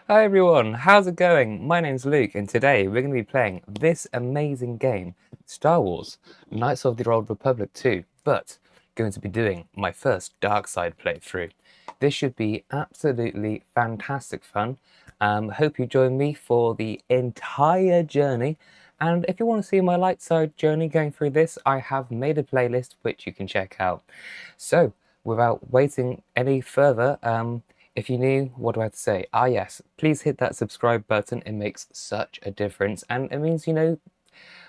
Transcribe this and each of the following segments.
Hi everyone, how's it going? My name's Luke and today we're going to be playing this amazing game, Star Wars, Knights of the Old Republic 2, but going to be doing my first dark side playthrough. This should be absolutely fantastic fun. Hope you join me for the entire journey, and if you want to see my light side journey going through this, I have made a playlist which you can check out. So, without waiting any further, if you're new, what do I have to say? Ah yes, please hit that subscribe button. It makes such a difference and it means you know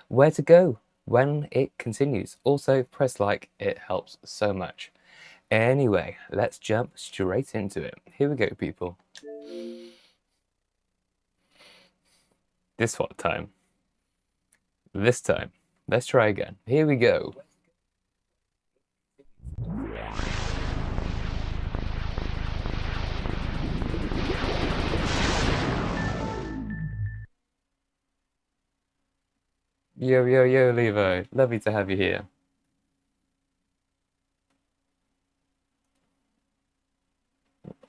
where to go when it continues. Also, press like, it helps so much. Anyway, let's jump straight into it. Here we go, people. This one time. This time. Let's try again. Here we go. Yo, yo, yo, Levo. Lovely to have you here.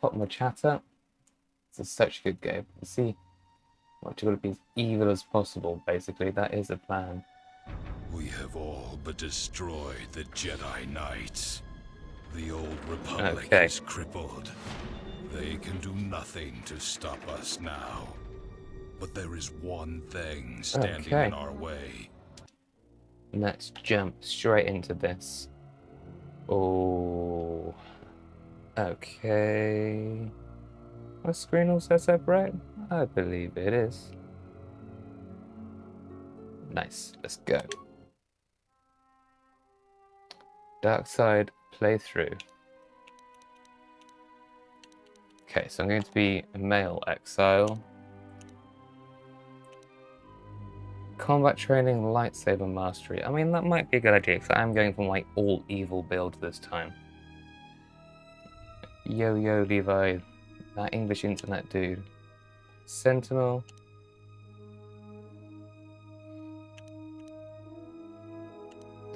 Pop my chat up. This is such a good game. Let's see what you want to be as evil as possible, basically. That is the plan. We have all but destroyed the Jedi Knights. The old Republic is crippled. They can do nothing to stop us now. But there is one thing standing in our way. Let's jump straight into this. Oh. Okay. My screen all set up right? I believe it is. Nice. Let's go. Dark side playthrough. Okay, so I'm going to be a male exile. Combat training, lightsaber mastery. I mean, that might be a good idea because I'm going for my all evil build this time. Yo, yo, Levi. That English internet dude. Sentinel.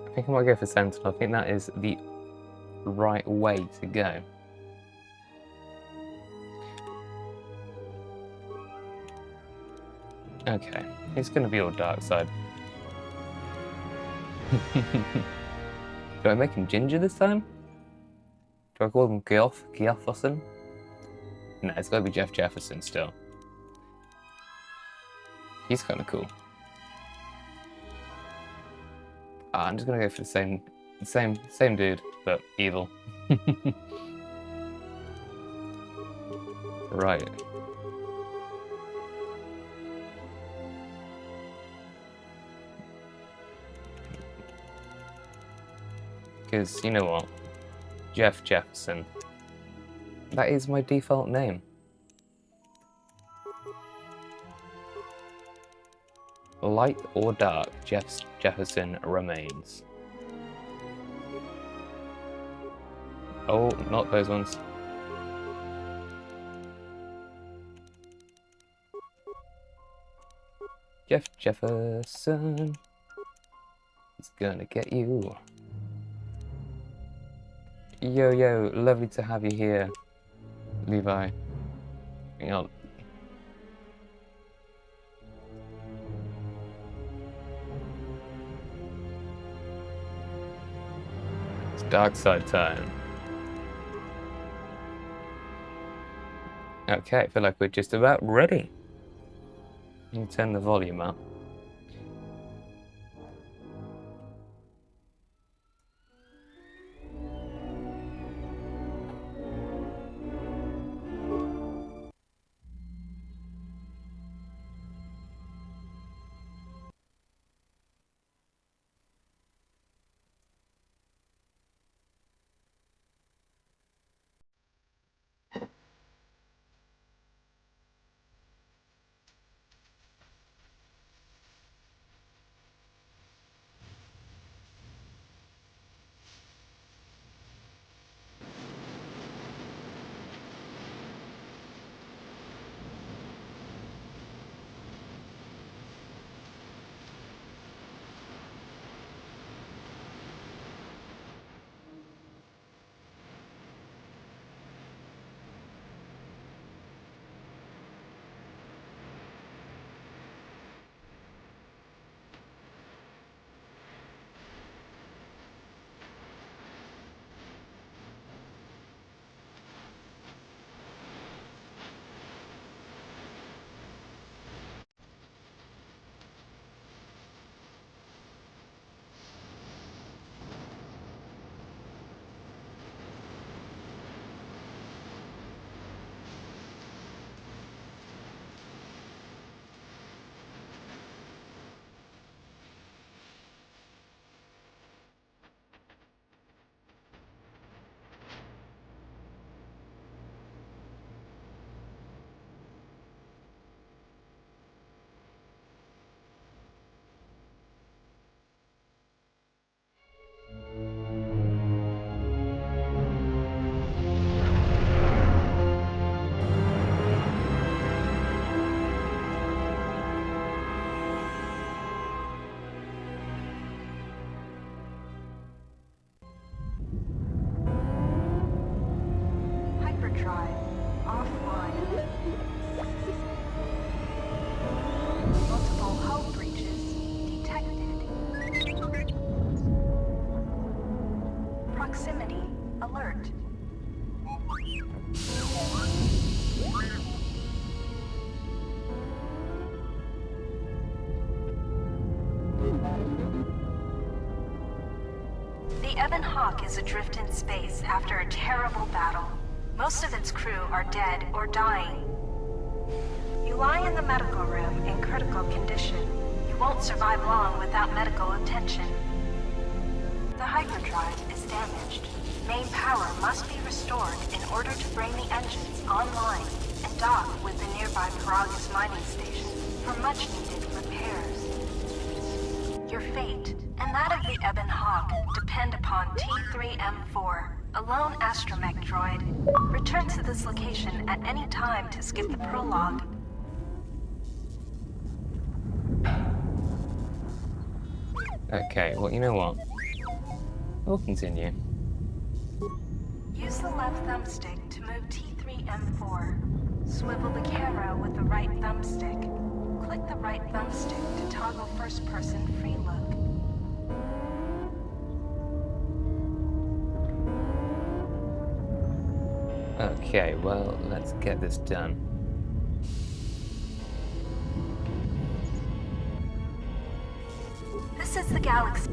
I think I might go for Sentinel. I think that is the right way to go. Okay, he's going to be all dark side. Do I make him Ginger this time? Do I call him Geoff? No, it's got to be Jeff Jefferson still. He's kind of cool. I'm just going to go for the same dude, but evil. Right. Because, you know what? Jeff Jefferson. That is my default name. Light or dark, Jefferson remains. Oh, not those ones. Jeff Jefferson is gonna get you. Yo, yo, lovely to have you here, Levi. Hang on. It's dark side time. Okay, I feel like we're just about ready. You can turn the volume up. hyperdrive offline. Multiple hull breaches detected. Proximity alert. The Ebon Hawk is adrift in space after a terrible battle. Most of its crew are dead or dying. You lie in the medical room in critical condition. You won't survive long without medical attention. The hyperdrive is damaged. Main power must be restored in order to bring the engines online and dock with the nearby Paragus mining station for much-needed repairs. Your fate and that of the Ebon Hawk depend upon T3M4, a lone astromech droid. Return to this location at any time to skip the prologue. Okay, well, you know what? We'll continue. Use the left thumbstick to move T3M4. Swivel the camera with the right thumbstick. Click the right thumbstick to toggle first-person free look. Okay, well, let's get this done. This is the galaxy.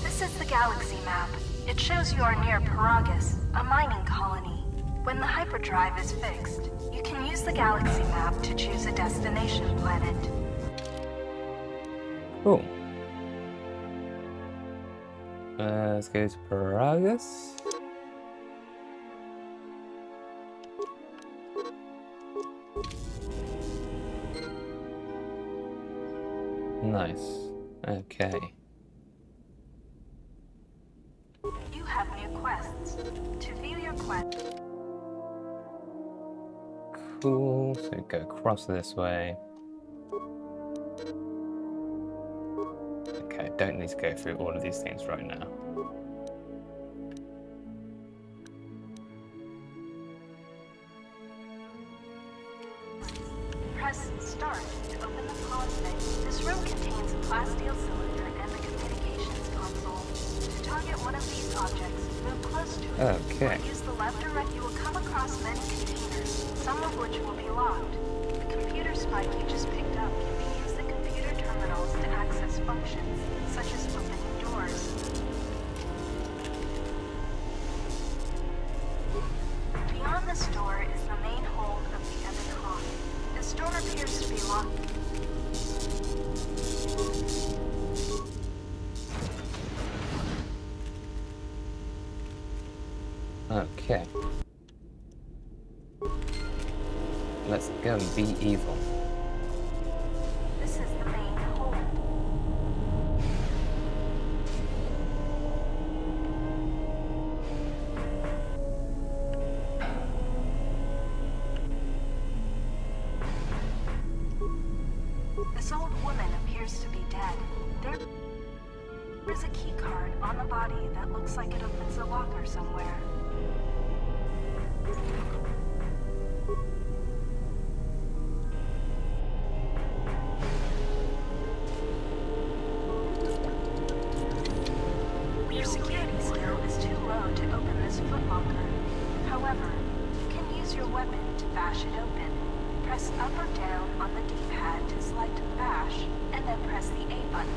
This is the galaxy map. It shows you are near Paragus, a mining colony. When the hyperdrive is fixed, you can use the galaxy map to choose a destination planet. Cool. Let's go to Paragus. Nice. Okay. You have new quests. To view your quest, Cool. So go across this way. Okay, don't need to go through all of these things right now. press start to open the pod bay. This room contains a plasteel cylinder and the communications console. To target one of these objects, move close to it. Okay. Use the left direct. You will come across many containers, some of which will be locked. The computer spike you just picked up can be used at computer terminals to access functions, such as opening doors. Beyond this door is the main hold of the Ebon Hawk. This door appears to be locked. Okay. Let's go and be evil. This is the main hold. This old woman appears to be dead. There's a key card on the body that looks like it opens a locker somewhere. Your security skill is too low to open this footlocker. However, you can use your weapon to bash it open. Press up or down on the D-pad to select bash, and then press the A button.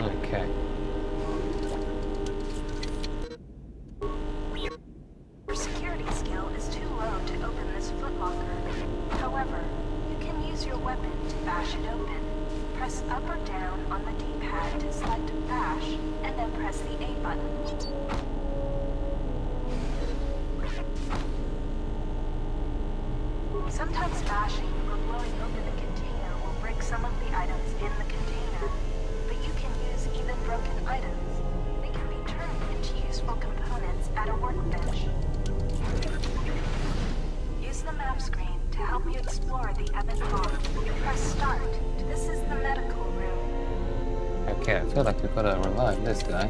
Okay. Your security skill is too low to open this footlocker. However, you can use your weapon to bash it open. Press up or down on the D-pad to select bash, and then press the A button. Sometimes bashing or blowing open a container will break some of the items in the container, but you can use even broken items. They can be turned into useful components at a workbench. Use the map screen to help you explore the Ebon Hawk. Press start. This is the medical room. Okay, I feel like we've got to revive this guy.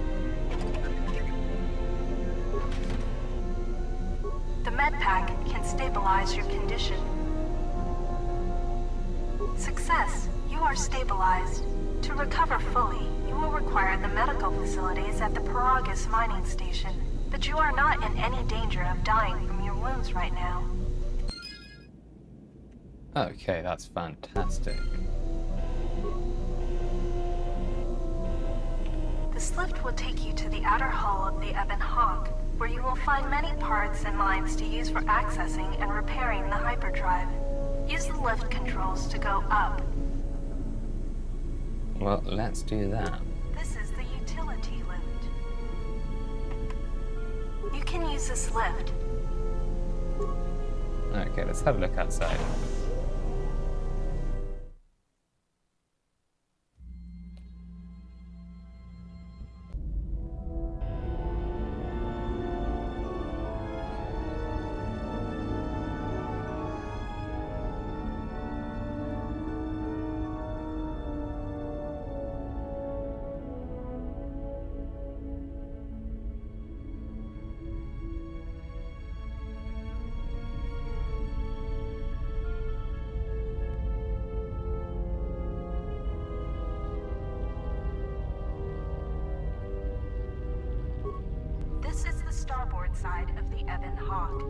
The med pack can stabilize your condition. Success. You are stabilized. To recover fully, you will require the medical facilities at the Paragus mining station. But you are not in any danger of dying from your wounds right now. Okay, that's fantastic. This lift will take you to the outer hull of the Ebon Hawk, where you will find many parts and mines to use for accessing and repairing the hyperdrive. Use the lift controls to go up. Well, let's do that. This is the utility lift. You can use this lift. Okay, let's have a look outside. This is the starboard side of the Ebon Hawk.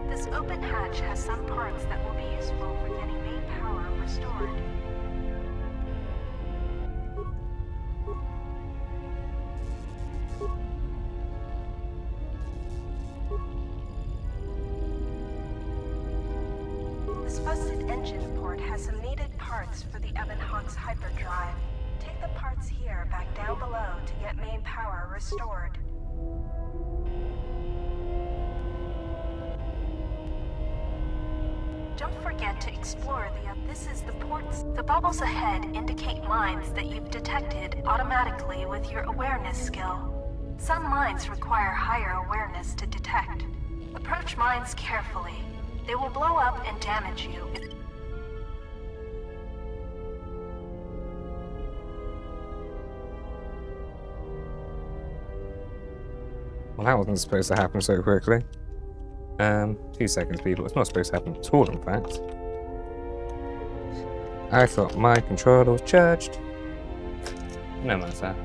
This open hatch has some parts that will be useful for getting main power restored. This busted engine port has some needed parts for the Ebon Hawk's hyperdrive. Take the parts here back down below to get main power restored. Don't forget to explore this is the ports. The bubbles ahead indicate mines that you've detected automatically with your awareness skill. Some mines require higher awareness to detect. Approach mines carefully. They will blow up and damage you. Well, that wasn't supposed to happen so quickly. 2 seconds, people. It's not supposed to happen at all, in fact. I thought my controller was charged. No matter.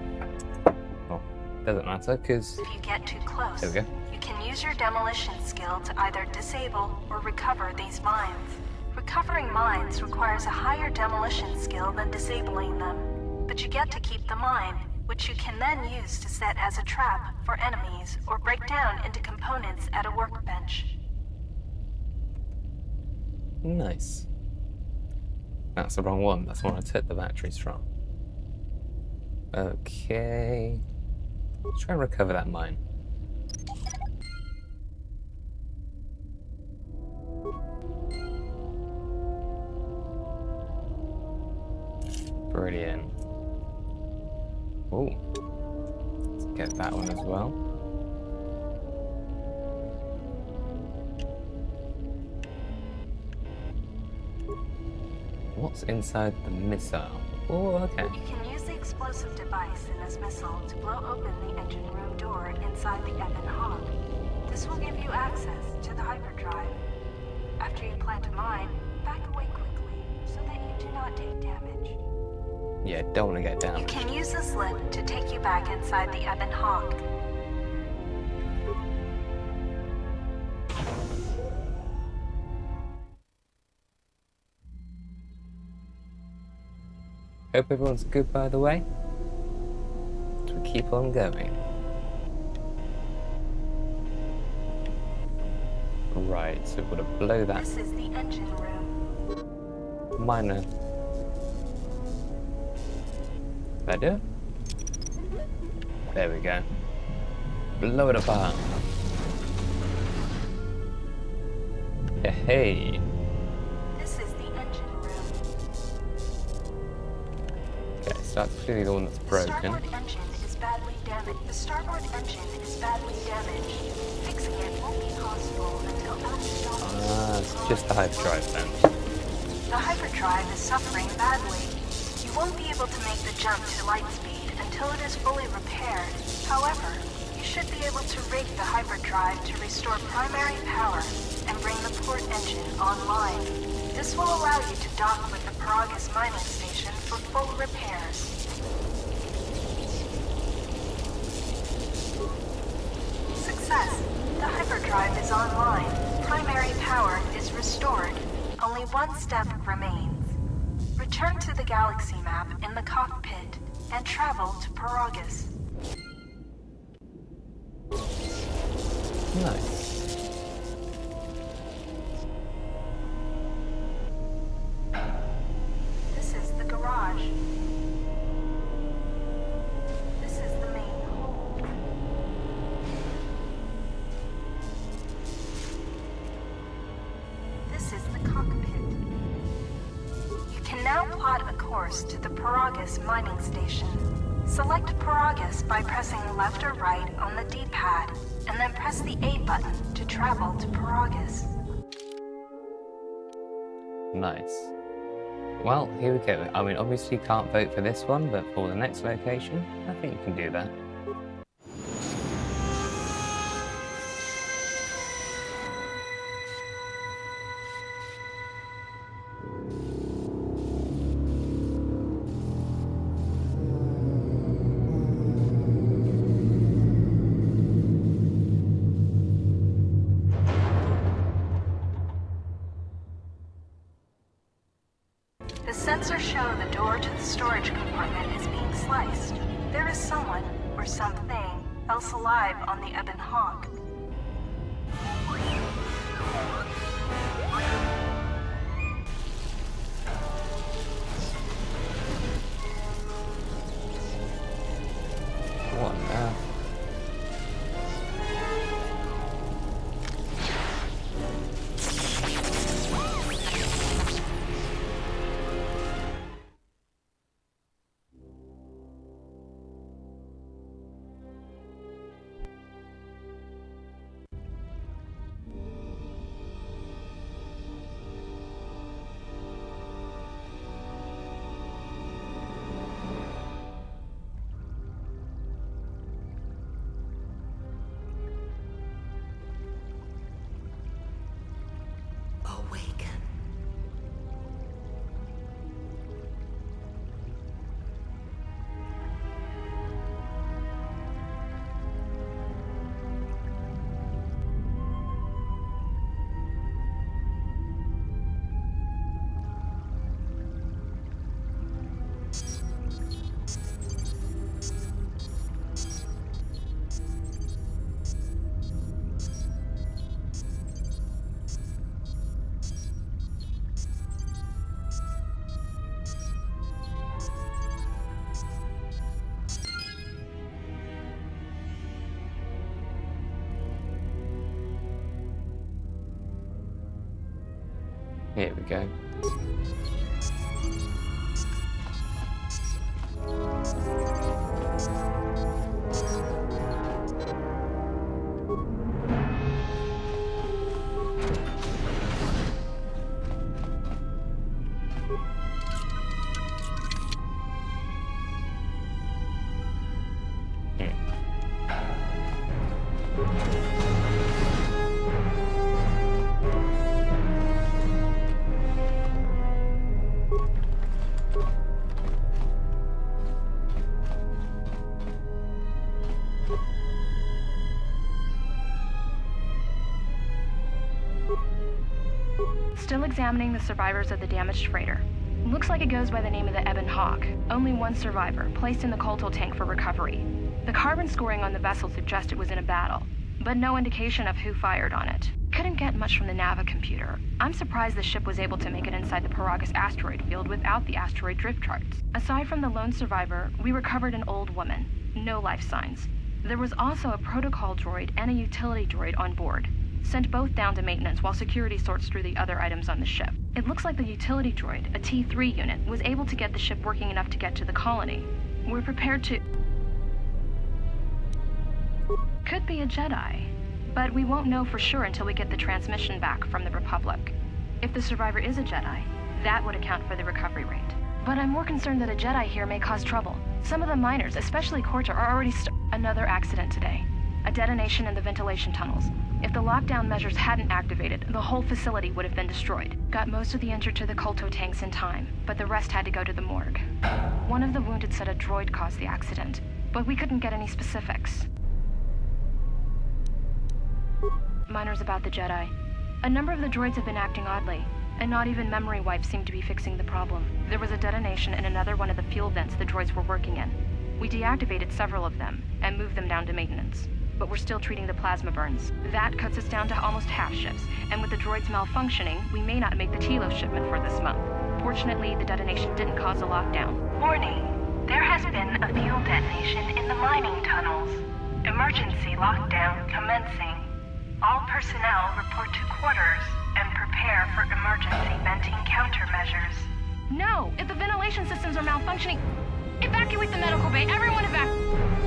Well, doesn't matter, because... If you get too close, there we go. you can use your demolition skill to either disable or recover these mines. Recovering mines requires a higher demolition skill than disabling them, but you get to keep the mine, which you can then use to set as a trap for enemies or break down into components at a workbench. Nice. That's the wrong one. That's the one I took the batteries from. Okay. Let's try and recover that mine. Brilliant. Oh, let's get that one as well. What's inside the missile? Oh, okay. You can use the explosive device in this missile to blow open the engine room door inside the Ebon Hawk. This will give you access to the hyperdrive. After you plant a mine, back away quickly so that you do not take damage. Yeah, don't want to get down. You can use this lift to take you back inside the Ebon Hawk. Hope everyone's good, by the way. So we keep on going. Right, so we've got to blow that This is the engine room. minor. Did I do it? There we go. Blow it apart. Yeah, hey. This is the engine room. Okay, so that's clearly the one that's broken. Starboard engine is badly damaged. The starboard engine is badly damaged. Fixing it won't be possible until after dawn. Ah, it's just the hyperdrive then. The hyperdrive is suffering badly. You won't be able to make the jump to light speed until it is fully repaired. However, you should be able to rig the hyperdrive to restore primary power and bring the port engine online. This will allow you to dock with the Paragus mining station for full repairs. Success! The hyperdrive is online. Primary power is restored. Only one step remains. Return to the galaxy map in the cockpit and travel to Paragus. Nice. This is the garage. This is the main hold. This is the cockpit. You can now plot a course to the Paragus mining station. Select Paragus by pressing left or right on the D-pad, and then press the A button to travel to Paragus. Nice. Well, here we go. I mean, obviously you can't vote for this one, but for the next location, I think you can do that. The sensors show the door to the storage compartment is being sliced. There is someone, or something, else alive on the Ebon Hawk. What on earth? Awaken. Here we go. Still examining the survivors of the damaged freighter. Looks like it goes by the name of the Ebon Hawk. Only one survivor, placed in the Kotor tank for recovery. The carbon scoring on the vessel suggests it was in a battle, but no indication of who fired on it. Couldn't get much from the Nava computer. I'm surprised the ship was able to make it inside the Paragus asteroid field without the asteroid drift charts. Aside from the lone survivor, we recovered an old woman. No life signs. There was also a protocol droid and a utility droid on board. Sent both down to maintenance while security sorts through the other items on the ship. It looks like the utility droid, a T3 unit, was able to get the ship working enough to get to the colony. We're prepared to... Could be a Jedi, but we won't know for sure until we get the transmission back from the Republic. If the survivor is a Jedi, that would account for the recovery rate. But I'm more concerned that a Jedi here may cause trouble. Some of the miners, especially Kotor, are already Another accident today. A detonation in the ventilation tunnels. If the lockdown measures hadn't activated, the whole facility would have been destroyed. Got most of the injured to the Kotor tanks in time, but the rest had to go to the morgue. One of the wounded said a droid caused the accident, but we couldn't get any specifics. Miners about the Jedi. A number of the droids have been acting oddly, and not even memory wipes seem to be fixing the problem. There was a detonation in another one of the fuel vents the droids were working in. We deactivated several of them and moved them down to maintenance. But we're still treating the plasma burns. That cuts us down to almost half shifts, and with the droids malfunctioning, we may not make the Tilo shipment for this month. Fortunately, the detonation didn't cause a lockdown. Warning, there has been a fuel detonation in the mining tunnels. Emergency lockdown commencing. All personnel report to quarters and prepare for emergency venting countermeasures. No! If the ventilation systems are malfunctioning, evacuate the medical bay! Everyone evacuate!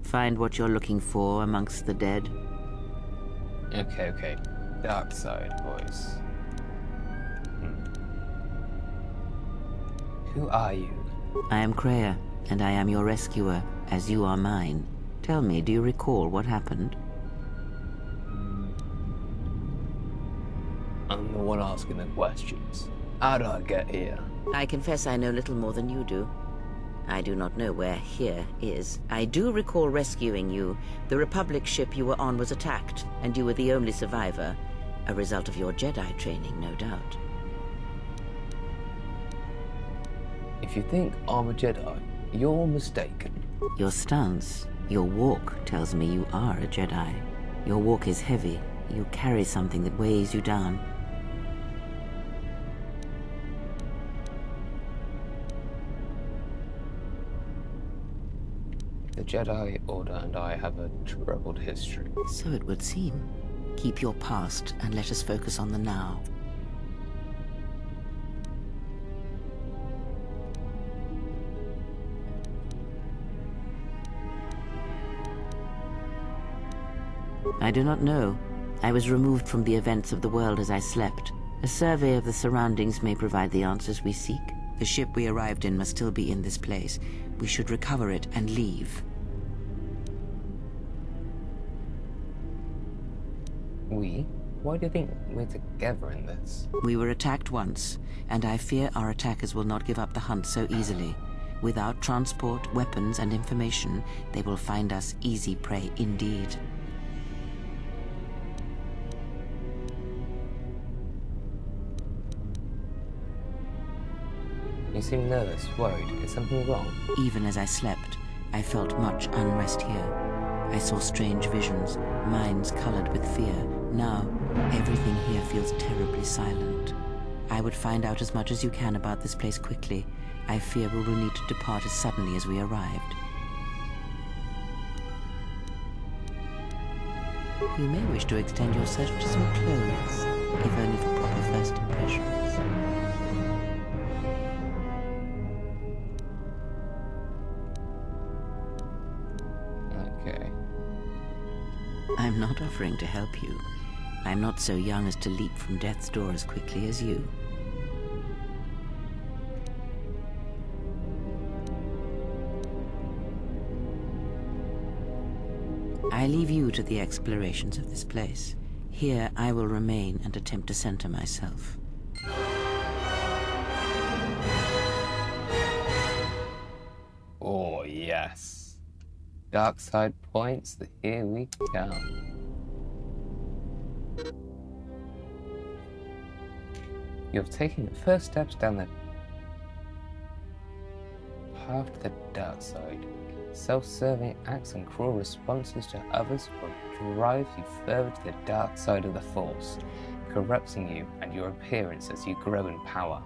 Find what you're looking for amongst the dead. Okay. Dark side voice. Who are you? I am Kreia, and I am your rescuer, as you are mine. Tell me, do you recall what happened? I'm the one asking the questions. How did I get here? I confess I know little more than you do. I do not know where here is. I do recall rescuing you. The Republic ship you were on was attacked, and you were the only survivor. A result of your Jedi training, no doubt. If you think I'm a Jedi, you're mistaken. Your stance, your walk tells me you are a Jedi. Your walk is heavy. You carry something that weighs you down. The Jedi Order and I have a troubled history. So it would seem. Keep your past and let us focus on the now. I do not know. I was removed from the events of the world as I slept. A survey of the surroundings may provide the answers we seek. The ship we arrived in must still be in this place. We should recover it and leave. We? Why do you think we're together in this? We were attacked once, and I fear our attackers will not give up the hunt so easily. Without transport, weapons, and information, they will find us easy prey indeed. You seem nervous, worried. Is something wrong? Even as I slept, I felt much unrest here. I saw strange visions, minds colored with fear. Now, everything here feels terribly silent. I would find out as much as you can about this place quickly. I fear we will need to depart as suddenly as we arrived. You may wish to extend your search to some clothes, if only for proper first impressions. Okay. I'm not offering to help you. I'm not so young as to leap from death's door as quickly as you. I leave you to the explorations of this place. Here I will remain and attempt to center myself. Oh, yes. Dark side points, here we go. You have taken the first steps down the path to the dark side. Self-serving acts and cruel responses to others will drive you further to the dark side of the Force, corrupting you and your appearance as you grow in power.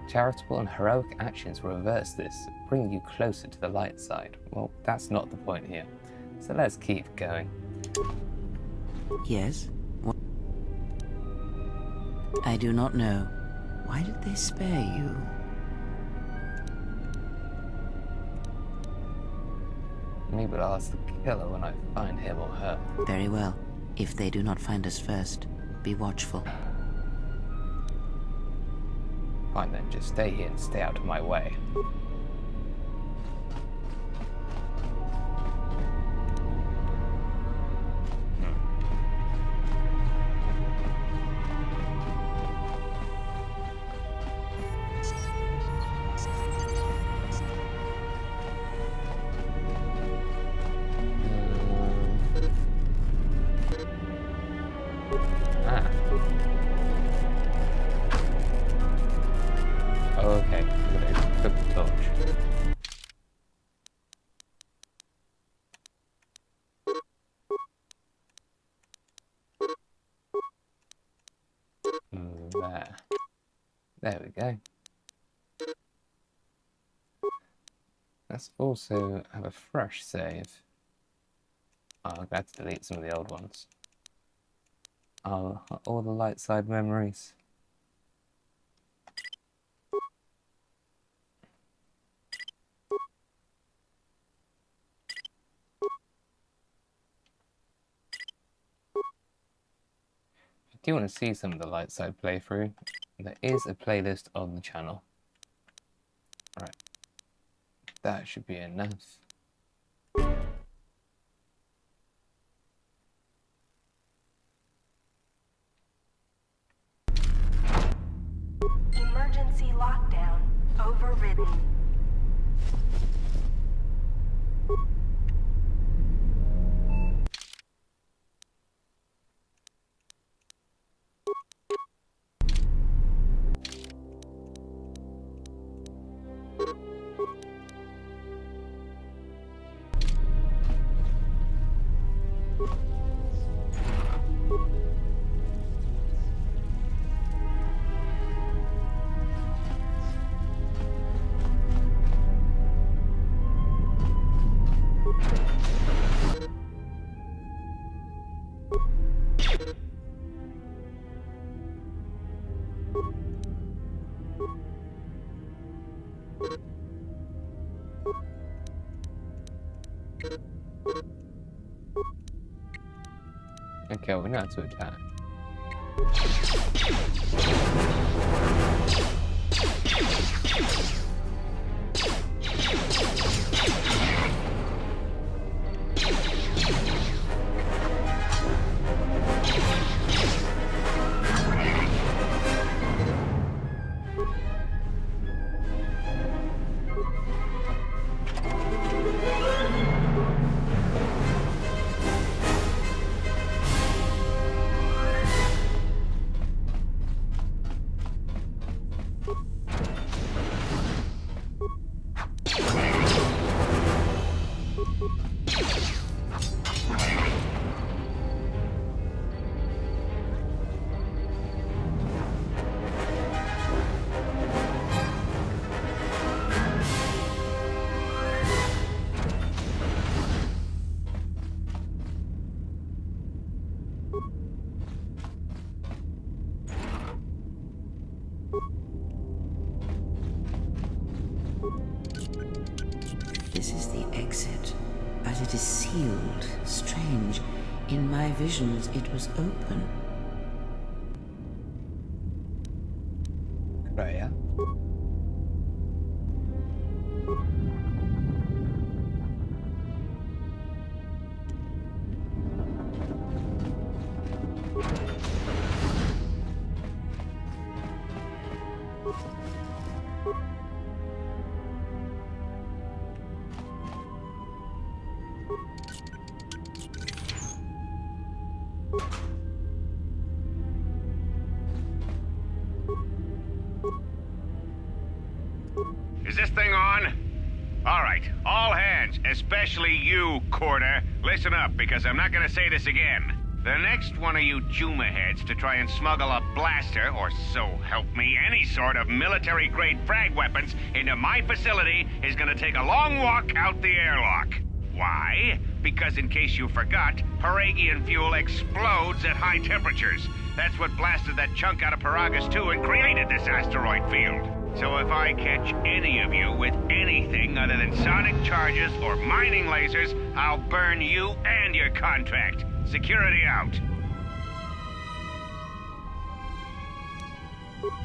Charitable and heroic actions will reverse this, bringing you closer to the light side. Well, that's not the point here, so let's keep going. Yes? What? I do not know. Why did they spare you? Maybe I'll ask the killer when I find him or her. Very well. If they do not find us first, be watchful. Fine then, just stay here and stay out of my way. Okay, I'm gonna equip the torch. There we go. Let's also have a fresh save. Oh, I'm glad to delete some of the old ones. Oh, all the light side memories. If you want to see some of the light side playthrough, there is a playlist on the channel. Right, that should be enough. Emergency lockdown overridden. Okay, we know how to attack. but it is sealed. Strange. In my visions, it was open. Right, yeah. Is this thing on? All right, all hands, especially you, Kotor. Listen up, because I'm not gonna say this again. The next one of you Juma heads to try and smuggle a blaster, or so help me, any sort of military-grade frag weapons into my facility is gonna take a long walk out the airlock. Why? Because in case you forgot, Paragian fuel explodes at high temperatures. That's what blasted that chunk out of Paragus 2 and created this asteroid field. So if I catch any of you with anything other than sonic charges or mining lasers, I'll burn you and your contract. Security out.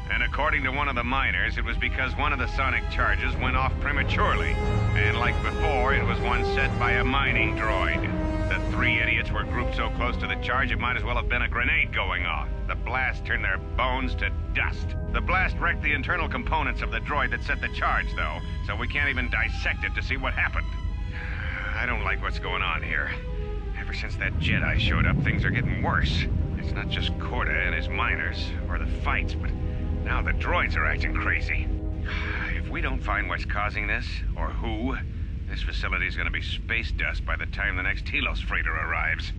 And according to one of the miners, it was because one of the sonic charges went off prematurely. And like before, it was one set by a mining droid. The three idiots were grouped so close to the charge it might as well have been a grenade going off. The blast turned their bones to dust. The blast wrecked the internal components of the droid that set the charge, though, so we can't even dissect it to see what happened. I don't like what's going on here. Ever since that Jedi showed up, things are getting worse. It's not just Kotor and his miners, or the fights, but now the droids are acting crazy. If we don't find what's causing this, or who, this facility is going to be space dust by the time the next Telos freighter arrives.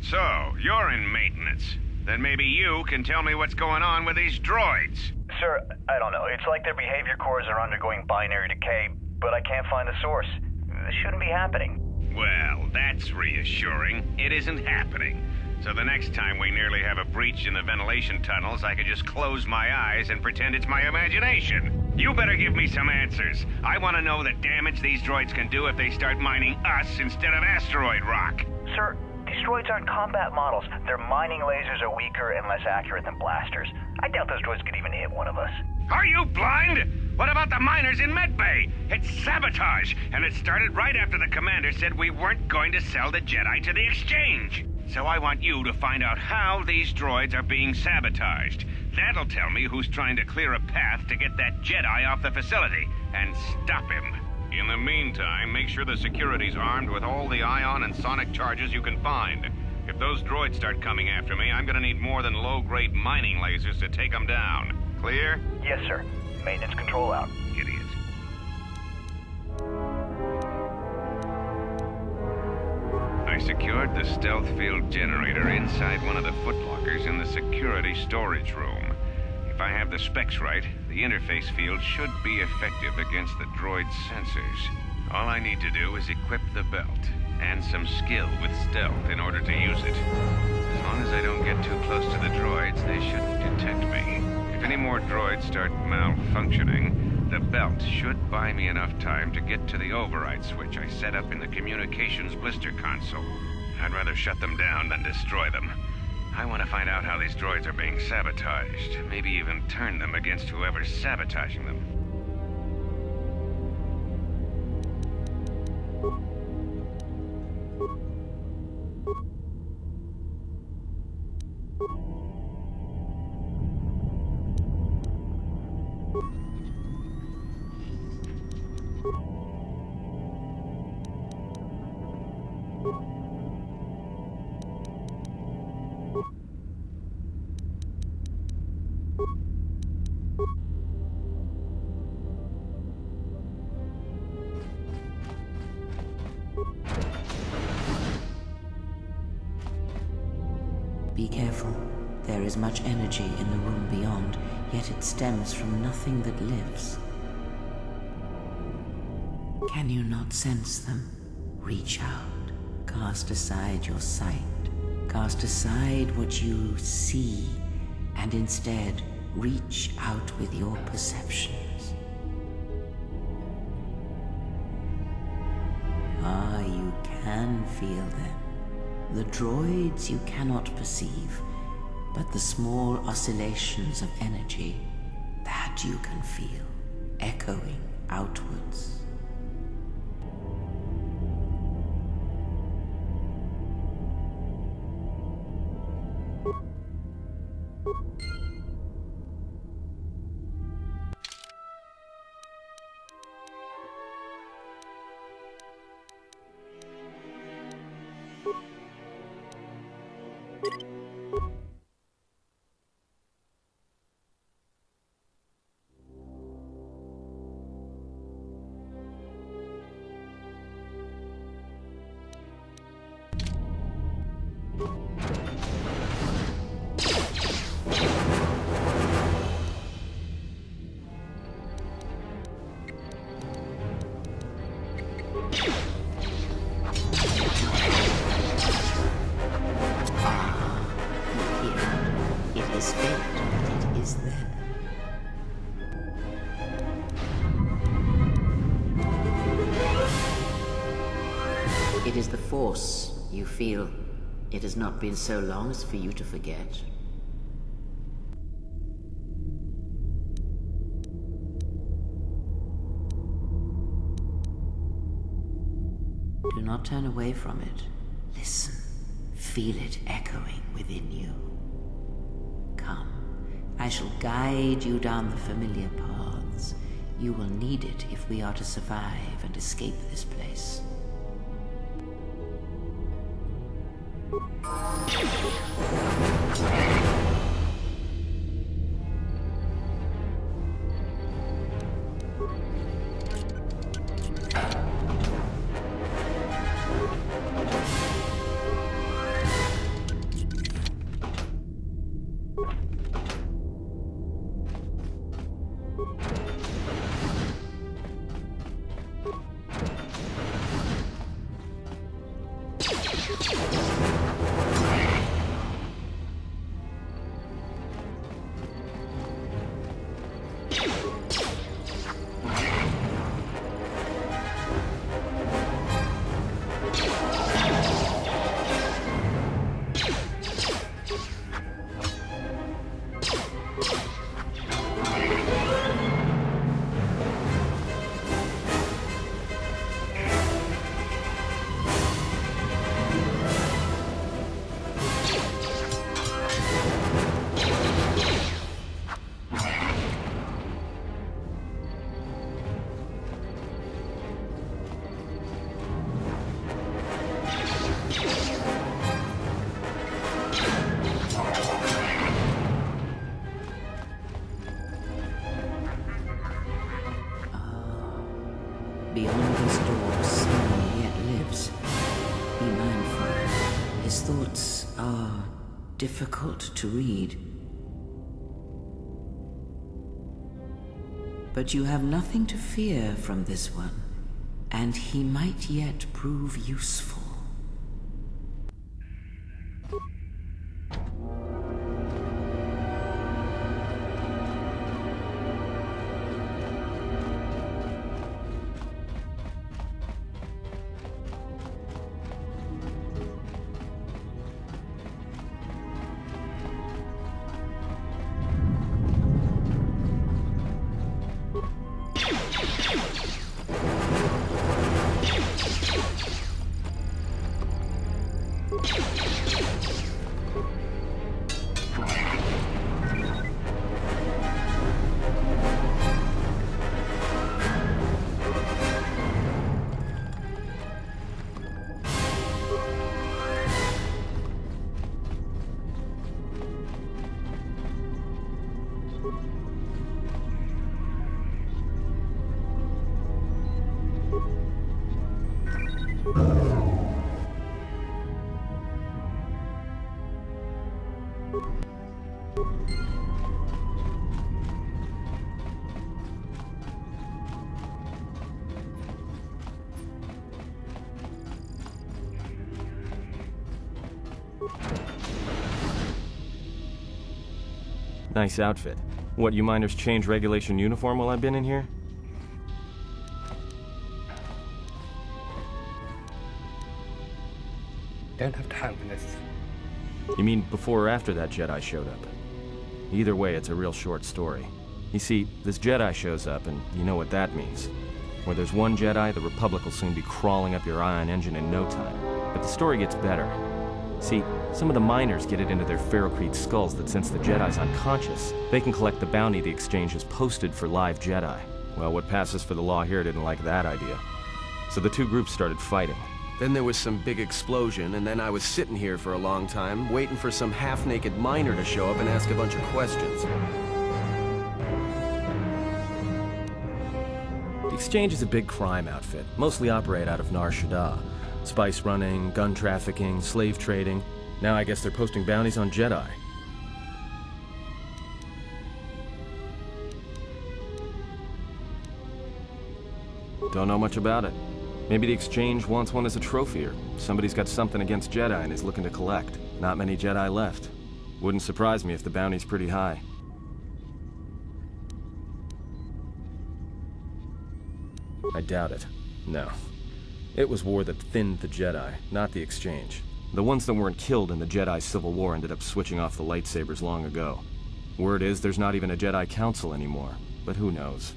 So, you're in maintenance. Then maybe you can tell me what's going on with these droids. Sir, I don't know. It's like their behavior cores are undergoing binary decay, but I can't find the source. This shouldn't be happening. Well, that's reassuring. It isn't happening. So the next time we nearly have a breach in the ventilation tunnels, I could just close my eyes and pretend it's my imagination. You better give me some answers. I want to know the damage these droids can do if they start mining us instead of asteroid rock. Sir, these droids aren't combat models. Their mining lasers are weaker and less accurate than blasters. I doubt those droids could even hit one of us. Are you blind? What about the miners in Medbay? It's sabotage, and it started right after the commander said we weren't going to sell the Jedi to the exchange. So I want you to find out how these droids are being sabotaged. That'll tell me who's trying to clear a path to get that Jedi off the facility, and stop him. In the meantime, make sure the security's armed with all the ion and sonic charges you can find. If those droids start coming after me, I'm gonna need more than low-grade mining lasers to take them down. Clear? Yes, sir. Maintenance control out. Idiot. I secured the stealth field generator inside one of the footlockers in the security storage room. If I have the specs right, the interface field should be effective against the droid's sensors. All I need to do is equip the belt, and some skill with stealth in order to use it. As long as I don't get too close to the droids, they shouldn't detect me. If any more droids start malfunctioning, the belt should buy me enough time to get to the override switch I set up in the communications blister console. I'd rather shut them down than destroy them. I want to find out how these droids are being sabotaged, maybe even turn them against whoever's sabotaging them. Be careful. There is much energy in the room beyond, yet it stems from nothing that lives. Can you not sense them? Reach out. Cast aside your sight. Cast aside what you see, and instead reach out with your perceptions. can feel them. The droids you cannot perceive, but the small oscillations of energy, that you can feel, echoing outwards. It is the Force you feel. It has not been so long as for you to forget. Do not turn away from it. Listen. Feel it echoing within you. Come. I shall guide you down the familiar paths. You will need it if we are to survive and escape this place. Beyond this door, someone yet lives. Be mindful. His thoughts are difficult to read. But you have nothing to fear from this one, and he might yet prove useful. Nice outfit. What, you miners change regulation uniform while I've been in here? don't have time for this. You mean before or after that Jedi showed up? Either way, it's a real short story. You see, this Jedi shows up, and you know what that means. Where there's one Jedi, the Republic will soon be crawling up your ion engine in no time. But the story gets better. See, some of the miners get it into their ferrocrete skulls that since the Jedi's unconscious, they can collect the bounty the exchange has posted for live Jedi. Well, what passes for the law here didn't like that idea. So the two groups started fighting. Then there was some big explosion, and then I was sitting here for a long time, waiting for some half-naked miner to show up and ask a bunch of questions. The exchange is a big crime outfit, mostly operate out of Nar Shaddaa. Spice running, gun trafficking, slave trading. Now I guess they're posting bounties on Jedi. Don't know much about it. Maybe the exchange wants one as a trophy, or somebody's got something against Jedi and is looking to collect. Not many Jedi left. Wouldn't surprise me if the bounty's pretty high. I doubt it. No. It was war that thinned the Jedi, not the exchange. The ones that weren't killed in the Jedi Civil War ended up switching off the lightsabers long ago. Word is there's not even a Jedi Council anymore, but who knows?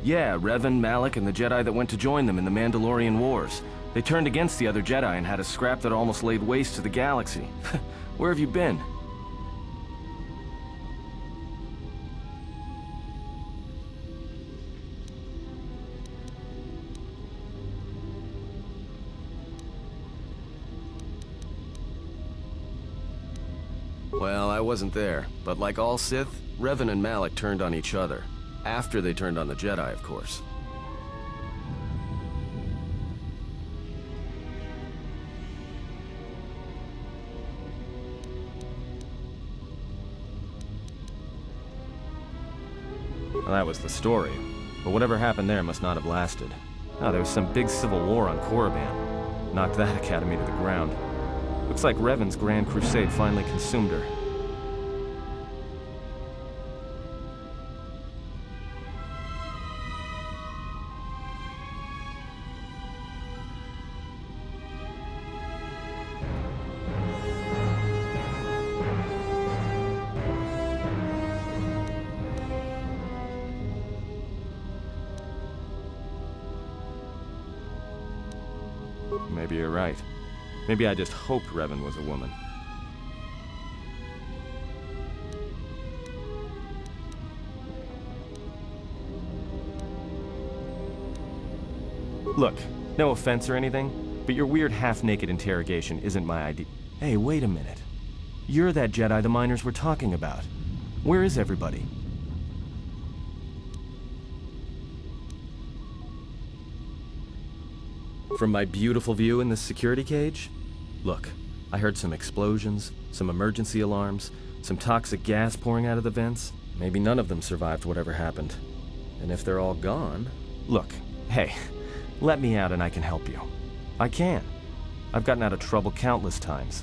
Yeah, Revan, Malak, and the Jedi that went to join them in the Mandalorian Wars. They turned against the other Jedi and had a scrap that almost laid waste to the galaxy. Where have you been? Well, I wasn't there, but like all Sith, Revan and Malak turned on each other. After they turned on the Jedi, of course. Well, that was the story. But whatever happened there must not have lasted. Oh, there was some big civil war on Korriban. Knocked that academy to the ground. Looks like Revan's Grand Crusade finally consumed her. Maybe you're right. Maybe I just hoped Revan was a woman. Look, no offense or anything, but your weird half-naked interrogation isn't my idea. Hey, wait a minute. You're that Jedi the miners were talking about. Where is everybody? From my beautiful view in this security cage? Look, I heard some explosions, some emergency alarms, some toxic gas pouring out of the vents. Maybe none of them survived whatever happened. And if they're all gone... Look, hey, let me out and I can help you. I can. I've gotten out of trouble countless times.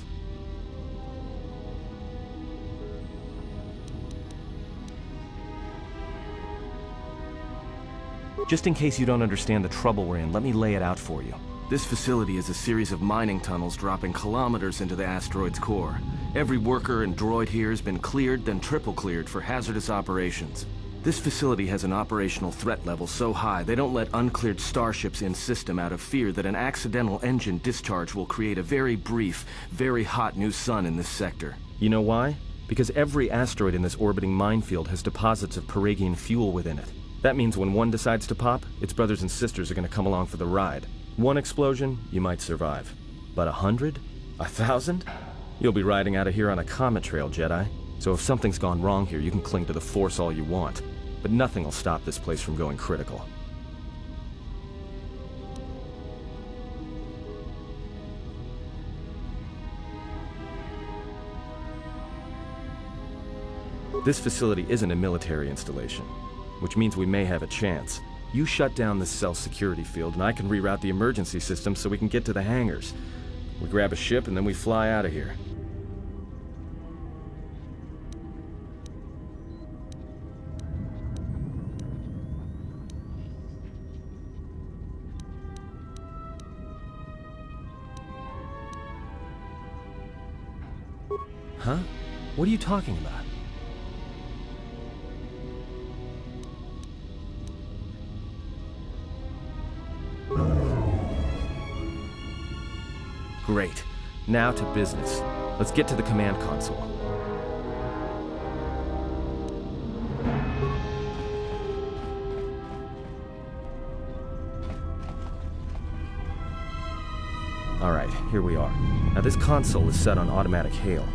Just in case you don't understand the trouble we're in, let me lay it out for you. This facility is a series of mining tunnels dropping kilometers into the asteroid's core. Every worker and droid here has been cleared, then triple cleared for hazardous operations. This facility has an operational threat level so high they don't let uncleared starships in system out of fear that an accidental engine discharge will create a very brief, very hot new sun in this sector. You know why? Because every asteroid in this orbiting minefield has deposits of Paragian fuel within it. That means when one decides to pop, its brothers and sisters are going to come along for the ride. One explosion, you might survive. But 100? 1,000? You'll be riding out of here on a comet trail, Jedi. So if something's gone wrong here, you can cling to the Force all you want. But nothing will stop this place from going critical. This facility isn't a military installation, which means we may have a chance. You shut down this cell security field and I can reroute the emergency system so we can get to the hangars. We grab a ship and then we fly out of here. Huh? What are you talking about? Great. Now to business. Let's get to the command console. Alright, here we are. Now this console is set on automatic hail.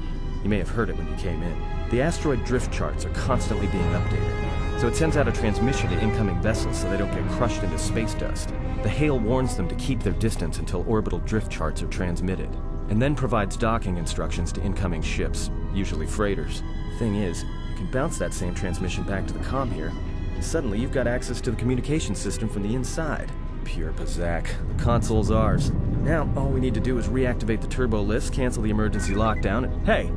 You may have heard it when you came in. The asteroid drift charts are constantly being updated, so it sends out a transmission to incoming vessels so they don't get crushed into space dust. The hail warns them to keep their distance until orbital drift charts are transmitted, and then provides docking instructions to incoming ships, usually freighters. Thing is, you can bounce that same transmission back to the comm here, and suddenly you've got access to the communication system from the inside. Pure Pazak. The console's ours. Now, all we need to do is reactivate the turbo lifts, cancel the emergency lockdown, and hey!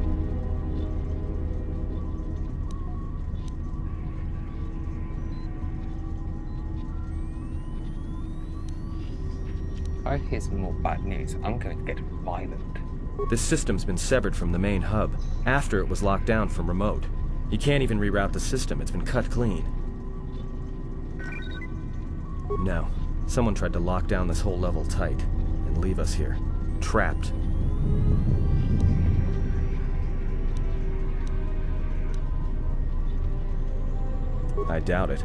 If I hear some more bad news, I'm going to get violent. This system's been severed from the main hub, after it was locked down from remote. You can't even reroute the system, it's been cut clean. No. Someone tried to lock down this whole level tight, and leave us here, trapped. I doubt it.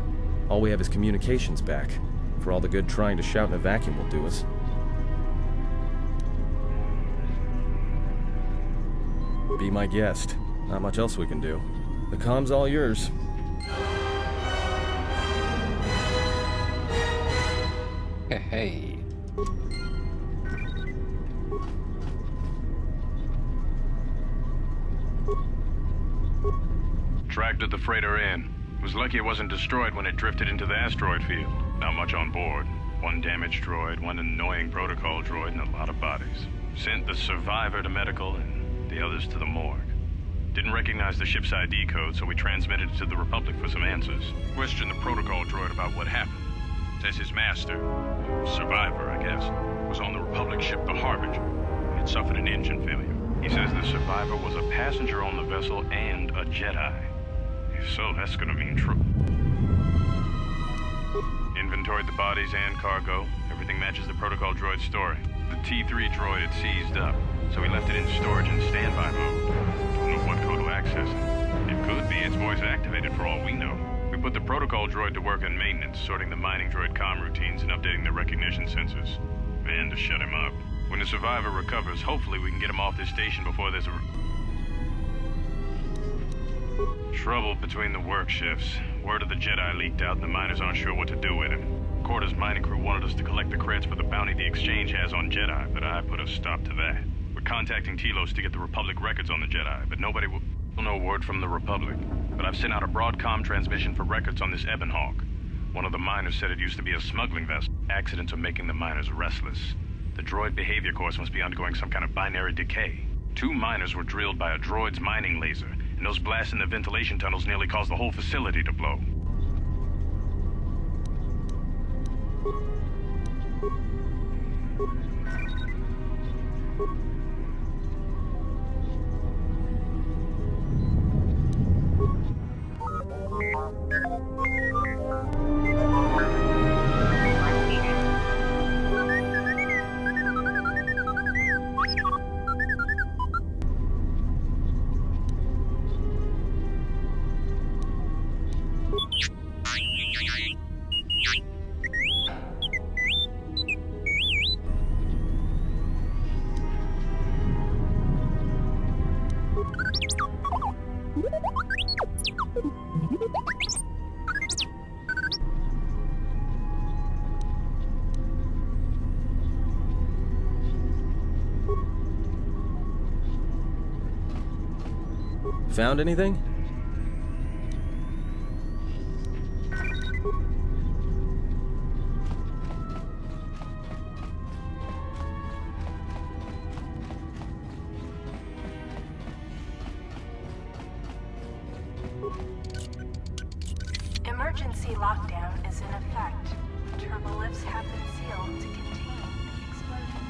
All we have is communications back. For all the good trying to shout in a vacuum will do us. Be my guest. Not much else we can do. The comm's all yours. Hey. Tracked the freighter in. Was lucky it wasn't destroyed when it drifted into the asteroid field. Not much on board. One damaged droid, one annoying protocol droid, and a lot of bodies. Sent the survivor to medical and the others to the morgue. Didn't recognize the ship's ID code, so we transmitted it to the Republic for some answers. Questioned the protocol droid about what happened. Says his master, survivor, I guess, was on the Republic ship the Harbinger. It suffered an engine failure. He says the survivor was a passenger on the vessel and a Jedi. If so, that's gonna mean trouble. Inventoried the bodies and cargo. Everything matches the protocol droid's story. The T3 droid had seized up, so we left it in storage in standby mode. Don't know what code will access it. It could be it's voice activated for all we know. We put the protocol droid to work in maintenance, sorting the mining droid comm routines and updating their recognition sensors. And to shut him up. When the survivor recovers, hopefully we can get him off this station before there's trouble between the work shifts. Word of the Jedi leaked out and the miners aren't sure what to do with him. Kotor's mining crew wanted us to collect the credits for the bounty the Exchange has on Jedi, but I put a stop to that. We're contacting Telos to get the Republic records on the Jedi, but nobody will... No word from the Republic. But I've sent out a broadcom transmission for records on this Ebon Hawk. One of the miners said it used to be a smuggling vessel. Accidents are making the miners restless. The droid behavior course must be undergoing some kind of binary decay. 2 miners were drilled by a droid's mining laser, and those blasts in the ventilation tunnels nearly caused the whole facility to blow. Found anything? Emergency lockdown is in effect. Turbo lifts have been sealed to contain the explosion.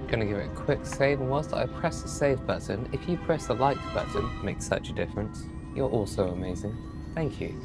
Gonna give it a quick save, and whilst I press the save button, if you press the like button, it makes such a difference. You're also amazing. Thank you.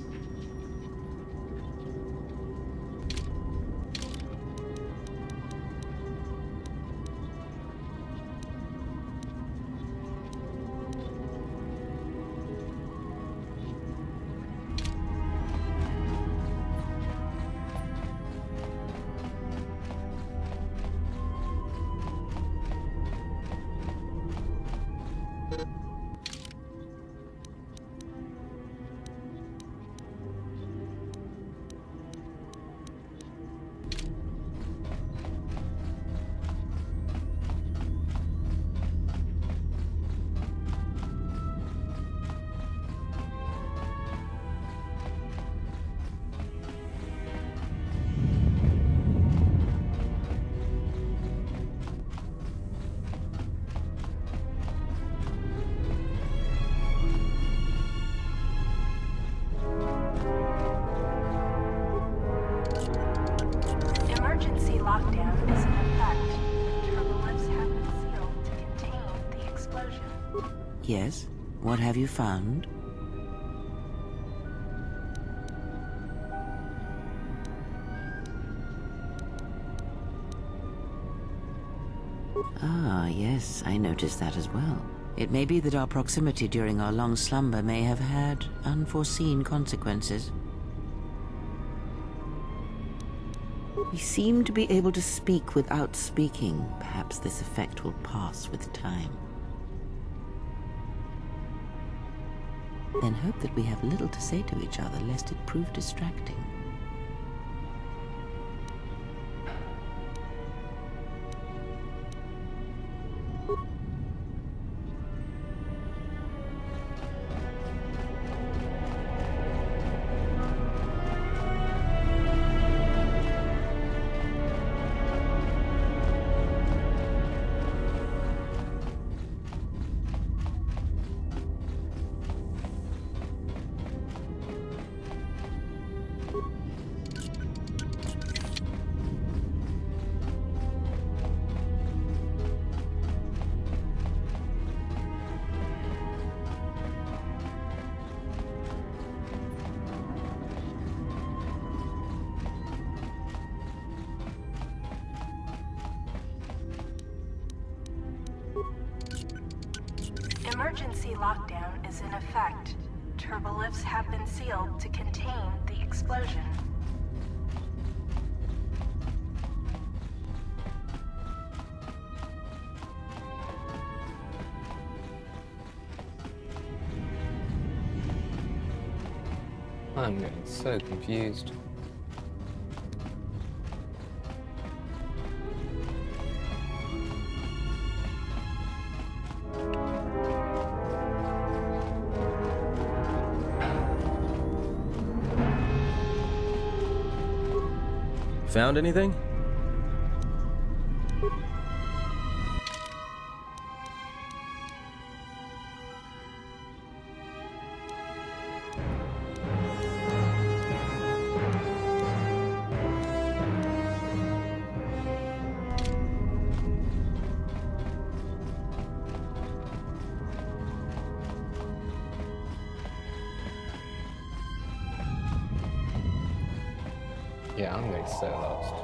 Emergency lockdown is in effect. Turbolights have been sealed to contain the explosion. Yes? What have you found? Ah, yes, I noticed that as well. It may be that our proximity during our long slumber may have had unforeseen consequences. We seem to be able to speak without speaking. Perhaps this effect will pass with time. Then hope that we have little to say to each other, lest it prove distracting. Emergency lockdown is in effect. Turbolifts have been sealed to contain the explosion. I'm getting so confused. Found anything? Yeah, I'm getting so lost.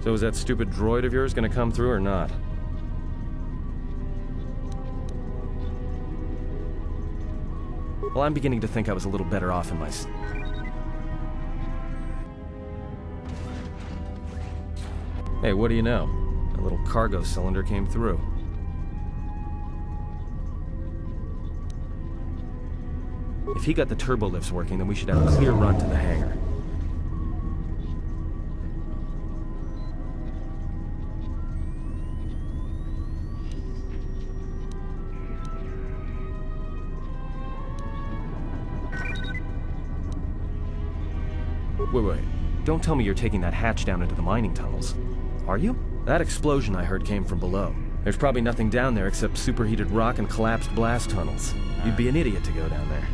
So is that stupid droid of yours gonna come through or not? Well, I'm beginning to think I was a little better off in my... Hey, what do you know? A little cargo cylinder came through. If he got the turbo lifts working, then we should have a clear run to the hangar. Wait. Don't tell me you're taking that hatch down into the mining tunnels. Are you? That explosion I heard came from below. There's probably nothing down there except superheated rock and collapsed blast tunnels. You'd be an idiot to go down there.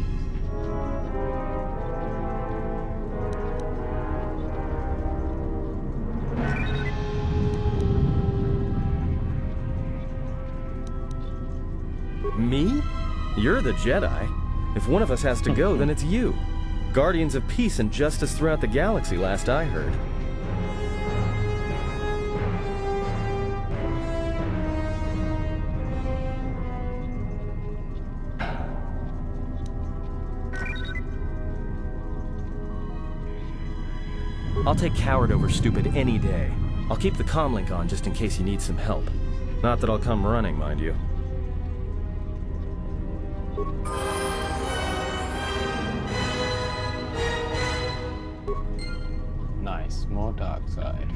Me? You're the Jedi. If one of us has to go, then it's you. Guardians of peace and justice throughout the galaxy, last I heard. I'll take coward over stupid any day. I'll keep the comlink on just in case you need some help. Not that I'll come running, mind you. Nice, more dark side.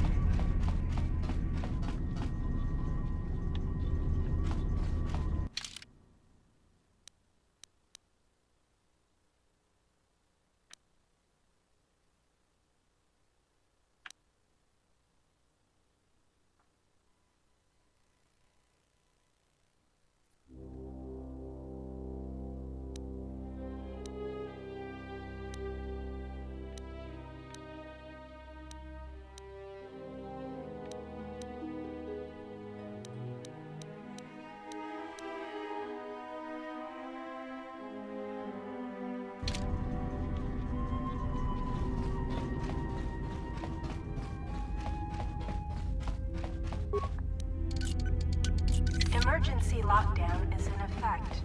Emergency lockdown is in effect.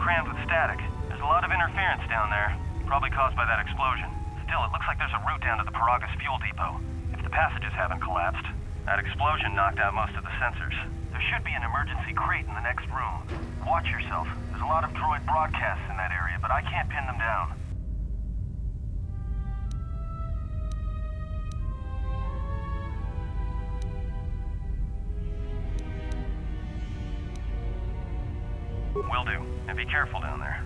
Crammed with static. There's a lot of interference down there, probably caused by that explosion. Still, it looks like there's a route down to the Paragus fuel depot. If the passages haven't collapsed, that explosion knocked out most of the sensors. There should be an emergency crate in the next room. Watch yourself. There's a lot of droid broadcasts in that area, but I can't pin them down. Will do. And be careful down there.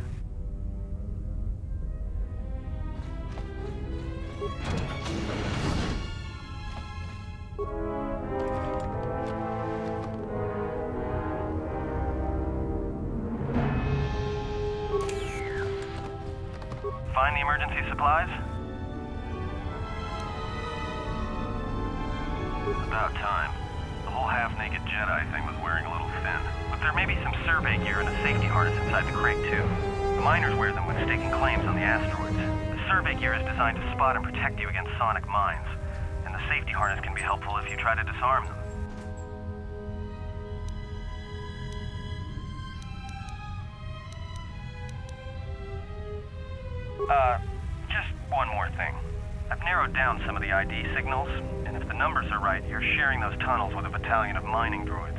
Find the emergency supplies? About time. The whole half-naked Jedi thing was wearing a little thin. But there may be some survey gear and a safety harness inside the crate, too. The miners wear them when staking claims on the asteroids. The survey gear is designed to spot and protect you against sonic mines. And the safety harness can be helpful if you try to disarm them. Just one more thing. I've narrowed down some of the ID signals, and if the numbers are right, you're sharing those tunnels with a battalion of mining droids.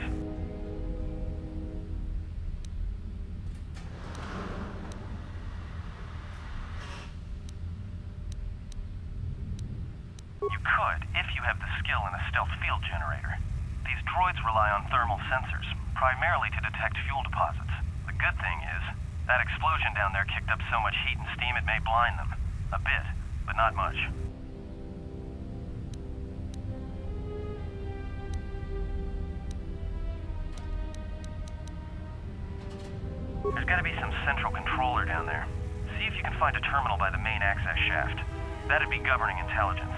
You could, if you have the skill in a stealth field generator. These droids rely on thermal sensors, primarily to detect fuel deposits. The good thing is, that explosion down there kicked up so much heat and steam it may blind them. A bit, but not much. There's gotta be some central controller down there. See if you can find a terminal by the main access shaft. That'd be governing intelligence.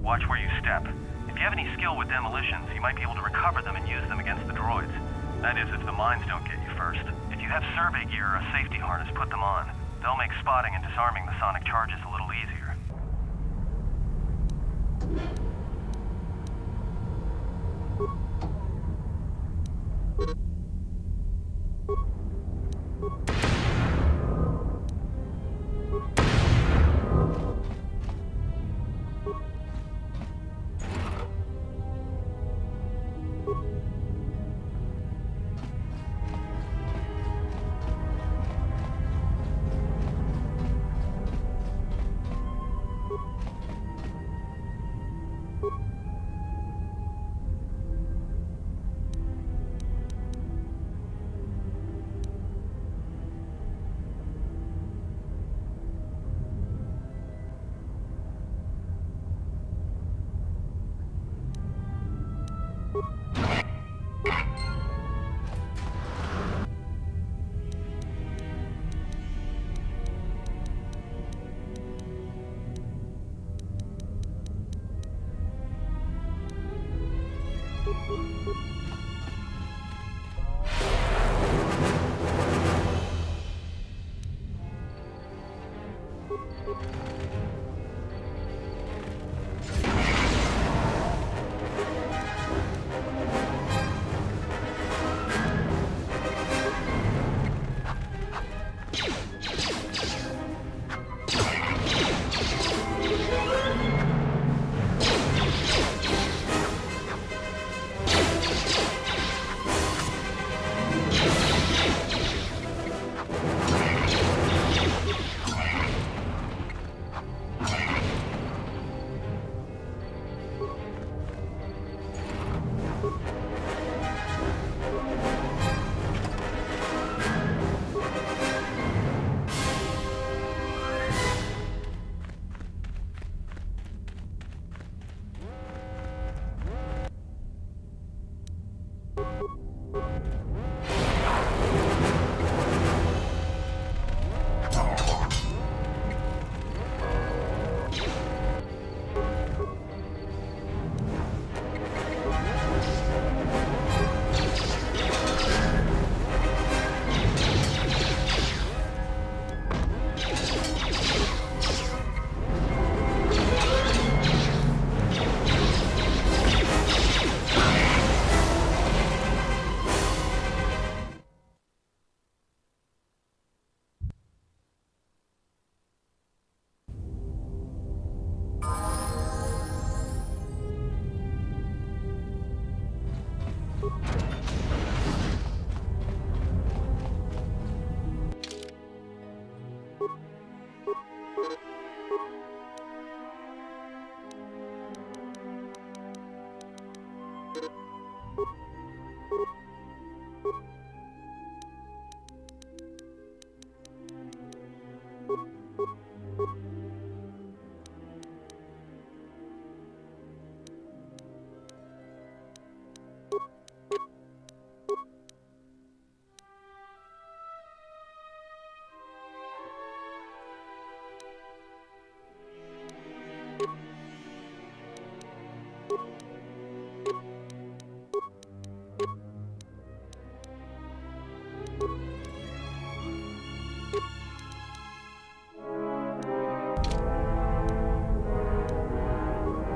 Watch where you step. If you have any skill with demolitions, you might be able to recover them and use them against the droids. That is, if the mines don't get you first. If you have survey gear or a safety harness, put them on. They'll make spotting and disarming the sonic charges a little easier.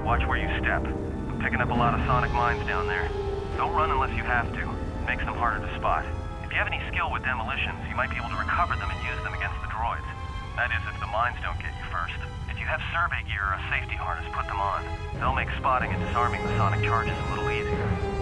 Watch where you step. I'm picking up a lot of sonic mines down there. Don't run unless you have to. It makes them harder to spot. If you have any skill with demolitions, you might be able to recover them and use them against the droids. That is, if the mines don't get you first. If you have survey gear or a safety harness, put them on. They'll make spotting and disarming the sonic charges a little easier.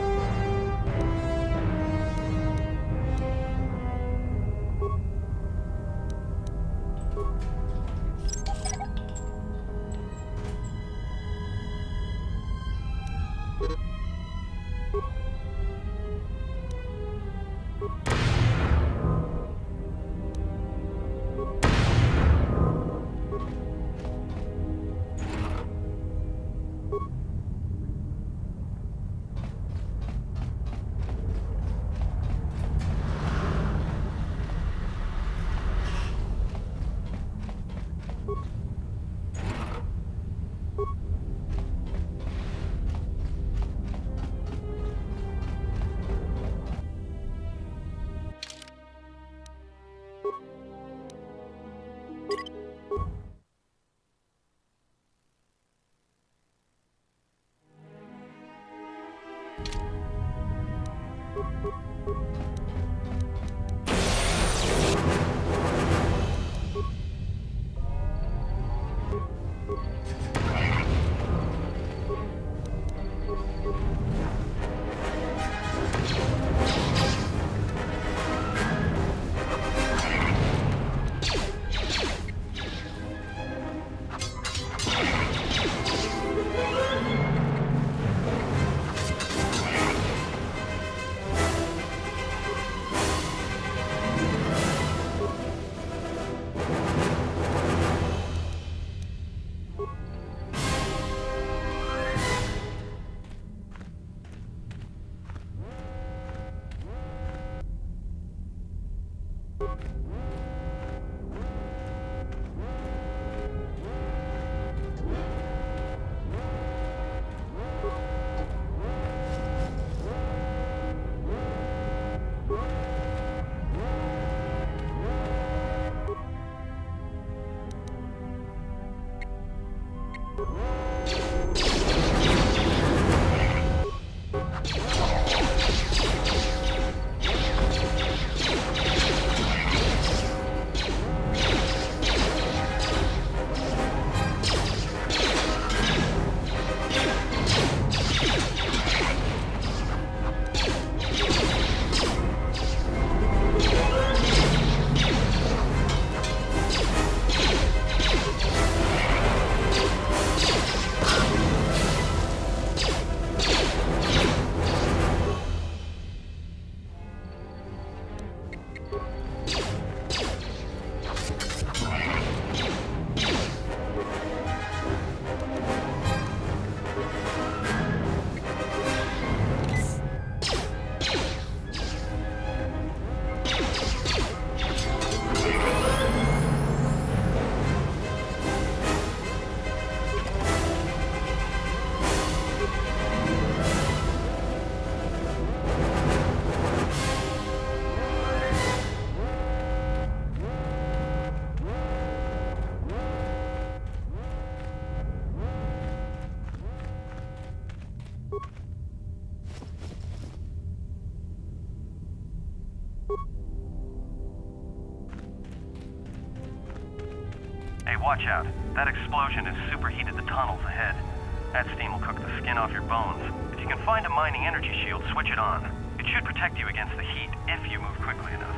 watch out. That explosion has superheated the tunnels ahead. That steam will cook the skin off your bones. If you can find a mining energy shield, switch it on. It should protect you against the heat if you move quickly enough.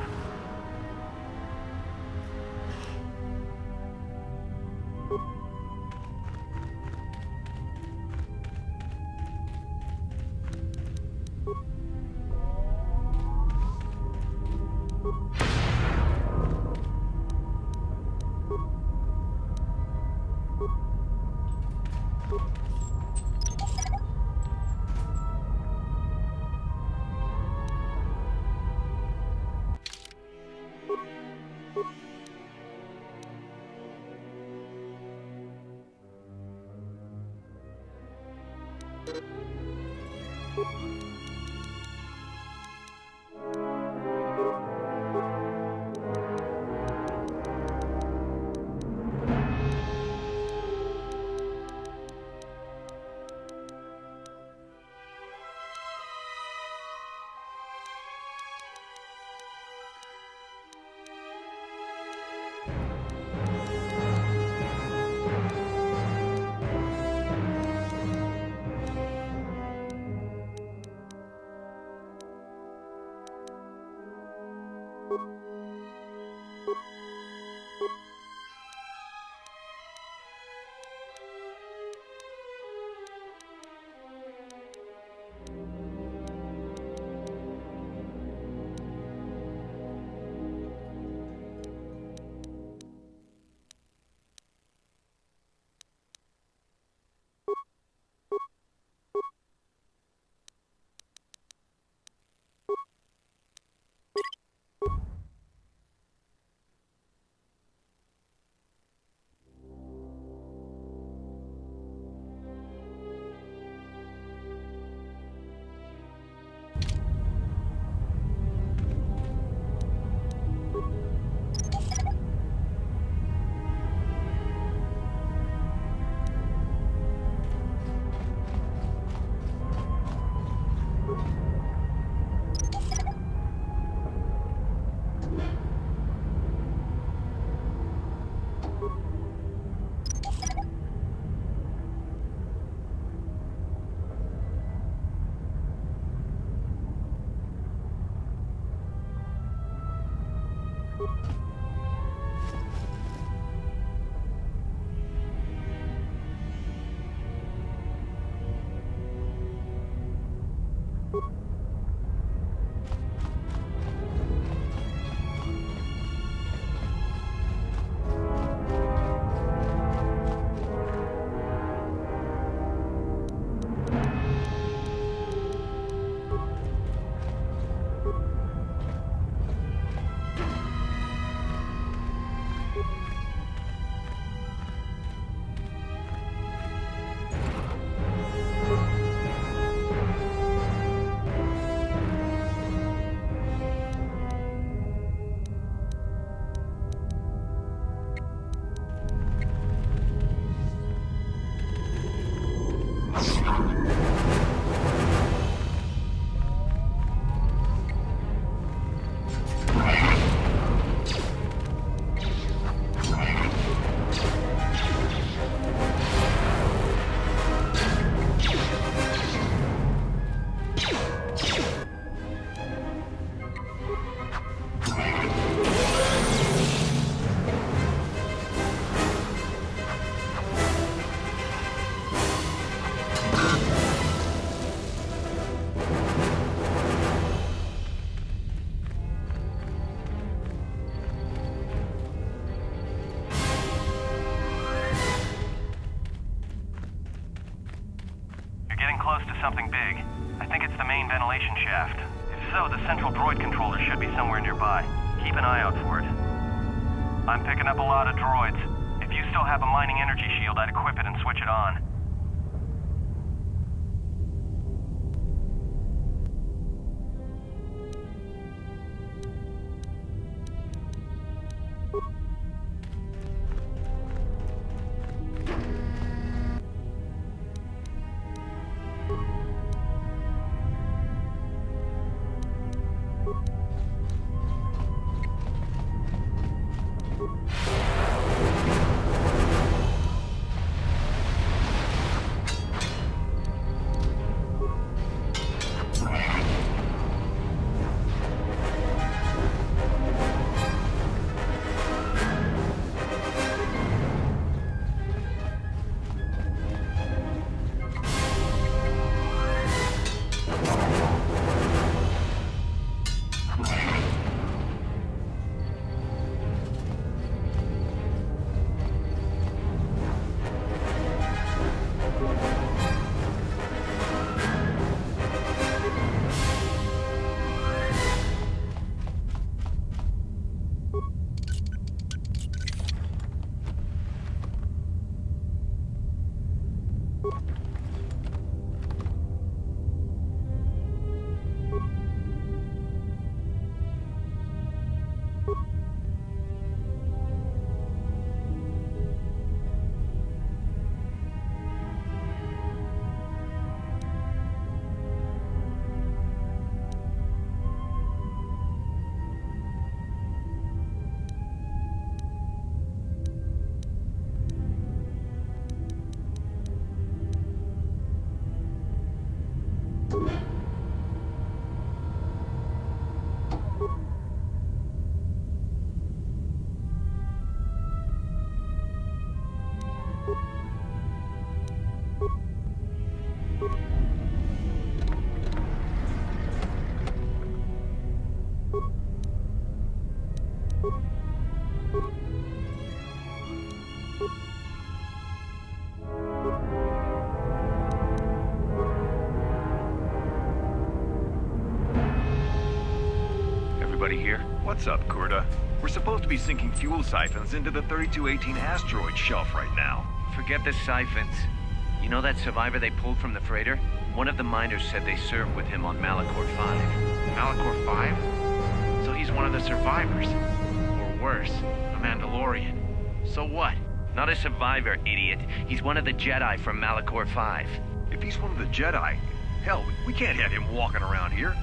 Something big. I think it's the main ventilation shaft. If so, the central droid controller should be somewhere nearby. Keep an eye out for it. I'm picking up a lot of droids. If you still have a mining energy shield, I'd equip it and switch it on. Everybody here? What's up, Kurta? We're supposed to be sinking fuel siphons into the 3218 asteroid shelf right now. Forget the siphons. You know that survivor they pulled from the freighter? One of the miners said they served with him on Malachor 5. Malachor 5? So he's one of the survivors. Or worse, a Mandalorian. So what? Not a survivor, idiot. He's one of the Jedi from Malachor 5. If he's one of the Jedi, hell, we can't have him walking around here.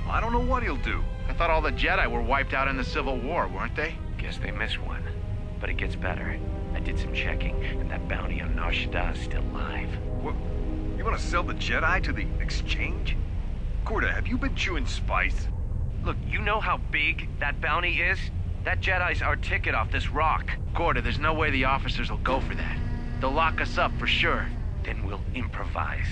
I don't know what he'll do. I thought all the Jedi were wiped out in the Civil War, weren't they? Guess they missed one. But it gets better. I did some checking, and that bounty on Nar Shaddaa is still live. What? You want to sell the Jedi to the Exchange? Kurta, have you been chewing spice? Look, you know how big that bounty is? That Jedi's our ticket off this rock. Gorda, there's no way the officers will go for that. They'll lock us up for sure. Then we'll improvise.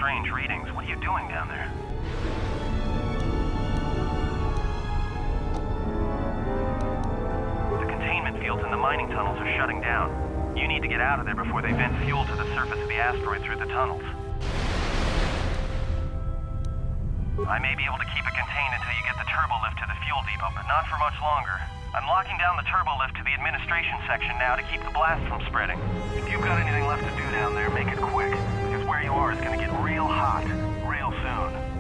strange readings. What are you doing down there? The containment fields in the mining tunnels are shutting down. You need to get out of there before they vent fuel to the surface of the asteroid through the tunnels. I may be able to keep it contained until you get the turbo lift to the fuel depot, but not for much longer. I'm locking down the turbo lift to the administration section now to keep the blast from spreading. If you've got anything left to do down there, make it quick, because where you you are is gonna get real hot, real soon.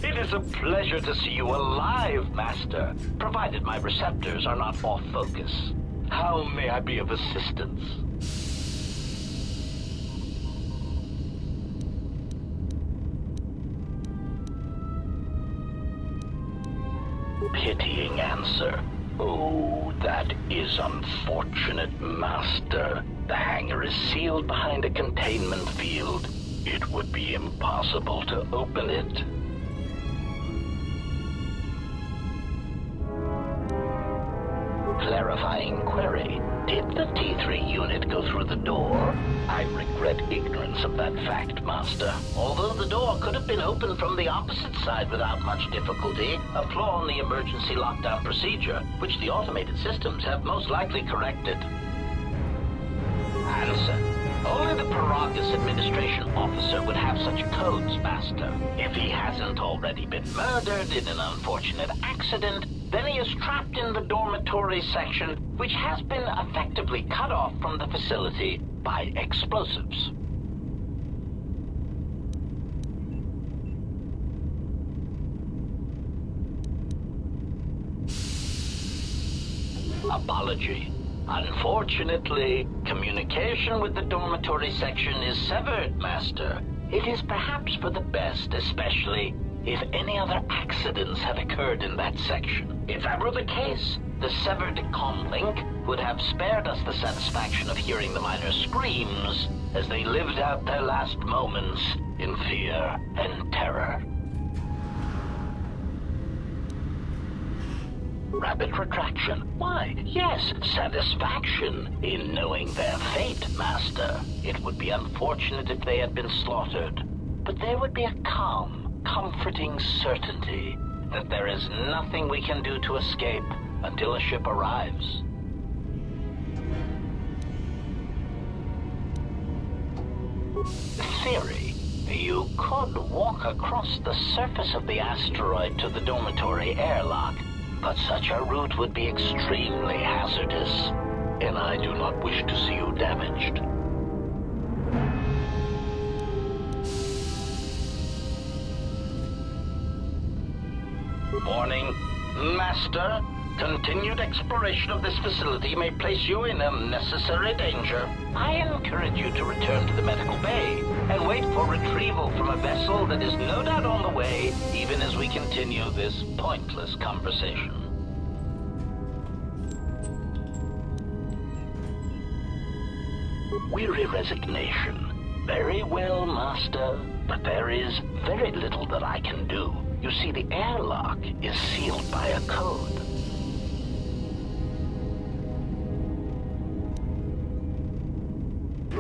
It is a pleasure to see you alive, Master, provided my receptors are not off focus. How may I be of assistance? Pitying answer. Oh, that is unfortunate, Master. The hangar is sealed behind a containment field. It would be impossible to open it. Clarifying query. Did the T3 unit go through the door? I regret ignorance of that fact, Master. Although the door could have been opened from the opposite side without much difficulty, a flaw in the emergency lockdown procedure, which the automated systems have most likely corrected. Answer. Only the Paragus administration officer would have such codes, Master. If he hasn't already been murdered in an unfortunate accident, then he is trapped in the dormitory section, which has been effectively cut off from the facility by explosives. Apology. Unfortunately, communication with the dormitory section is severed, Master. It is perhaps for the best, especially if any other accidents have occurred in that section. If that were the case, the severed comlink would have spared us the satisfaction of hearing the miners' screams as they lived out their last moments in fear and terror. rapid retraction. Why, yes, satisfaction in knowing their fate, Master. It would be unfortunate if they had been slaughtered, but there would be a calm, comforting certainty that there is nothing we can do to escape until a ship arrives. Theory. You could walk across the surface of the asteroid to the dormitory airlock, but such a route would be extremely hazardous, and I do not wish to see you damaged. Warning, Master. Continued exploration of this facility may place you in unnecessary danger. I encourage you to return to the medical bay and wait for retrieval from a vessel that is no doubt on the way, even as we continue this pointless conversation. Weary resignation. Very well, Master, but there is very little that I can do. You see, the airlock is sealed by a code.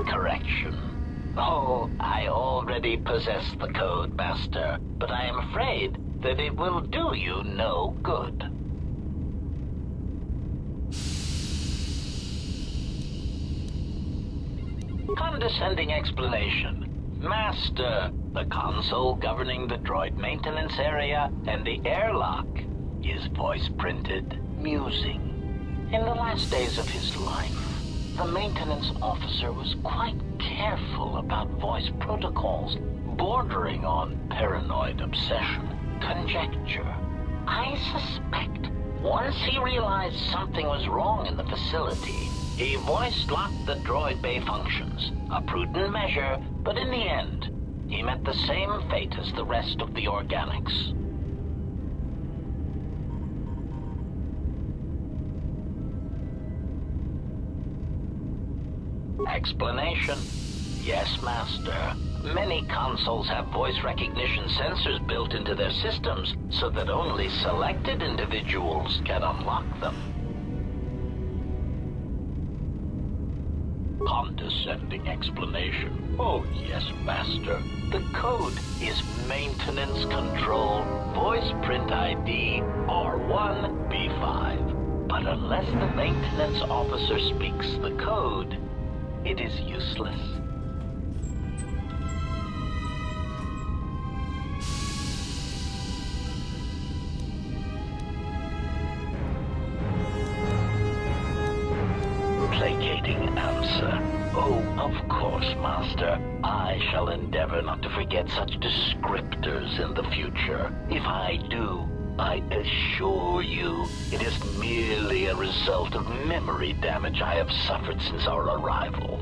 Correction. Oh, I already possess the code, Master, but I am afraid that it will do you no good. Condescending explanation. Master, the console governing the droid maintenance area and the airlock is voice-printed, musing. In the last days of his life, the maintenance officer was quite careful about voice protocols, bordering on paranoid obsession. Conjecture. I suspect once he realized something was wrong in the facility, he voice-locked the droid bay functions. A prudent measure, but in the end, he met the same fate as the rest of the organics. Explanation. Yes, Master. Many consoles have voice recognition sensors built into their systems so that only selected individuals can unlock them. Condescending explanation. Oh, yes, Master. The code is Maintenance Control Voice Print ID R1B5. But unless the maintenance officer speaks the code, it is useless. Placating answer. Oh, of course, Master. I shall endeavor not to forget such descriptors in the future. If I do, I assure you it is merely a result of memory damage I have suffered since our arrival.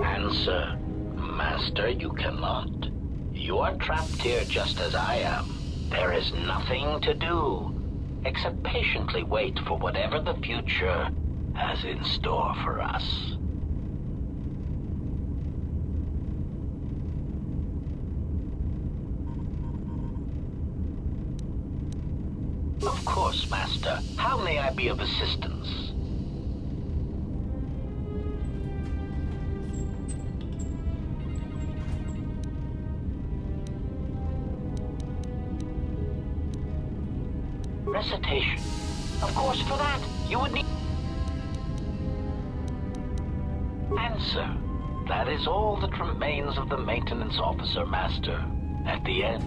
Answer. Master, you cannot. You are trapped here just as I am. There is nothing to do, except patiently wait for whatever the future has in store for us. Of course, Master. How may I be of assistance? Recitation. Of course, for that, you would need... Answer. That is all that remains of the maintenance officer, Master. At the end,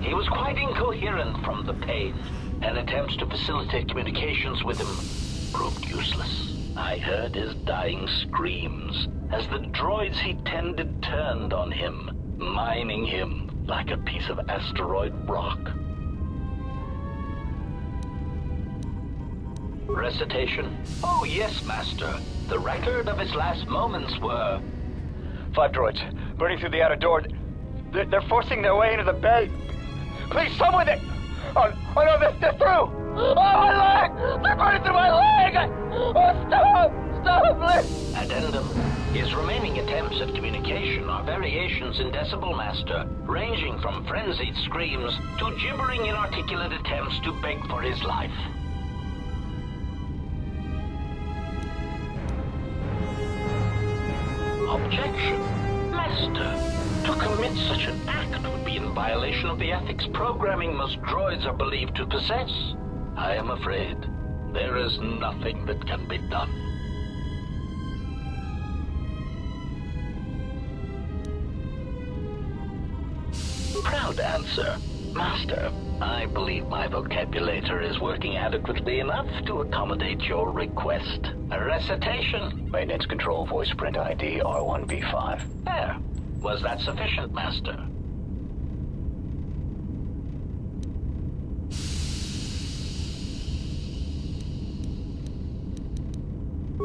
he was quite incoherent from the pain, and attempts to facilitate communications with him proved useless. I heard his dying screams as the droids he tended turned on him, mining him like a piece of asteroid rock. Recitation? Oh, yes, Master. The record of his last moments were... 5 droids, burning through the outer door. They're forcing their way into the bay. Please, someone that... Oh no, they're through! Oh, my leg! They're burning through my leg! Oh, stop! Stop, please! Addendum. His remaining attempts at communication are variations in Decibel Master, ranging from frenzied screams to gibbering inarticulate attempts to beg for his life. Objection. Master, to commit such an act would be in violation of the ethics programming most droids are believed to possess. I am afraid there is nothing that can be done. Proud answer. Master, I believe my vocabulator is working adequately enough to accommodate your request. A recitation. Maintenance control voice print ID R1B5. There. Was that sufficient, Master?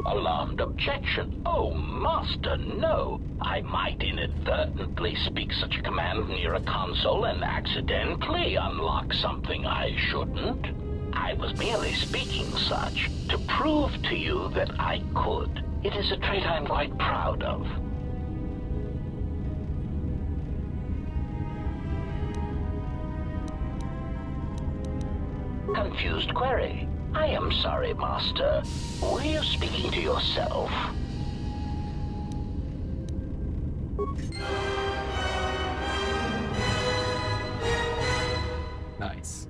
Alarmed objection. Oh, Master, no. I might inadvertently speak such a command near a console and accidentally unlock something I shouldn't. I was merely speaking such to prove to you that I could. It is a trait I'm quite proud of. Confused query. I am sorry, Master. Were you speaking to yourself? Nice.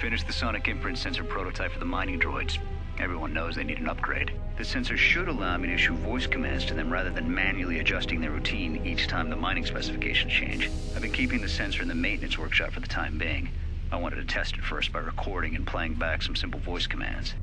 Finished the sonic imprint sensor prototype for the mining droids. Everyone knows they need an upgrade. The sensor should allow me to issue voice commands to them rather than manually adjusting their routine each time the mining specifications change. I've been keeping the sensor in the maintenance workshop for the time being. I wanted to test it first by recording and playing back some simple voice commands.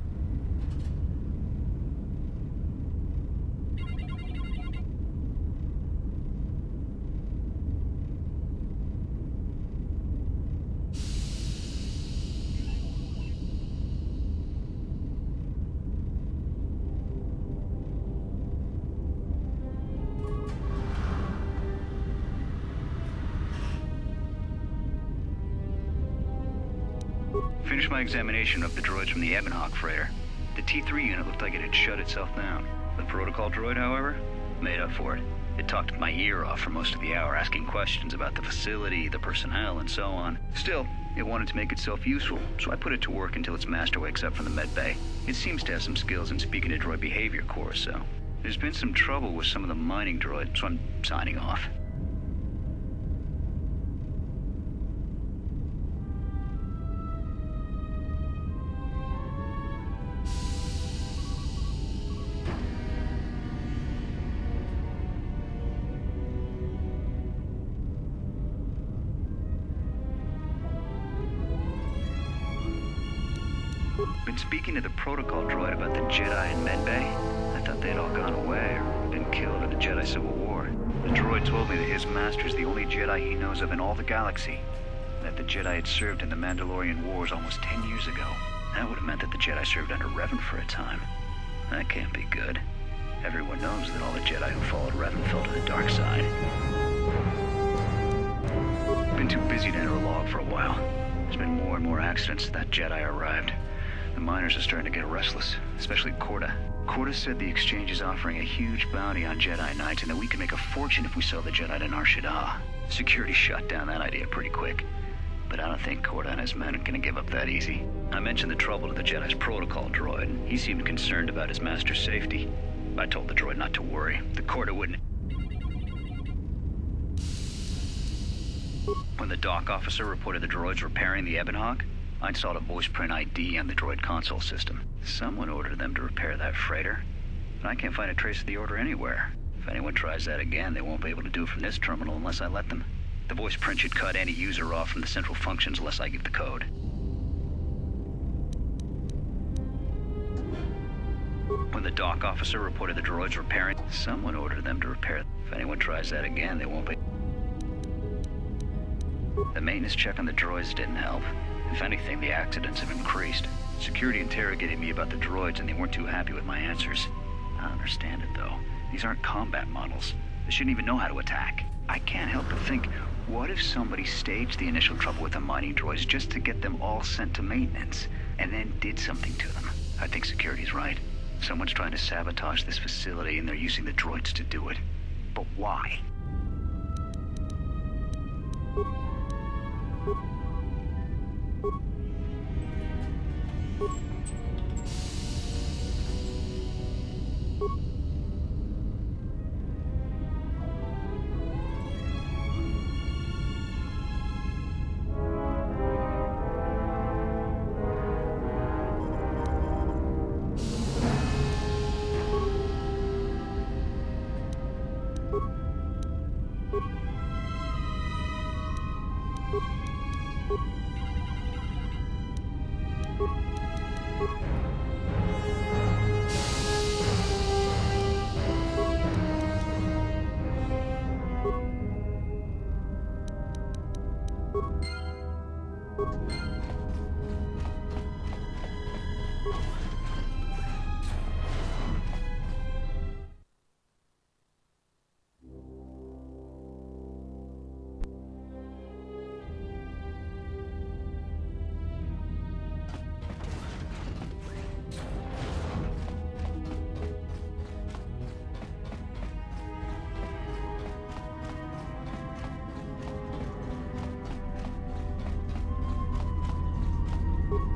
Finished my examination of the droids from the Ebon Hawk freighter. The T3 unit looked like it had shut itself down. The protocol droid, however, made up for it. It talked my ear off for most of the hour, asking questions about the facility, the personnel, and so on. Still, it wanted to make itself useful, so I put it to work until its master wakes up from the med bay. It seems to have some skills in speaking to droid behavior course, so... There's been some trouble with some of the mining droids, so I'm signing off. Been speaking to the protocol droid about the Jedi in medbay. I thought they'd all gone away or been killed in the Jedi Civil War. The droid told me that his master's the only Jedi he knows of in all the galaxy. That the Jedi had served in the Mandalorian Wars almost 10 years ago. That would have meant that the Jedi served under Revan for a time. That can't be good. Everyone knows that all the Jedi who followed Revan fell to the dark side. Been too busy to enter a log for a while. There's been more and more accidents since that Jedi arrived. The miners are starting to get restless, especially Korta. Korta said the exchange is offering a huge bounty on Jedi Knights and that we can make a fortune if we sell the Jedi to Nar Shaddaa. Security shut down that idea pretty quick. But I don't think Korta and his men are gonna give up that easy. I mentioned the trouble to the Jedi's protocol droid, and he seemed concerned about his master's safety. I told the droid not to worry. The Korta wouldn't... When the dock officer reported the droids repairing the Ebon Hawk, I installed a voice print ID on the droid console system. Someone ordered them to repair that freighter, but I can't find a trace of the order anywhere. If anyone tries that again, they won't be able to do it from this terminal unless I let them. The voice print should cut any user off from the central functions unless I give the code. When the dock officer reported the droids repairing, someone ordered them to repair. If anyone tries that again, they won't be... The maintenance check on the droids didn't help. If anything, the accidents have increased. Security interrogated me about the droids and they weren't too happy with my answers. I don't understand it though. These aren't combat models. They shouldn't even know how to attack. I can't help but think, what if somebody staged the initial trouble with the mining droids just to get them all sent to maintenance, and then did something to them? I think security's right. Someone's trying to sabotage this facility and they're using the droids to do it. But why?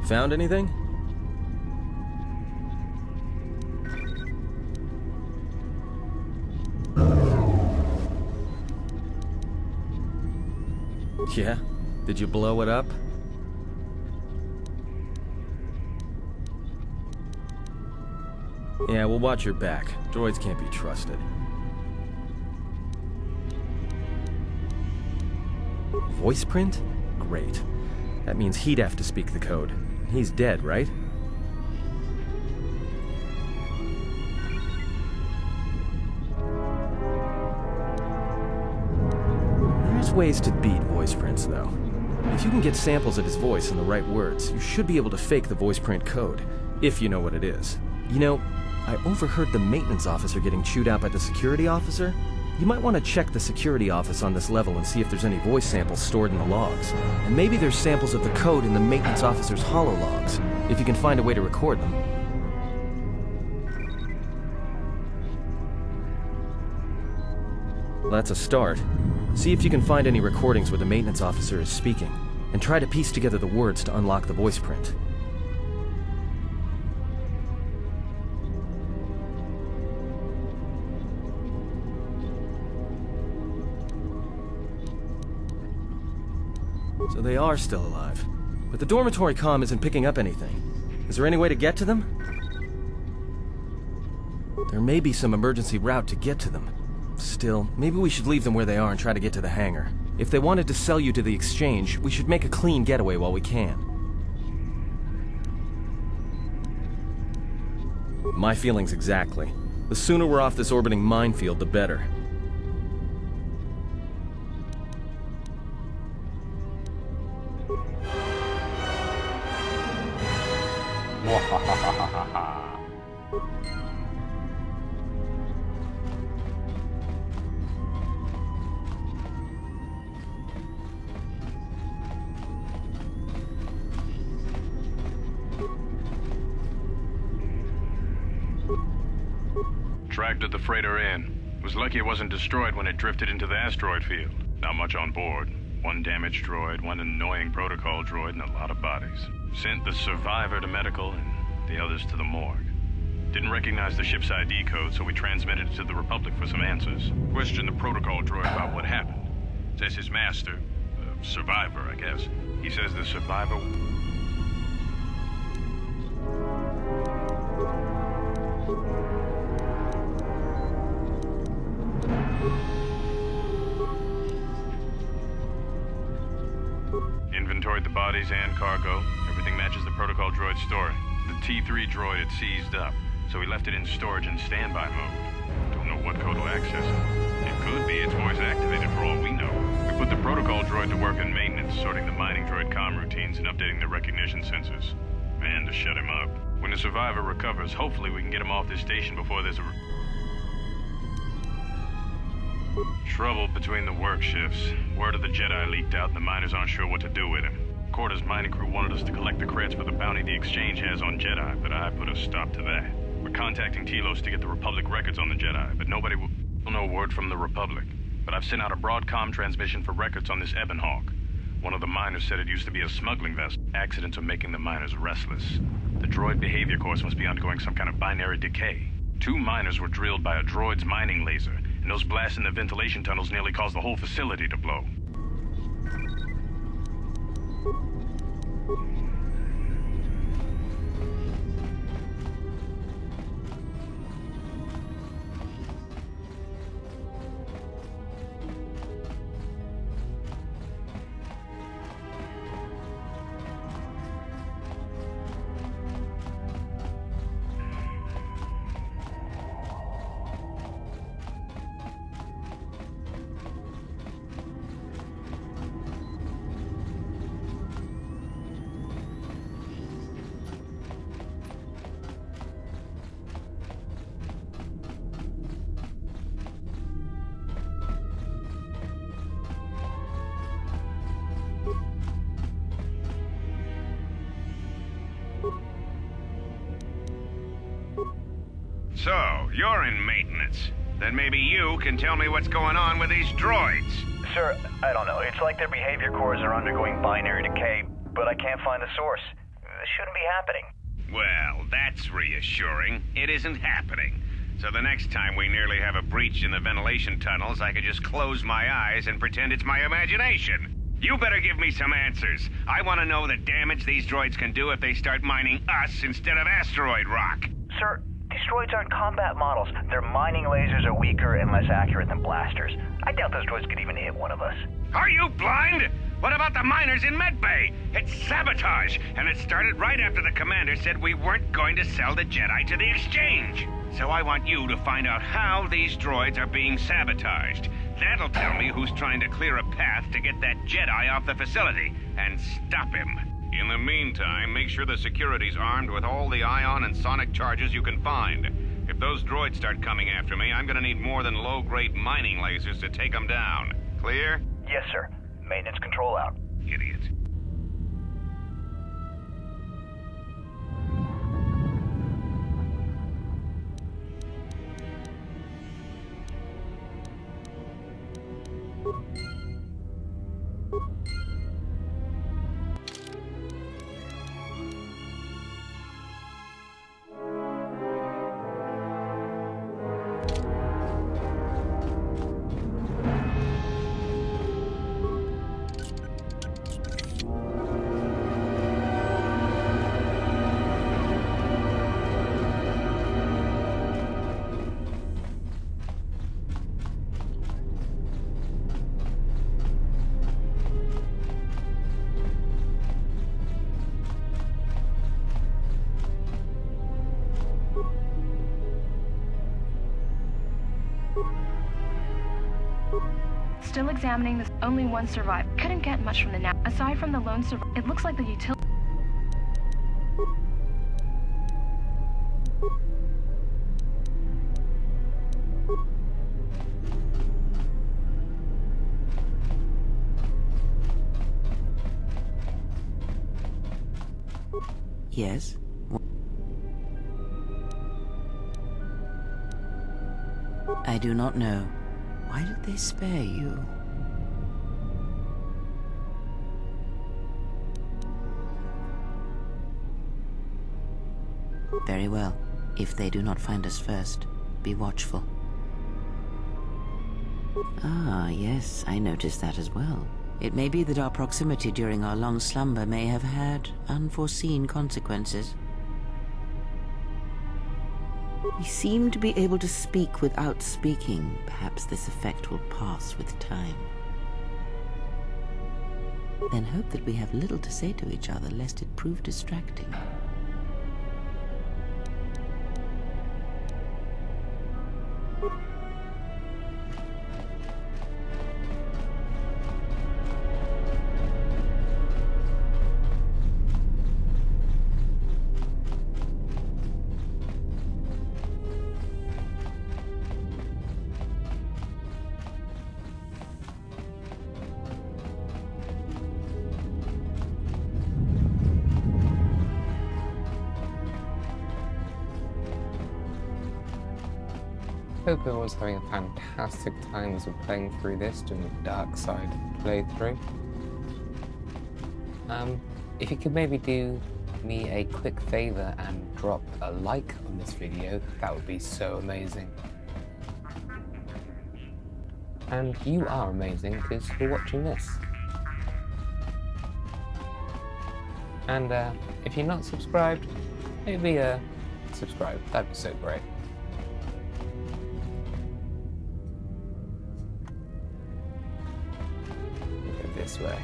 Found anything? Yeah? Did you blow it up? Yeah, well, watch your back. Droids can't be trusted. Voice print? Great. That means he'd have to speak the code. He's dead, right? There's ways to beat voice prints, though. If you can get samples of his voice and the right words, you should be able to fake the voice print code, if you know what it is. You know, I overheard the maintenance officer getting chewed out by the security officer. You might want to check the security office on this level and see if there's any voice samples stored in the logs. And maybe there's samples of the code in the maintenance officer's holo logs, if you can find a way to record them. Well, that's a start. See if you can find any recordings where the maintenance officer is speaking, and try to piece together the words to unlock the voice print. So they are still alive. But the dormitory comm isn't picking up anything. Is there any way to get to them? There may be some emergency route to get to them. Still, maybe we should leave them where they are and try to get to the hangar. If they wanted to sell you to the exchange, we should make a clean getaway while we can. My feelings exactly. The sooner we're off this orbiting minefield, the better. Tracked the freighter in. Was lucky it wasn't destroyed when it drifted into the asteroid field. Not much on board. One damaged droid, one annoying protocol droid, and a lot of bodies. Sent the survivor to medical and the others to the morgue. Didn't recognize the ship's ID code, so we transmitted it to the Republic for some answers. Questioned the protocol droid about what happened. Says his master, survivor, I guess. He says the survivor... Inventoried the bodies and cargo. Everything matches the protocol droid's story. The T3 droid had seized up, so we left it in storage in standby mode. Don't know what code will access it. It could be it's voice activated for all we know. We put the protocol droid to work in maintenance, sorting the mining droid comm routines and updating the recognition sensors. And to shut him up. When the survivor recovers, hopefully we can get him off this station before there's a... Trouble between the work shifts. Word of the Jedi leaked out and the miners aren't sure what to do with him. Kotor's mining crew wanted us to collect the credits for the bounty the exchange has on Jedi, but I put a stop to that. We're contacting Telos to get the Republic records on the Jedi, but nobody will... No word from the Republic. But I've sent out a broadcom transmission for records on this Ebon Hawk. One of the miners said it used to be a smuggling vessel. Accidents are making the miners restless. The droid behavior course must be undergoing some kind of binary decay. 2 miners were drilled by a droid's mining laser, and those blasts in the ventilation tunnels nearly caused the whole facility to blow. So, you're in maintenance. Then maybe you can tell me what's going on with these droids. Sir, I don't know. It's like their behavior cores are undergoing binary decay, but I can't find the source. This shouldn't be happening. Well, that's reassuring. It isn't happening. So the next time we nearly have a breach in the ventilation tunnels, I could just close my eyes and pretend it's my imagination. You better give me some answers. I want to know the damage these droids can do if they start mining us instead of asteroid rock. Sir, these These droids aren't combat models. Their mining lasers are weaker and less accurate than blasters. I doubt those droids could even hit one of us. Are you blind? What about the miners in Medbay? It's sabotage, and it started right after the commander said we weren't going to sell the Jedi to the Exchange. So I want you to find out how these droids are being sabotaged. That'll tell me who's trying to clear a path to get that Jedi off the facility, and stop him. In the meantime, make sure the security's armed with all the ion and sonic charges you can find. If those droids start coming after me, I'm gonna need more than low-grade mining lasers to take them down. Clear? Yes, sir. Maintenance control out. Idiot. Still examining this. Only one survived. Couldn't get much from the nav. Aside from the lone survivor, it looks like the utility. Yes? I do not know. Why did they spare you? Very well. If they do not find us first, be watchful. Ah, yes, I noticed that as well. It may be that our proximity during our long slumber may have had unforeseen consequences. We seem to be able to speak without speaking. Perhaps this effect will pass with time. Then hope that we have little to say to each other, lest it prove distracting. Hope everyone's having a fantastic time as we're playing through this, doing a dark side playthrough. If you could maybe do me a quick favor and drop a like on this video, that would be so amazing. And you are amazing because you're watching this. And if you're not subscribed, maybe subscribe, that'd be so great. This way.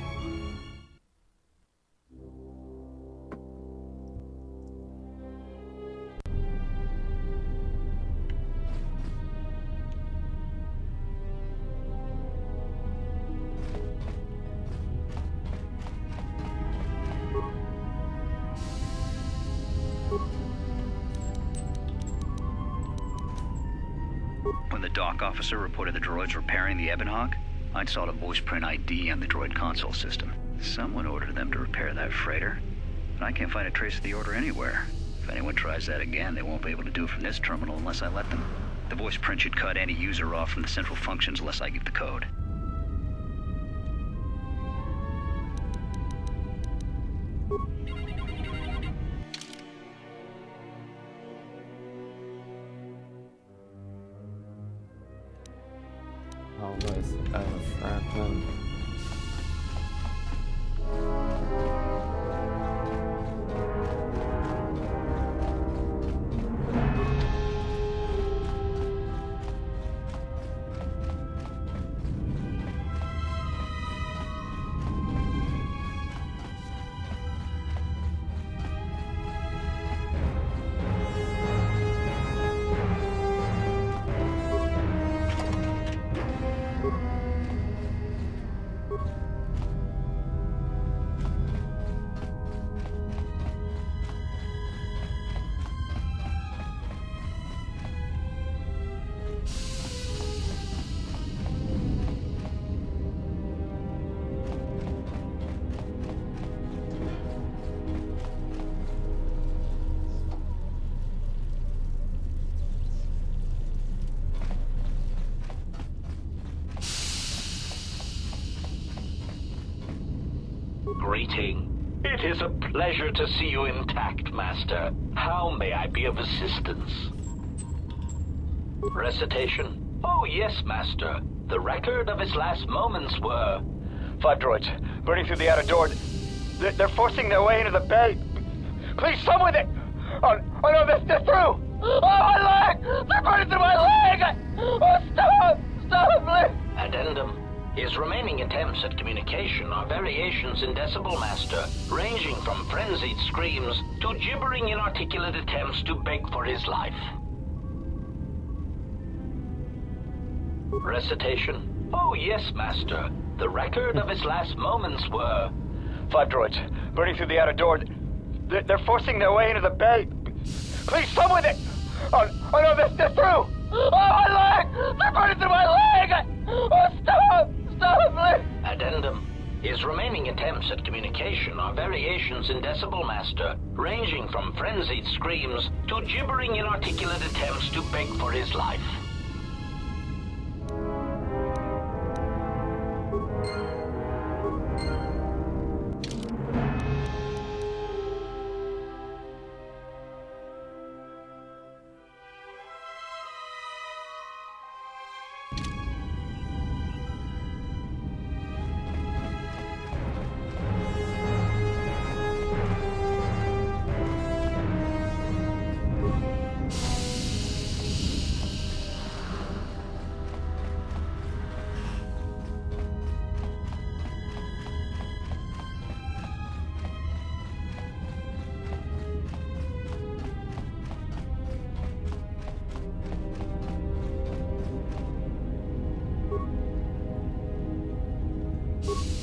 When the dock officer reported the droids repairing the Ebon Hawk, I'd saw a voice print ID on the droid console system. Someone ordered them to repair that freighter, but I can't find a trace of the order anywhere. If anyone tries that again, they won't be able to do it from this terminal unless I let them. The voice print should cut any user off from the central functions unless I give the code. Always a fragment. greeting. It is a pleasure to see you intact, Master. How may I be of assistance? Recitation? Oh, yes, Master. The record of his last moments were... 5 droids, burning through the outer door. They're forcing their way into the bay. Please, someone that... Oh no, they're through! Oh, my leg! They're burning through my leg! Oh, stop! Stop, please! Addendum. His remaining attempts at communication are variations in decibel, Master, ranging from frenzied screams to gibbering inarticulate attempts to beg for his life. Recitation? Oh, yes, Master. The record of his last moments were... 5 droids, burning through the outer door. They're forcing their way into the bay. Please, someone that... Oh no, they're through! Oh, my leg! They're burning through my leg! Oh, stop! Stop, please! Addendum. His remaining attempts at communication are variations in decibel, Master, ranging from frenzied screams to gibbering inarticulate attempts to beg for his life.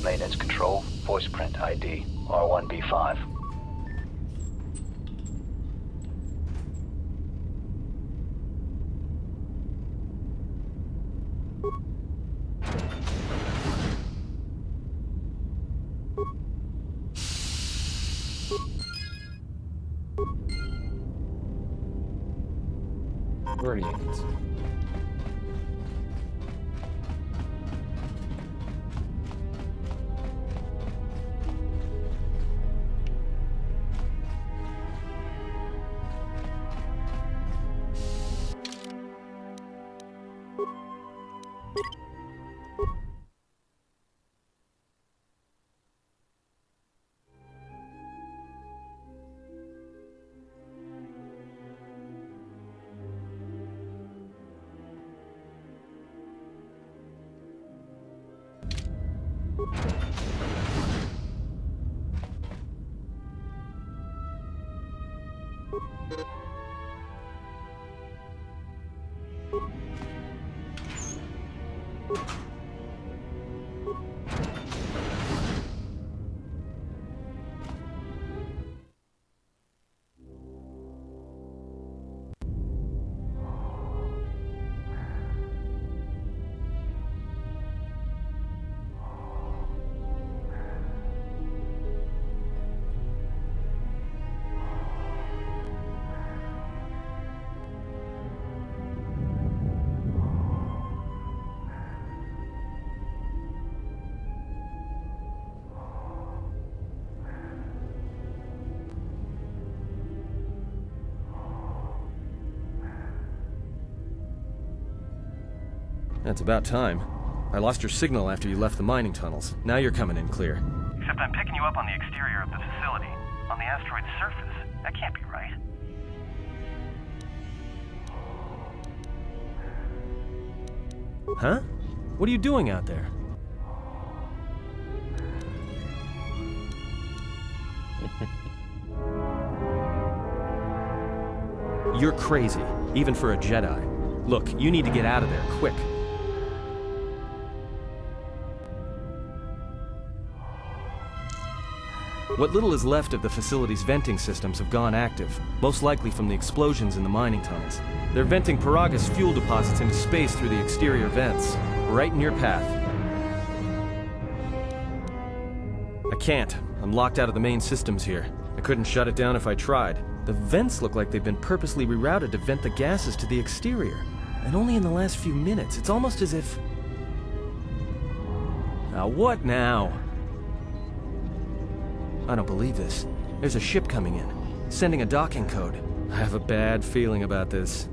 Maintenance control, voice print ID, R1B5. Brilliant. That's about time. I lost your signal after you left the mining tunnels. Now you're coming in clear. Except I'm picking you up on the exterior of the facility, on the asteroid's surface. That can't be right. Huh? What are you doing out there? You're crazy, even for a Jedi. Look, you need to get out of there, quick. What little is left of the facility's venting systems have gone active, most likely from the explosions in the mining tunnels. They're venting Paragus fuel deposits into space through the exterior vents, right in your path. I can't. I'm locked out of the main systems here. I couldn't shut it down if I tried. The vents look like they've been purposely rerouted to vent the gases to the exterior. And only in the last few minutes. It's almost as if... Now what now? I don't believe this. There's a ship coming in, sending a docking code. I have a bad feeling about this.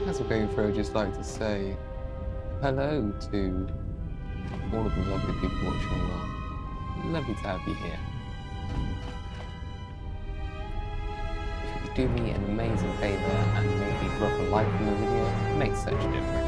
As we're going through, I'd just like to say hello to all of the lovely people watching along. Lovely to have you here. If you could do me an amazing favour and maybe drop a like on the video, it makes such a difference.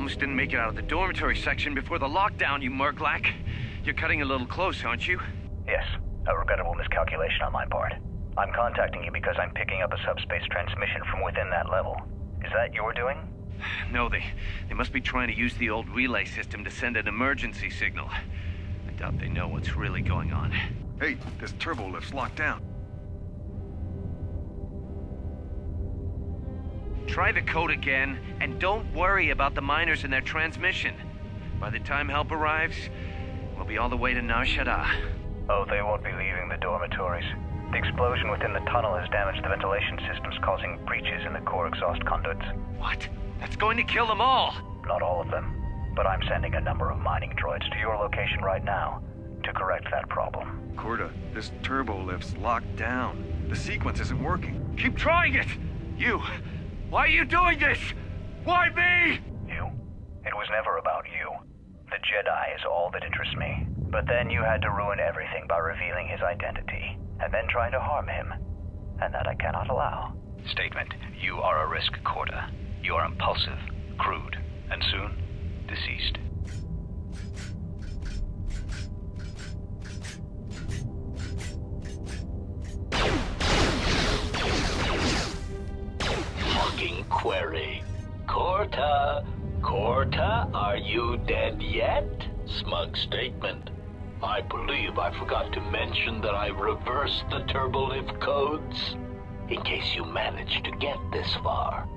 Almost didn't make it out of the dormitory section before the lockdown, you murglak. You're cutting a little close, aren't you? Yes, a regrettable miscalculation on my part. I'm contacting you because I'm picking up a subspace transmission from within that level. Is that your doing? No, they must be trying to use the old relay system to send an emergency signal. I doubt they know what's really going on. Hey, this turbo lift's locked down. Try the code again, and don't worry about the miners and their transmission. By the time help arrives, we'll be all the way to Nar Shaddaa. Oh, they won't be leaving the dormitories. The explosion within the tunnel has damaged the ventilation systems, causing breaches in the core exhaust conduits. What? That's going to kill them all! Not all of them, but I'm sending a number of mining droids to your location right now to correct that problem. Corda, this turbo lift's locked down. The sequence isn't working. Keep trying it! You! Why are you doing this? Why me? You? It was never about you. The Jedi is all that interests me. But then you had to ruin everything by revealing his identity, and then trying to harm him. And that I cannot allow. Statement: you are a risk, Corda. You are impulsive, crude, and soon, deceased. Fucking query. Corta, are you dead yet? Smug statement. I believe I forgot to mention that I reversed the turbolift codes, in case you managed to get this far.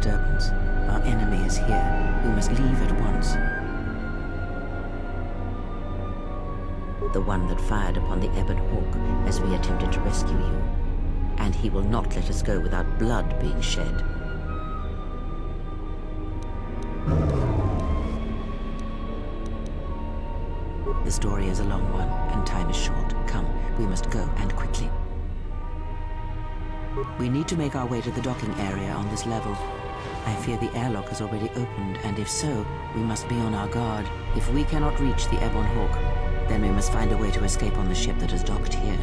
disturbance. Our enemy is here. We must leave at once. The one that fired upon the Ebon Hawk as we attempted to rescue you. And he will not let us go without blood being shed. The story is a long one, and time is short. Come, we must go, and quickly. We need to make our way to the docking area on this level. I fear the airlock has already opened, and if so, we must be on our guard. If we cannot reach the Ebon Hawk, then we must find a way to escape on the ship that has docked here.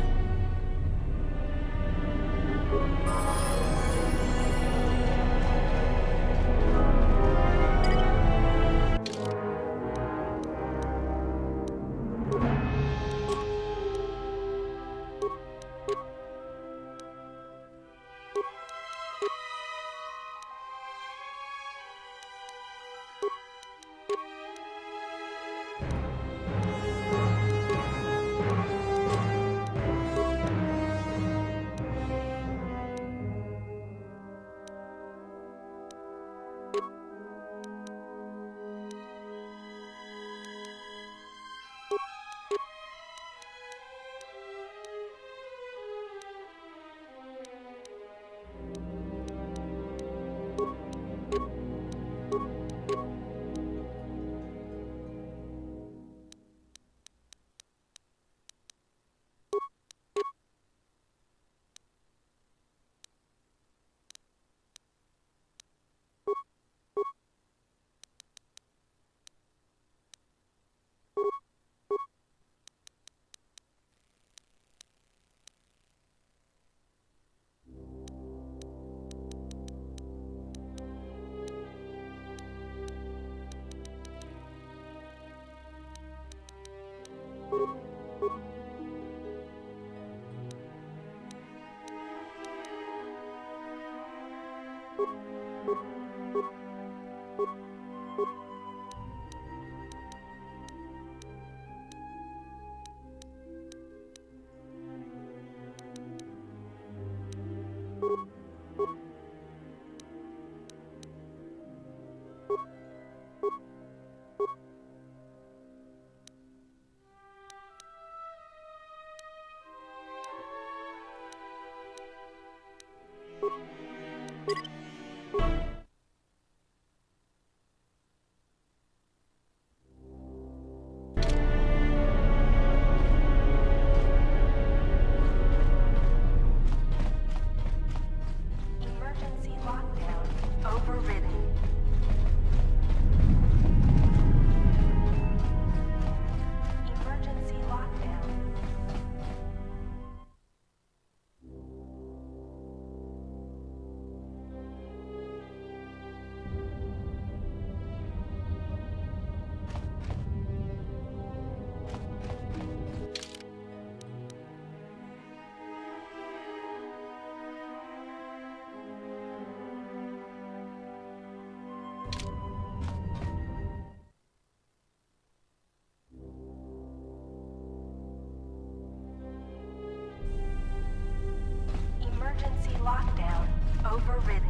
Lockdown overridden.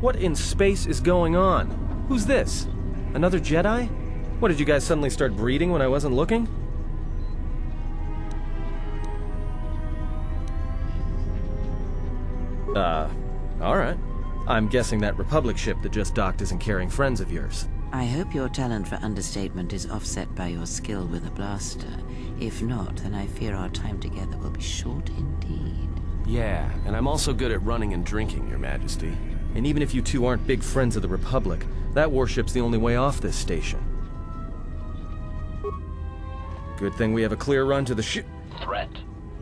What in space is going on? Who's this? Another Jedi? What, did you guys suddenly start breeding when I wasn't looking? Alright. I'm guessing that Republic ship that just docked isn't carrying friends of yours. I hope your talent for understatement is offset by your skill with a blaster. If not, then I fear our time together will be short indeed. Yeah, and I'm also good at running and drinking, Your Majesty. And even if you two aren't big friends of the Republic, that warship's the only way off this station. Good thing we have a clear run to the Threat?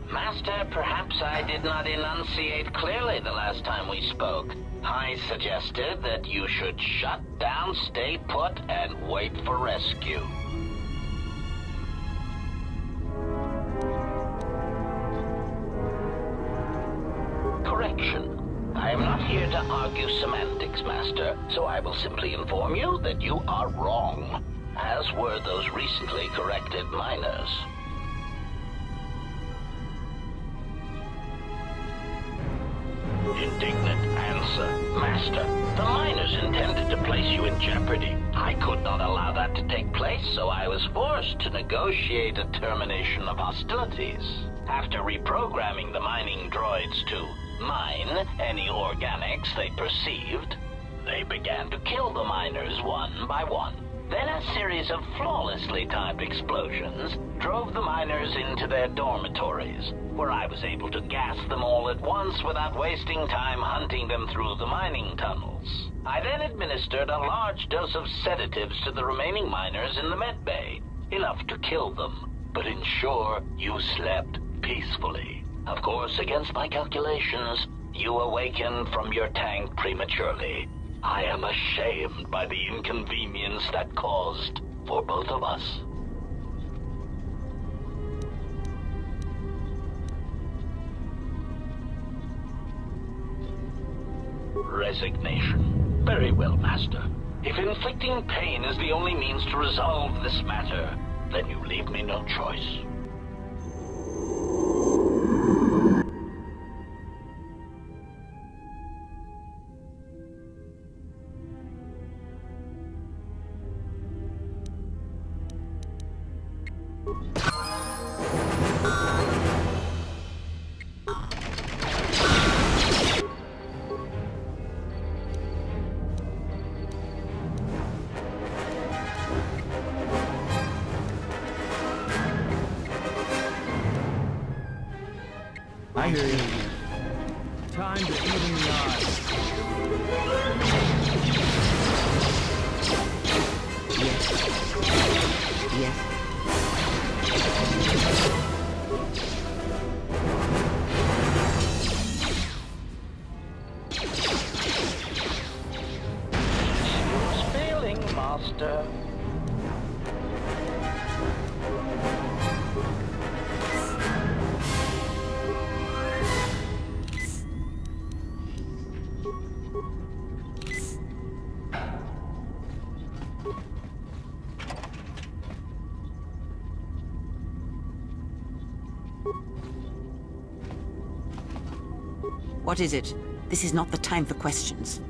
Master, perhaps I did not enunciate clearly the last time we spoke. I suggested that you should shut down, stay put, and wait for rescue. Correction. I am not here to argue semantics, Master, so I will simply inform you that you are wrong, as were those recently corrected miners. Indignant answer. Master, the miners intended to place you in jeopardy. I could not allow that to take place, so I was forced to negotiate a termination of hostilities. After reprogramming the mining droids to mine any organics they perceived, they began to kill the miners one by one. Then a series of flawlessly timed explosions drove the miners into their dormitories, where I was able to gas them all at once without wasting time hunting them through the mining tunnels. I then administered a large dose of sedatives to the remaining miners in the med bay, enough to kill them, but ensure you slept peacefully. Of course, against my calculations, you awakened from your tank prematurely. I am ashamed by the inconvenience that caused for both of us. Resignation. Very well, Master. If inflicting pain is the only means to resolve this matter, then you leave me no choice. I hear you. Time to even the odds. Yes. Yes. Who's failing, Master? What is it? This is not the time for questions.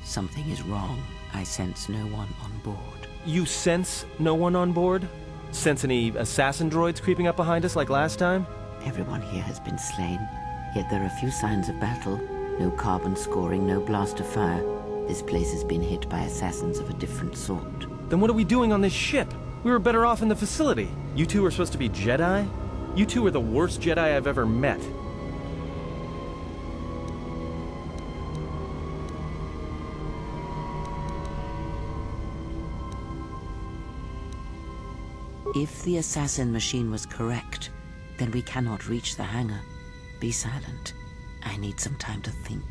Something is wrong. I sense no one on board. You sense no one on board? Sense any assassin droids creeping up behind us like last time? Everyone here has been slain, yet there are few signs of battle. No carbon scoring, no blast of fire. This place has been hit by assassins of a different sort. Then what are we doing on this ship? We were better off in the facility. You two are supposed to be Jedi? You two are the worst Jedi I've ever met. If the assassin machine was correct, then we cannot reach the hangar. Be silent. I need some time to think.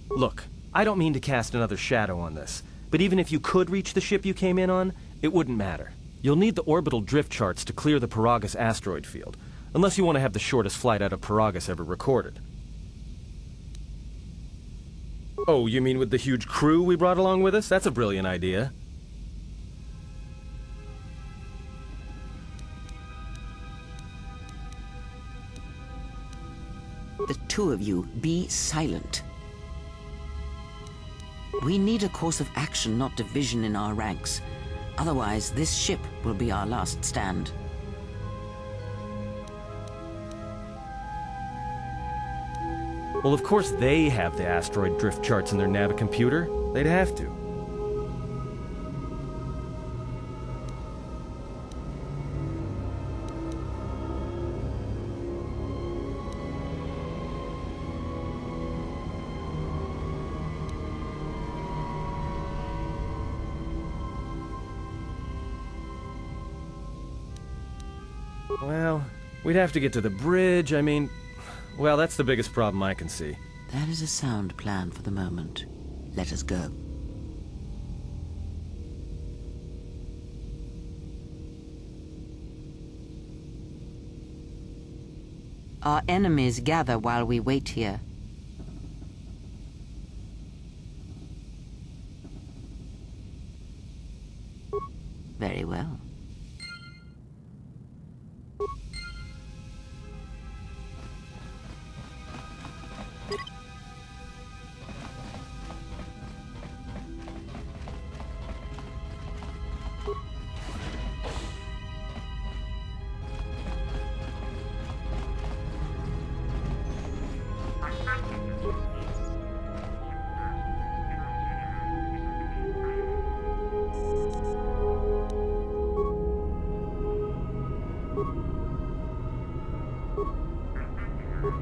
Look, I don't mean to cast another shadow on this, but even if you could reach the ship you came in on, it wouldn't matter. You'll need the orbital drift charts to clear the Paragus asteroid field, unless you want to have the shortest flight out of Paragus ever recorded. Oh, you mean with the huge crew we brought along with us? That's a brilliant idea. The two of you, be silent. We need a course of action, not division in our ranks. Otherwise, this ship will be our last stand. Well, of course they have the asteroid drift charts in their navicomputer. They'd have to. Well, we'd have to get to the bridge. I mean, well, that's the biggest problem I can see. That is a sound plan for the moment. Let us go. Our enemies gather while we wait here. Very well.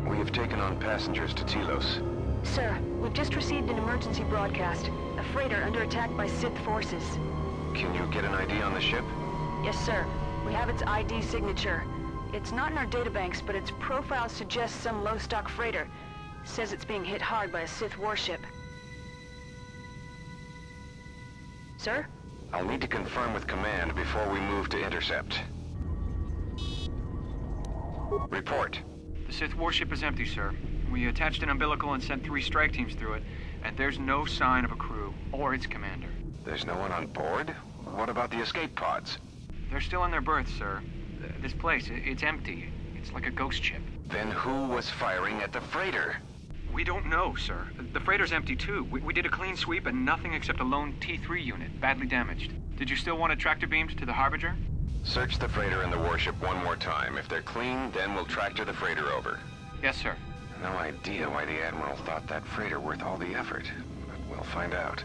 We have taken on passengers to Telos. Sir, we've just received an emergency broadcast. A freighter under attack by Sith forces. Can you get an ID on the ship? Yes, sir. We have its ID signature. It's not in our databanks, but its profile suggests some low-stock freighter. Says it's being hit hard by a Sith warship. Sir? I'll need to confirm with command before we move to intercept. Report. The Sith warship is empty, sir. We attached an umbilical and sent 3 strike teams through it, and there's no sign of a crew or its commander. There's no one on board? What about the escape pods? They're still in their berths, sir. This place, it's empty. It's like a ghost ship. Then who was firing at the freighter? We don't know, sir. The freighter's empty, too. We did a clean sweep and nothing except a lone T3 unit, badly damaged. Did you still want it tractor beamed to the Harbinger? Search the freighter and the warship one more time. If they're clean, then we'll tractor the freighter over. Yes, sir. No idea why the Admiral thought that freighter worth all the effort, but we'll find out.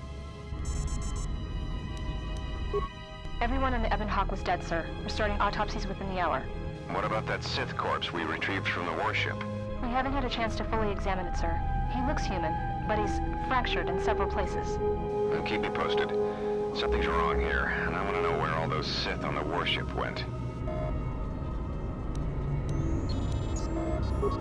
Everyone in the Ebon Hawk was dead, sir. We're starting autopsies within the hour. What about that Sith corpse we retrieved from the warship? We haven't had a chance to fully examine it, sir. He looks human, but he's fractured in several places. Then keep me posted. Something's wrong here, and I want to know where all those Sith on the warship went.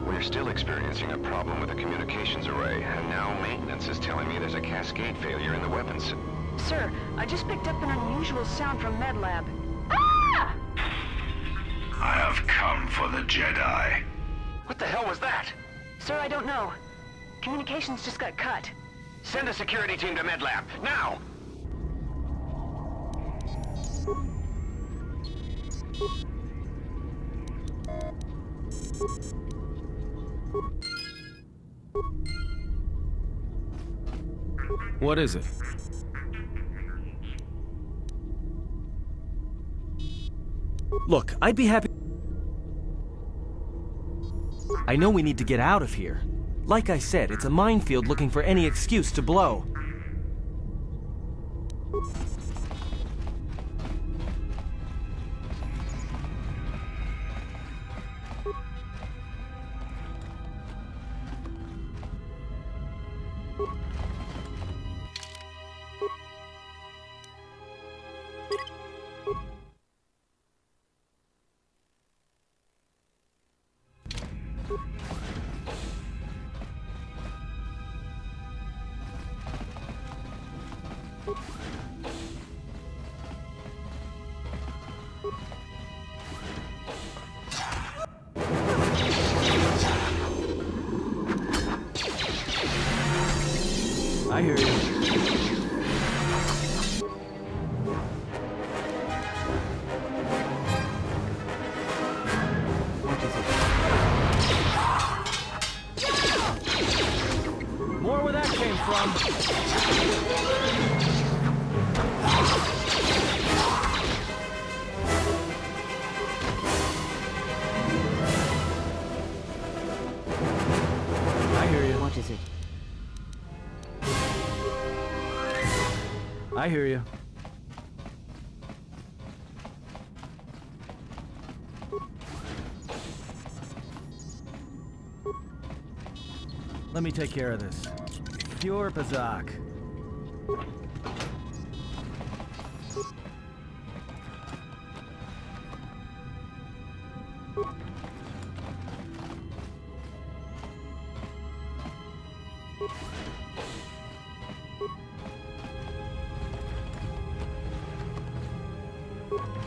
We're still experiencing a problem with the communications array, and now maintenance is telling me there's a cascade failure in the weapons. Sir, I just picked up an unusual sound from MedLab. I have come for the Jedi. What the hell was that? Sir, I don't know. Communications just got cut. Send a security team to MedLab, now! What is it? Look, I'd be happy... I know we need to get out of here. Like I said, it's a minefield looking for any excuse to blow. I hear you. More where that came from. I hear you. What is it? I hear you. Let me take care of this. Pure Bazak.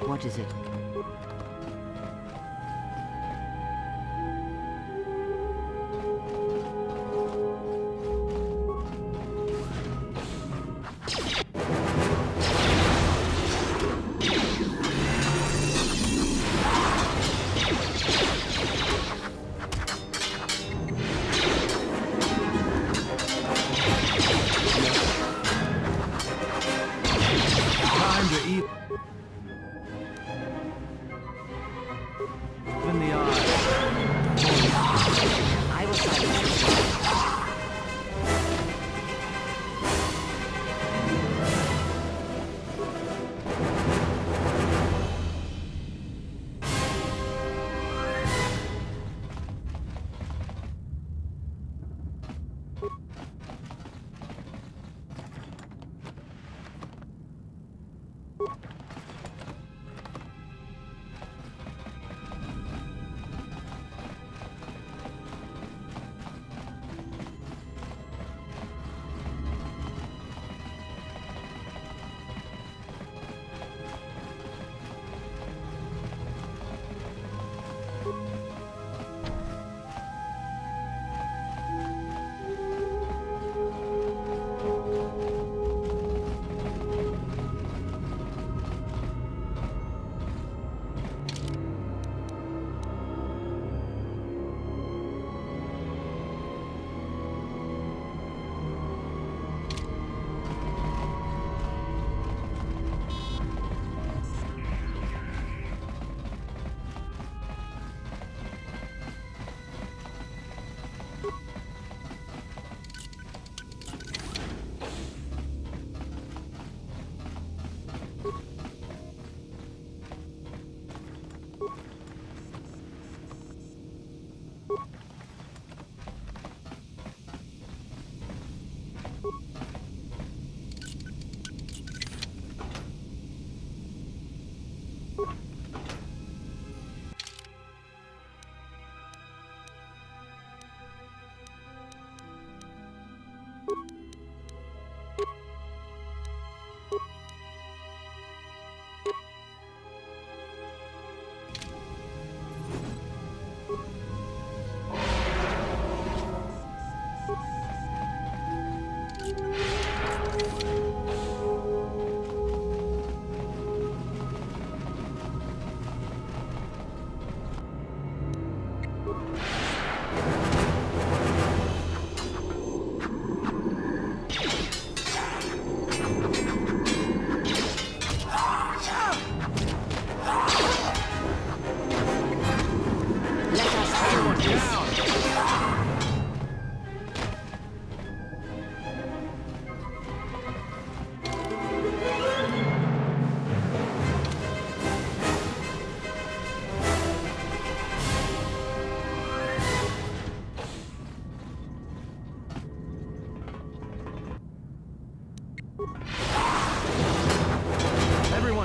What is it? Time to eat.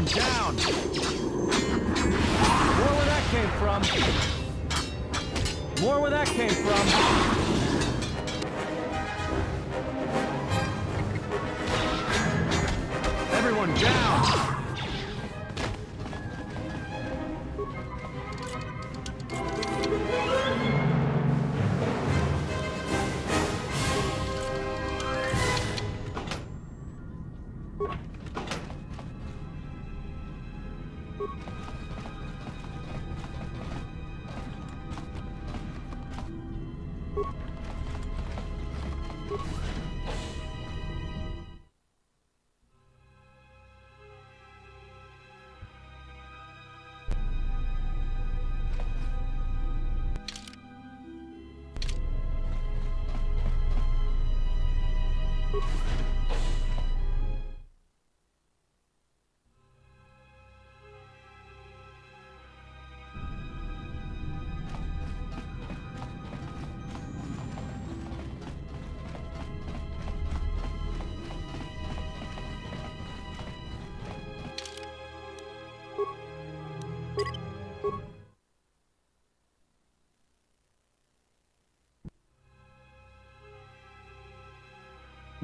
Everyone down! More where that came from. More where that came from. Everyone down!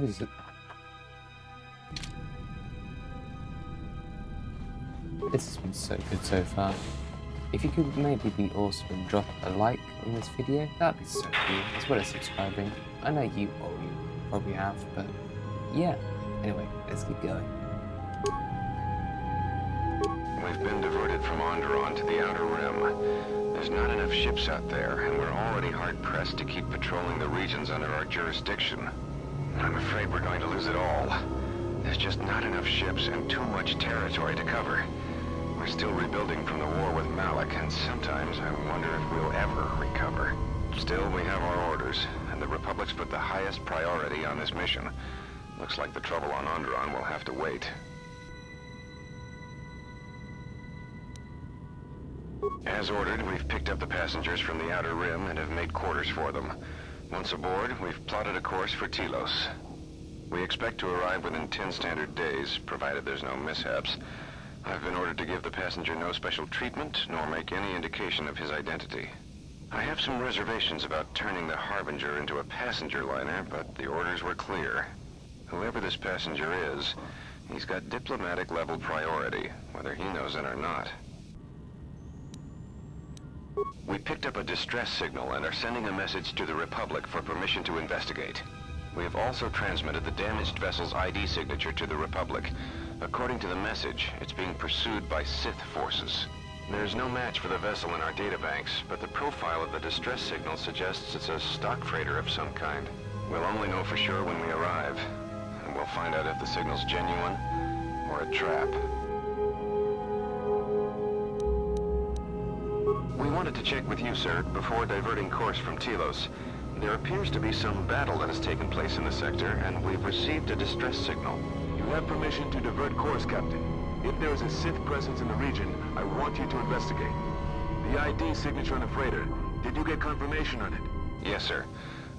This has been so good so far. If you could maybe be awesome and drop a like on this video, that'd be so cool, as well as subscribing. I know you probably have, but yeah. Anyway, let's keep going. We've been diverted from Onderon to the Outer Rim. There's not enough ships out there, and we're already hard-pressed to keep patrolling the regions under our jurisdiction. I'm afraid we're going to lose it all. There's just not enough ships and too much territory to cover. We're still rebuilding from the war with Malik, and sometimes I wonder if we'll ever recover. Still, we have our orders, and the Republic's put the highest priority on this mission. Looks like the trouble on Onderon will have to wait. As ordered, we've picked up the passengers from the Outer Rim and have made quarters for them. Once aboard, we've plotted a course for Telos. We expect to arrive within 10 standard days, provided there's no mishaps. I've been ordered to give the passenger no special treatment, nor make any indication of his identity. I have some reservations about turning the Harbinger into a passenger liner, but the orders were clear. Whoever this passenger is, he's got diplomatic level priority, whether he knows it or not. We picked up a distress signal and are sending a message to the Republic for permission to investigate. We have also transmitted the damaged vessel's ID signature to the Republic. According to the message, it's being pursued by Sith forces. There's no match for the vessel in our databanks, but the profile of the distress signal suggests it's a stock freighter of some kind. We'll only know for sure when we arrive, and we'll find out if the signal's genuine or a trap. We wanted to check with you, sir, before diverting course from Telos. There appears to be some battle that has taken place in the sector, and we've received a distress signal. You have permission to divert course, Captain. If there is a Sith presence in the region, I want you to investigate. The ID signature on the freighter, did you get confirmation on it? Yes, sir.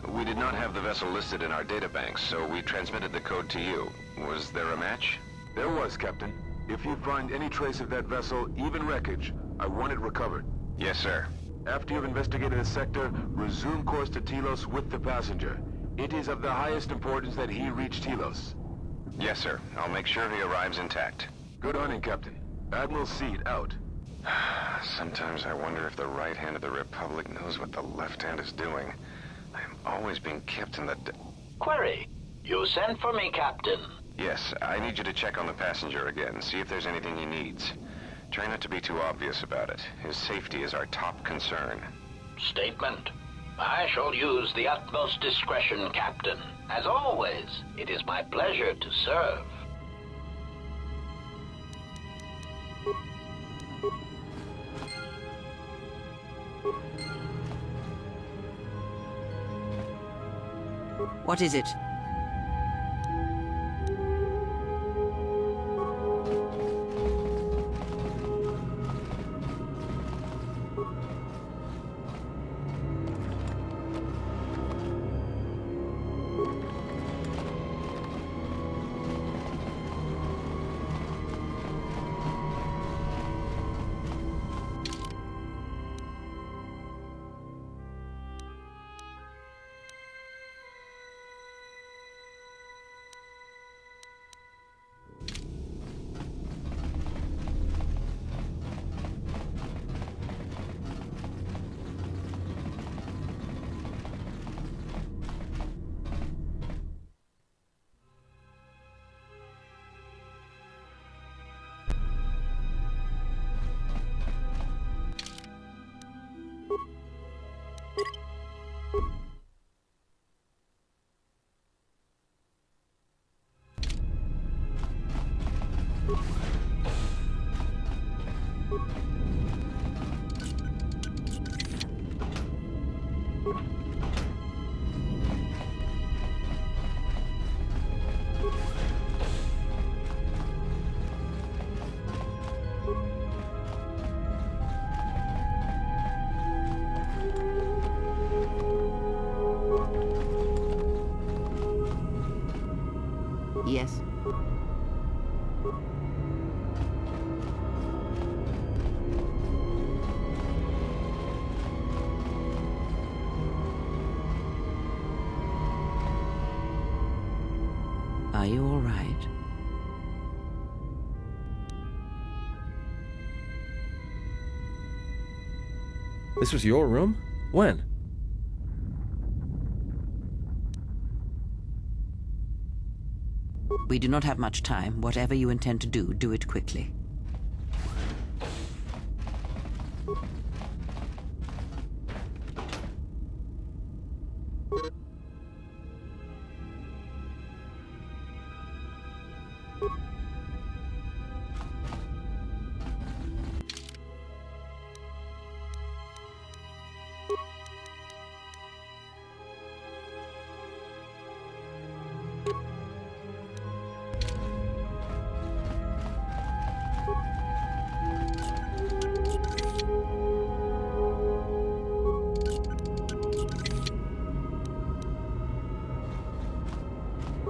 We did not have the vessel listed in our databanks, so we transmitted the code to you. Was there a match? There was, Captain. If you find any trace of that vessel, even wreckage, I want it recovered. Yes, sir. After you've investigated the sector, resume course to Telos with the passenger. It is of the highest importance that he reach Telos. Yes, sir. I'll make sure he arrives intact. Good hunting, Captain. Admiral Seed, out. Sometimes I wonder if the right hand of the Republic knows what the left hand is doing. I am always being kept in the... Query. You sent for me, Captain. Yes, I need you to check on the passenger again, see if there's anything he needs. Try not to be too obvious about it. His safety is our top concern. Statement. I shall use the utmost discretion, Captain. As always, it is my pleasure to serve. What is it? Yes. Are you all right? This was your room? When? We do not have much time. Whatever you intend to do, do it quickly.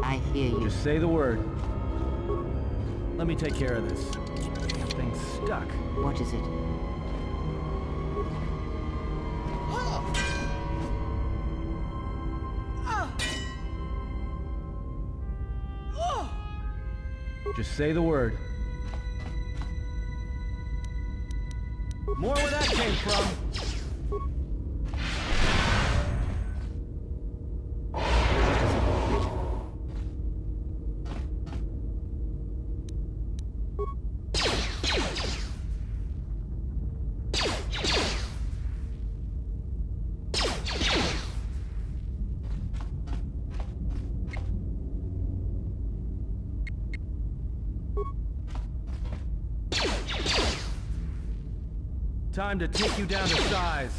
I hear you. Just say the word. Let me take care of this. Damn thing's stuck. What is it? Just say the word. More where that came from. Time to take you down to size.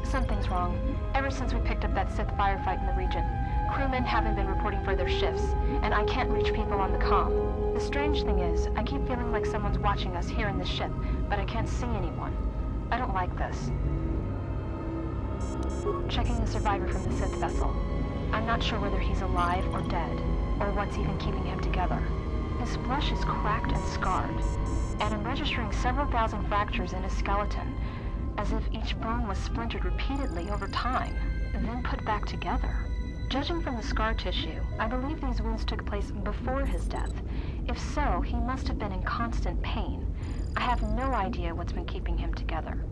Something's wrong. Ever since we picked up that Sith firefight in the region, crewmen haven't been reporting for their shifts, and I can't reach people on the comm. The strange thing is, I keep feeling like someone's watching us here in this ship, but I can't see anyone. I don't like this. Checking the survivor from the Sith vessel. I'm not sure whether he's alive or dead, or what's even keeping him together. His flesh is cracked and scarred, and I'm registering several thousand fractures in his skeleton, as if each bone was splintered repeatedly over time, and then put back together. Judging from the scar tissue, I believe these wounds took place before his death. If so, he must have been in constant pain. I have no idea what's been keeping him together.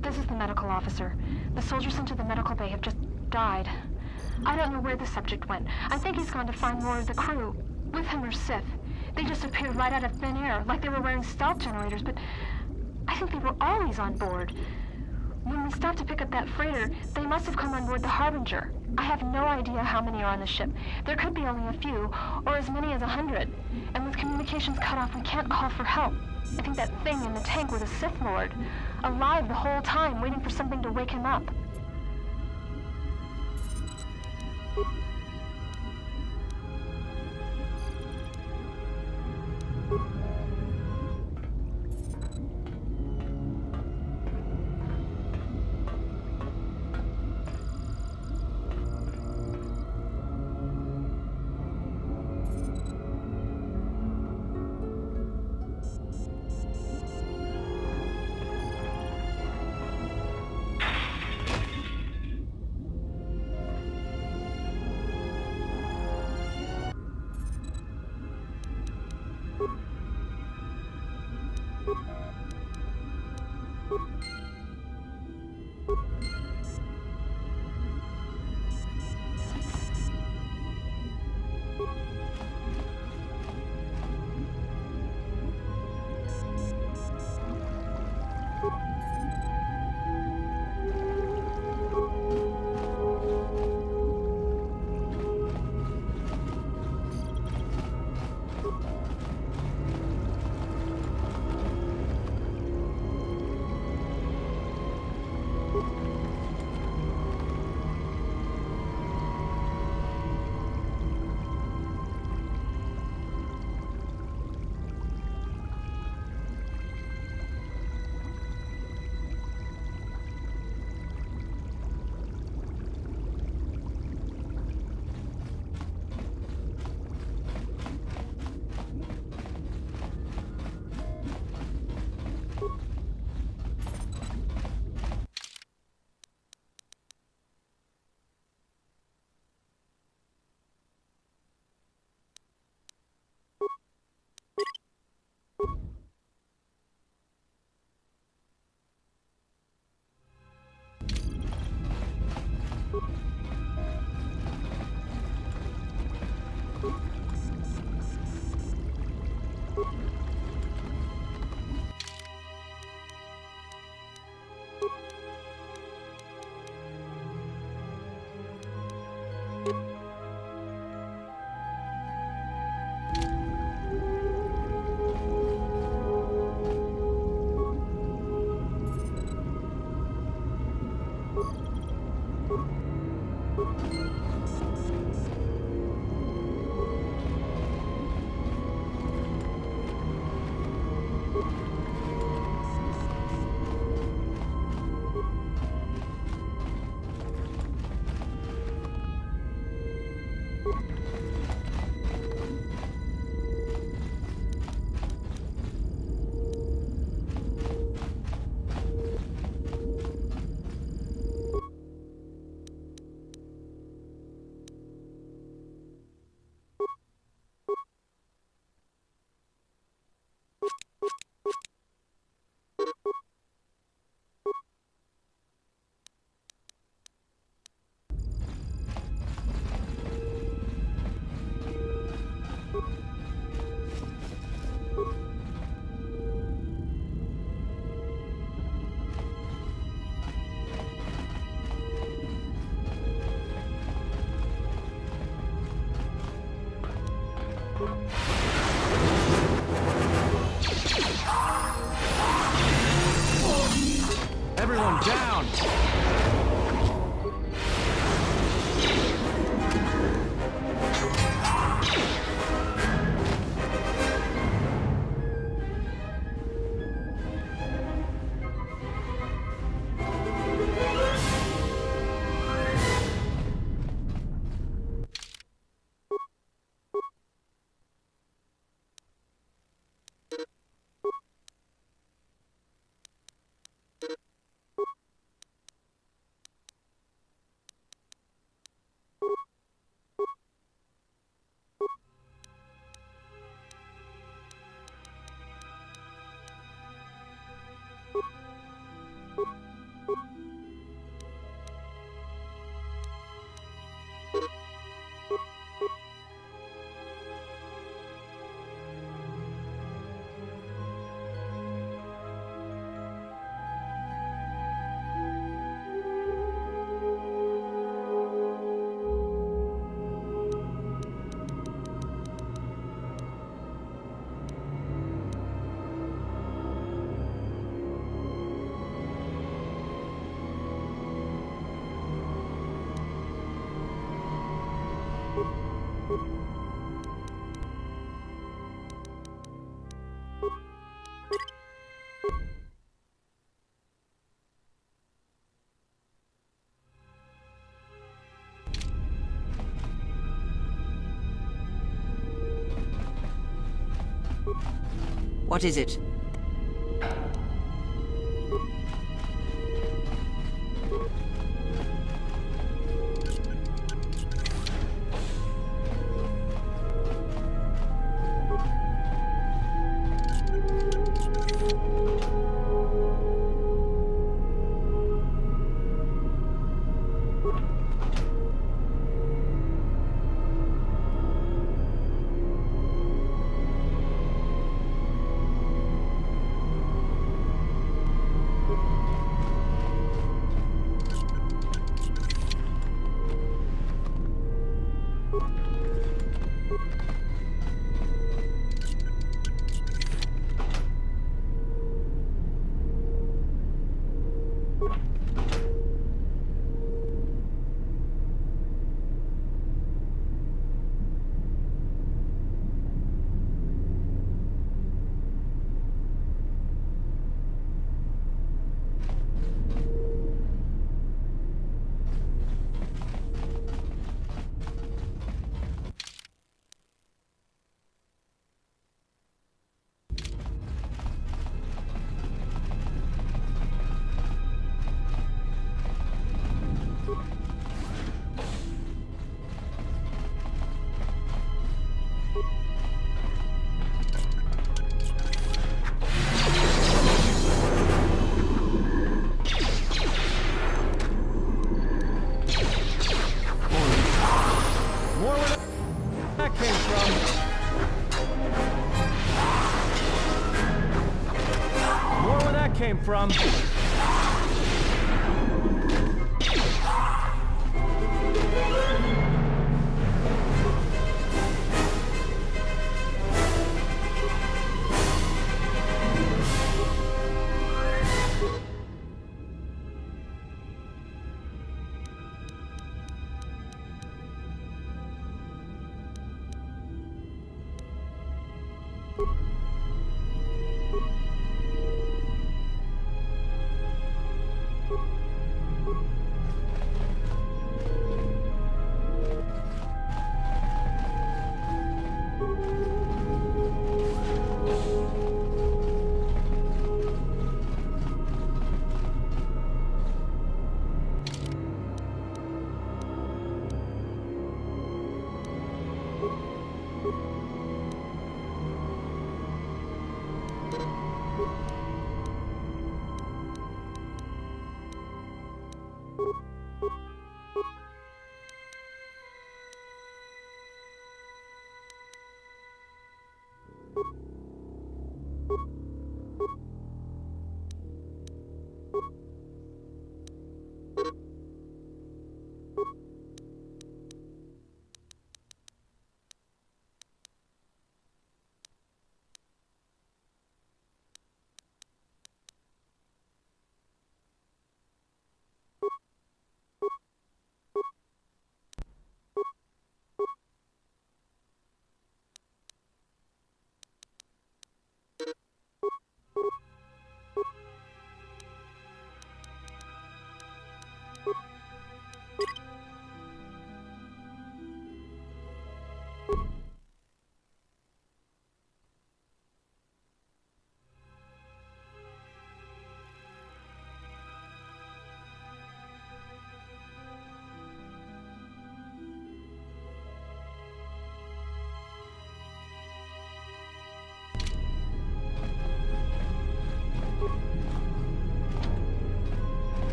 This is the medical officer. The soldiers sent to the medical bay have just died. I don't know where the subject went. I think he's gone to find more of the crew. With him or Sith. They just appeared right out of thin air, like they were wearing stealth generators, but I think they were always on board. When we stopped to pick up that freighter, they must have come on board the Harbinger. I have no idea how many are on the ship. There could be only a few, or as many as 100. And with communications cut off, we can't call for help. I think that thing in the tank was a Sith Lord. Alive the whole time, waiting for something to wake him up. What is it? Came from.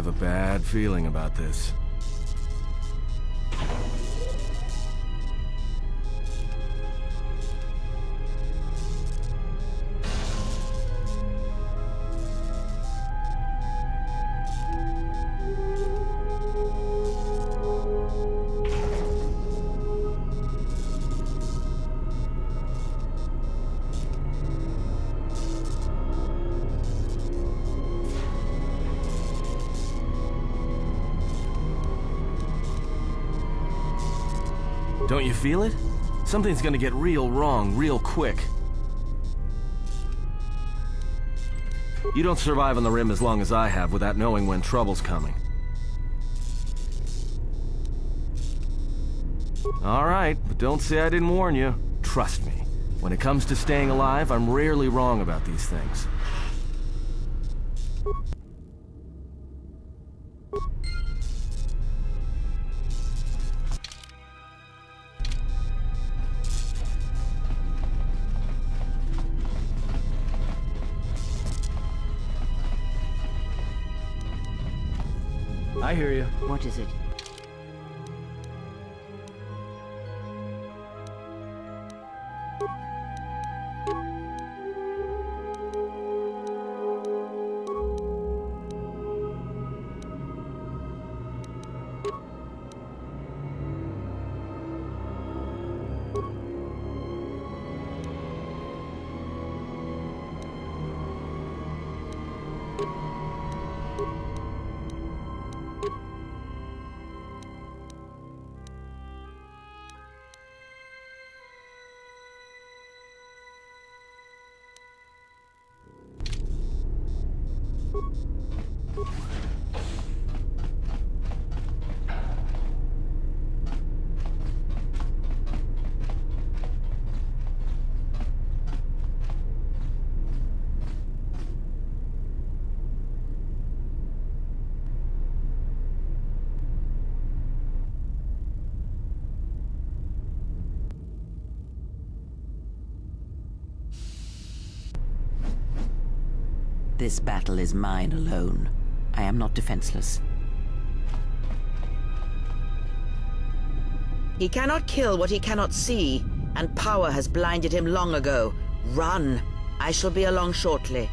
have a bad feeling about this. Don't you feel it? Something's gonna get real wrong real quick. You don't survive on the rim as long as I have without knowing when trouble's coming. Alright, but don't say I didn't warn you. Trust me, when it comes to staying alive, I'm rarely wrong about these things. I hear you. What is it? This battle is mine alone. I am not defenseless. He cannot kill what he cannot see, and power has blinded him long ago. Run! I shall be along shortly.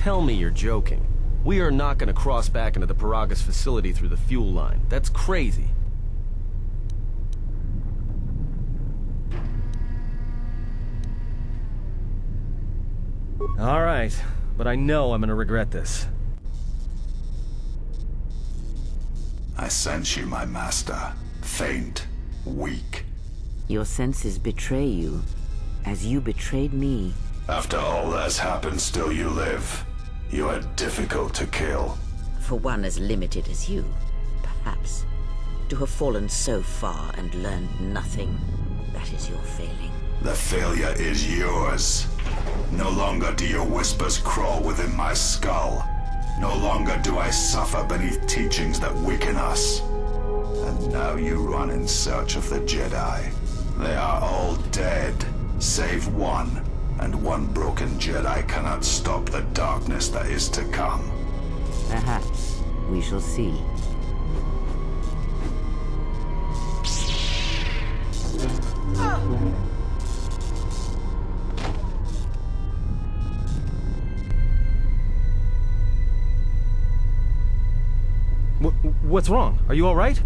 tell me you're joking. We are not gonna cross back into the Paragus facility through the fuel line. That's crazy. All right, but I know I'm gonna regret this. I sense you, my master. Faint, weak. Your senses betray you, as you betrayed me. After all that's happened, still you live. You are difficult to kill. For one as limited as you, perhaps. To have fallen so far and learned nothing, that is your failing. The failure is yours. No longer do your whispers crawl within my skull. No longer do I suffer beneath teachings that weaken us. And now you run in search of the Jedi. They are all dead, save one. And one broken Jedi cannot stop the darkness that is to come. Perhaps we shall see. What's wrong? Are you all right?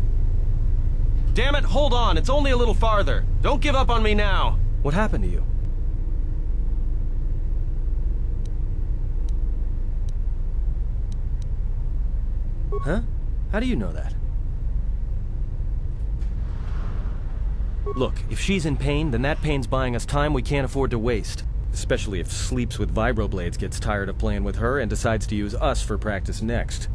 Damn it, hold on. It's only a little farther. Don't give up on me now. What happened to you? Huh? How do you know that? Look, if she's in pain, then that pain's buying us time we can't afford to waste. Especially if Sleeps with Vibroblades gets tired of playing with her and decides to use us for practice next.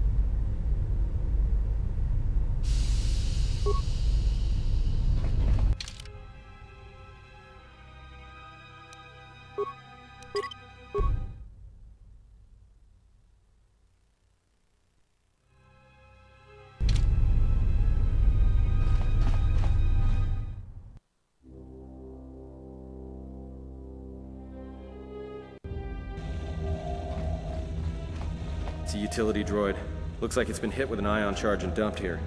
It's a utility droid. Looks like it's been hit with an ion charge and dumped here.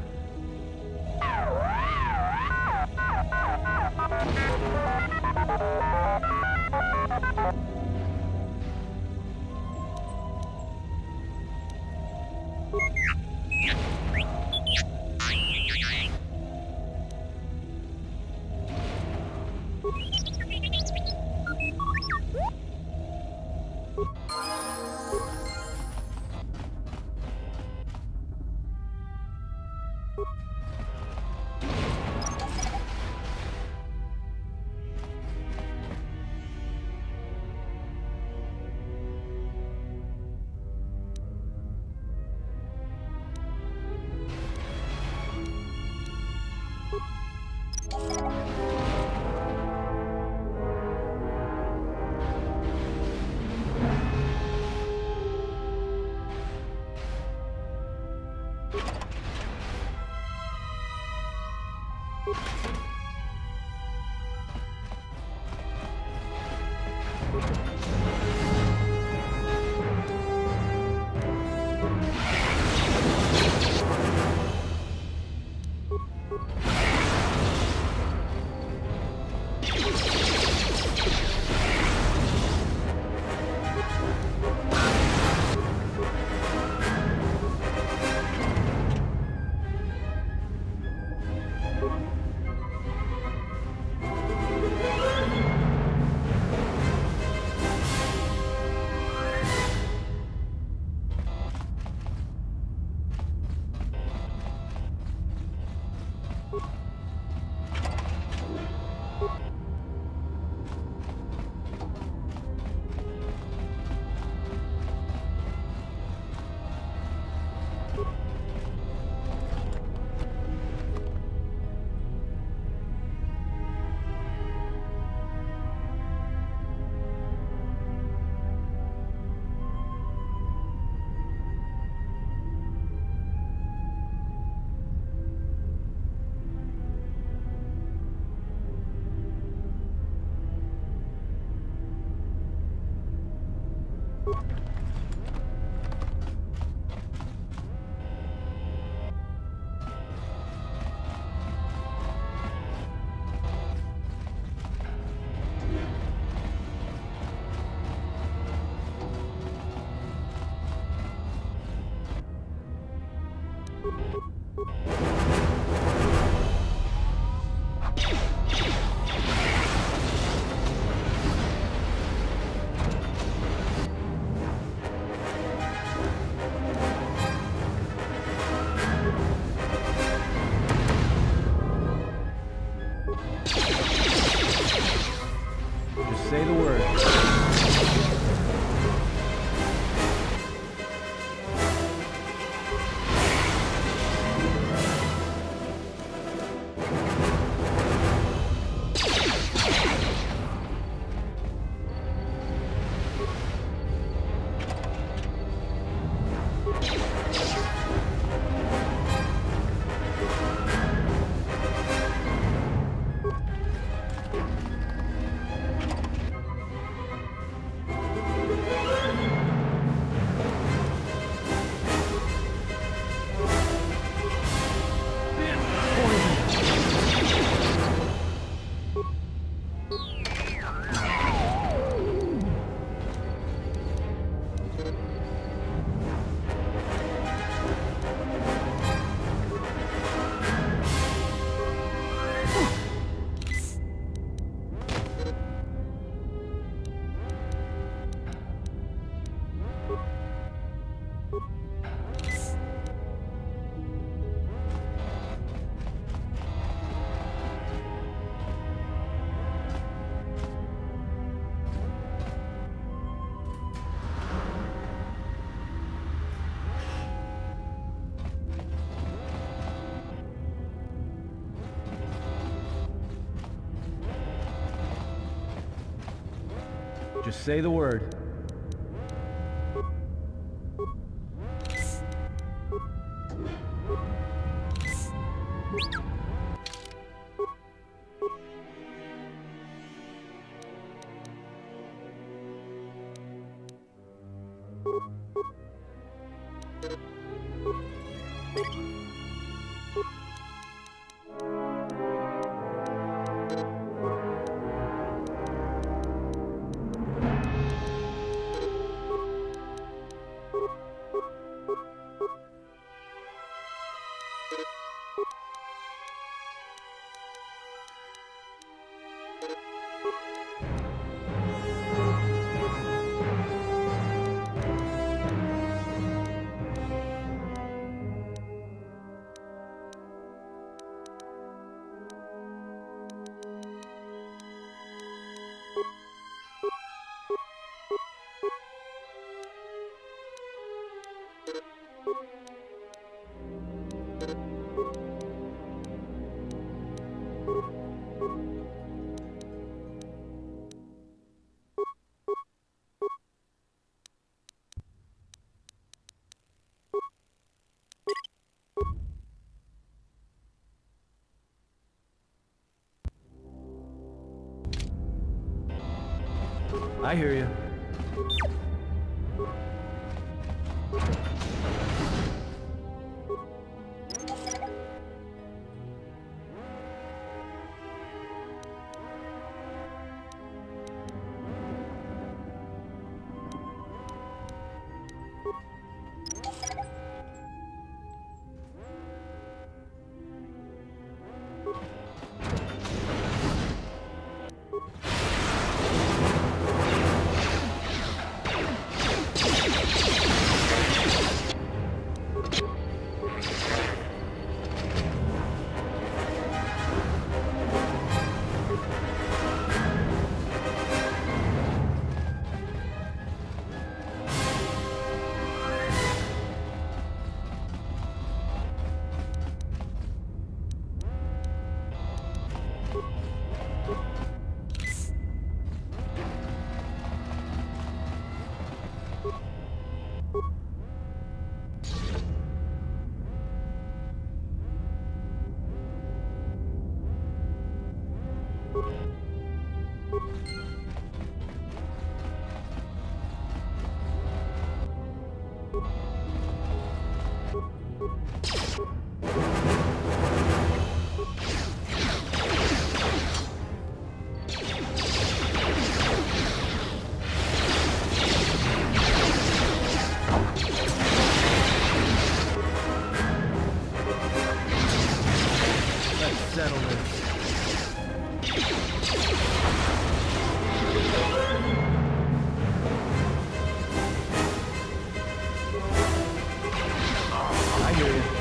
Just say the word. Just say the word. I hear you. hear you.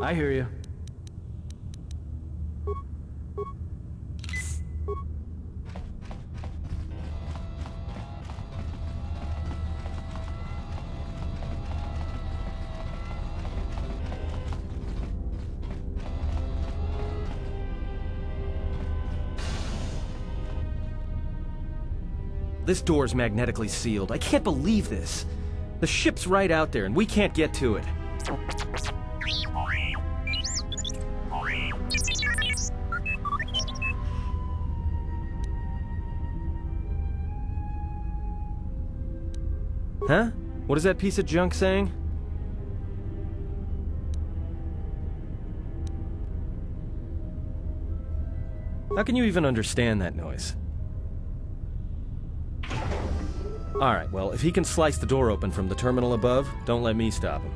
I hear you. This door's magnetically sealed. I can't believe this. The ship's right out there, and we can't get to it. Huh? What is that piece of junk saying? How can you even understand that noise? Alright, well, if he can slice the door open from the terminal above, don't let me stop him.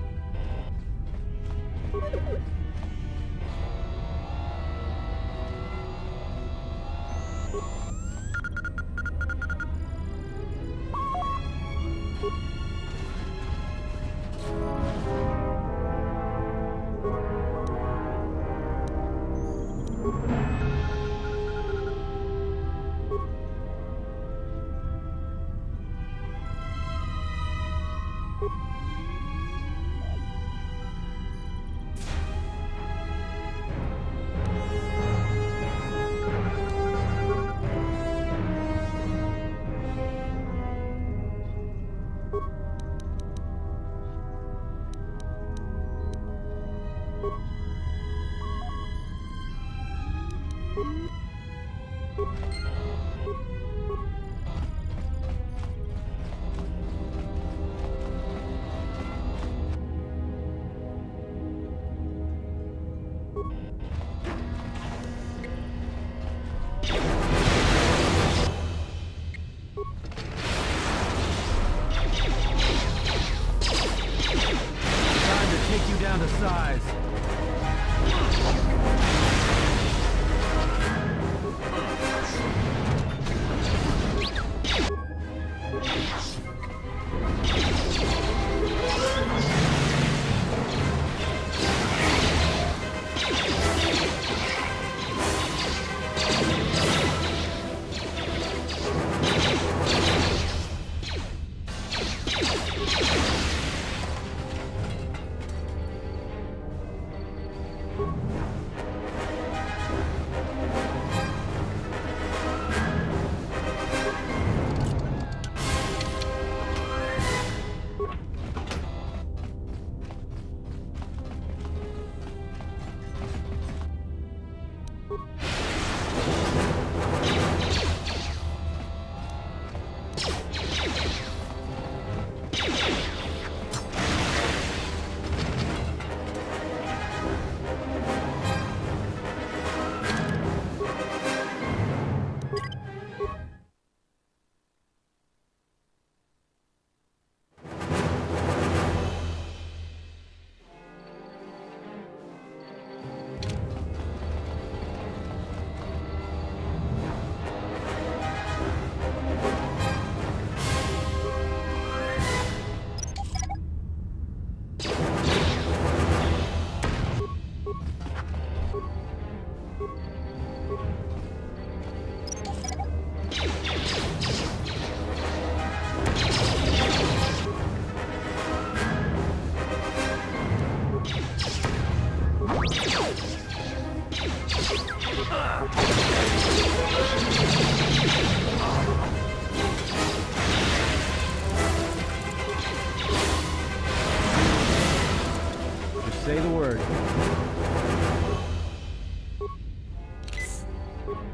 Say the word.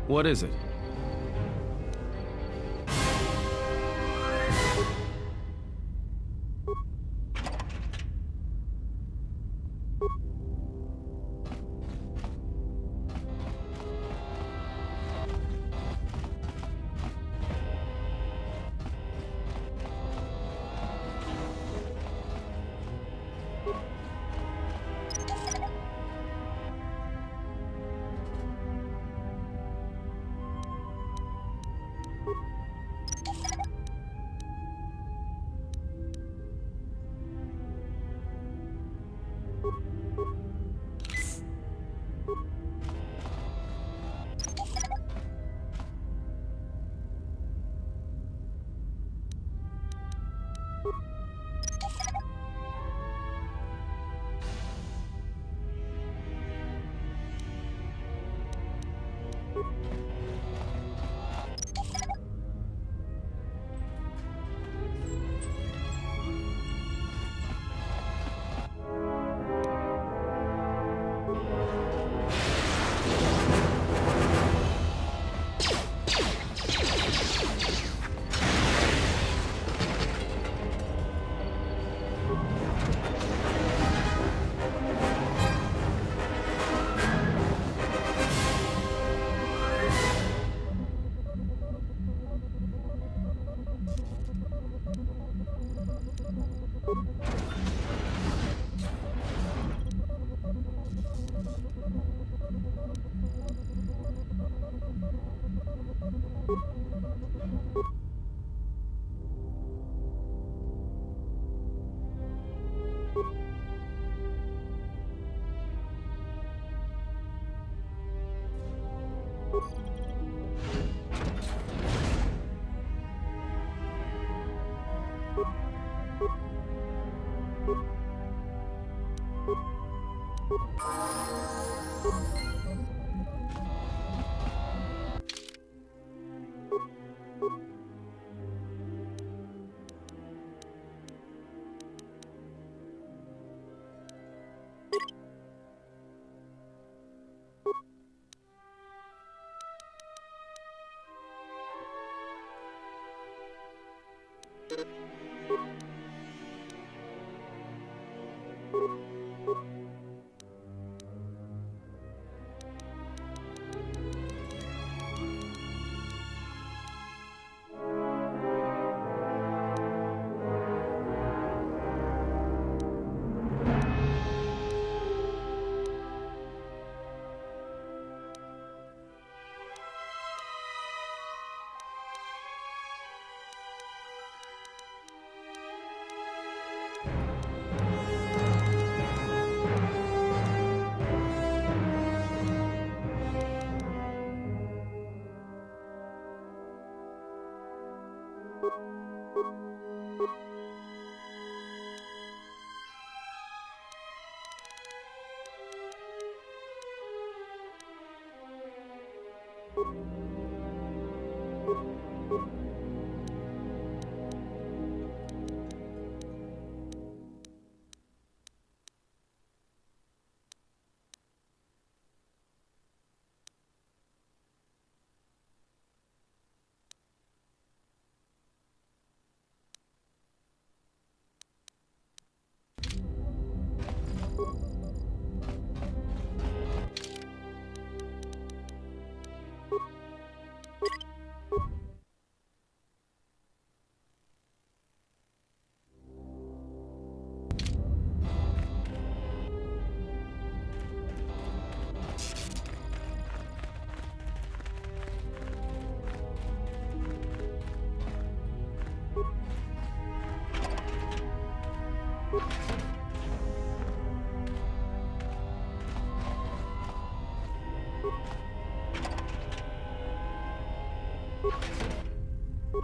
What is it?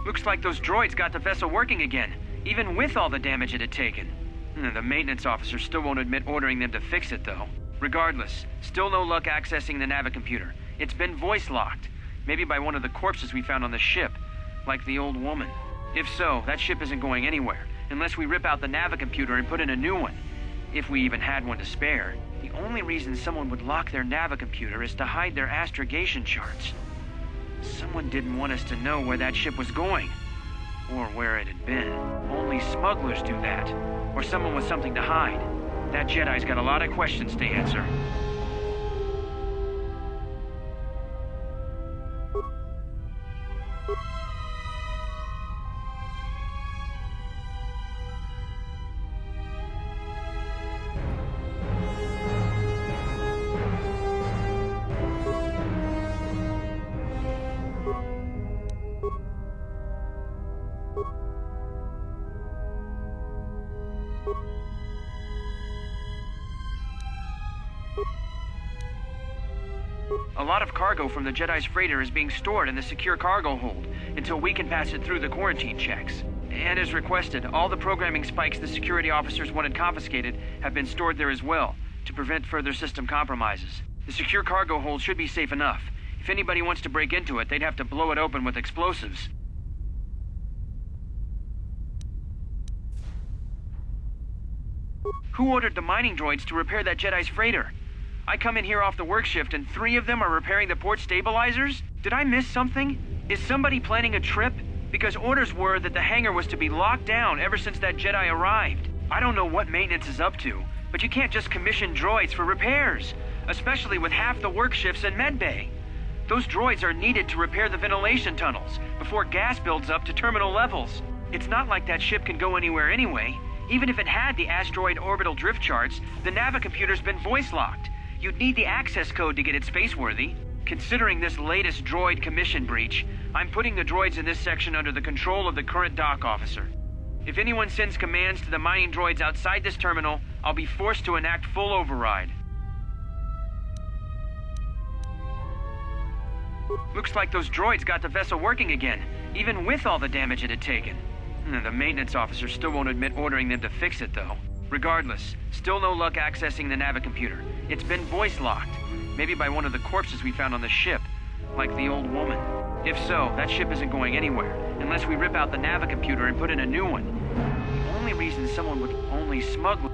Looks like those droids got the vessel working again, even with all the damage it had taken. The maintenance officer still won't admit ordering them to fix it, though. Regardless, still no luck accessing the navicomputer. It's been voice-locked, maybe by one of the corpses we found on the ship, like the old woman. If so, that ship isn't going anywhere, unless we rip out the navicomputer and put in a new one. if we even had one to spare. The only reason someone would lock their navicomputer is to hide their astrogation charts. Someone didn't want us to know where that ship was going, or where it had been. Only smugglers do that, or someone with something to hide. That Jedi's got a lot of questions to answer. A lot of cargo from the Jedi's freighter is being stored in the secure cargo hold until we can pass it through the quarantine checks. And as requested, all the programming spikes the security officers wanted confiscated have been stored there as well, to prevent further system compromises. The secure cargo hold should be safe enough. If anybody wants to break into it, they'd have to blow it open with explosives. Who ordered the mining droids to repair that Jedi's freighter? I come in here off the work shift and 3 of them are repairing the port stabilizers? Did I miss something? Is somebody planning a trip? Because orders were that the hangar was to be locked down ever since that Jedi arrived. I don't know what maintenance is up to, but you can't just commission droids for repairs, especially with half the work shifts in medbay. Those droids are needed to repair the ventilation tunnels before gas builds up to terminal levels. It's not like that ship can go anywhere anyway. Even if it had the asteroid orbital drift charts, the navicomputer's been voice-locked. You'd need the access code to get it spaceworthy. Considering this latest droid commission breach, I'm putting the droids in this section under the control of the current dock officer. If anyone sends commands to the mining droids outside this terminal, I'll be forced to enact full override. Looks like those droids got the vessel working again, even with all the damage it had taken. The maintenance officer still won't admit ordering them to fix it, though. Regardless, still no luck accessing the navicomputer. It's been voice-locked, maybe by one of the corpses we found on the ship, like the old woman. If so, that ship isn't going anywhere, unless we rip out the navicomputer and put in a new one. The only reason someone would only smuggle...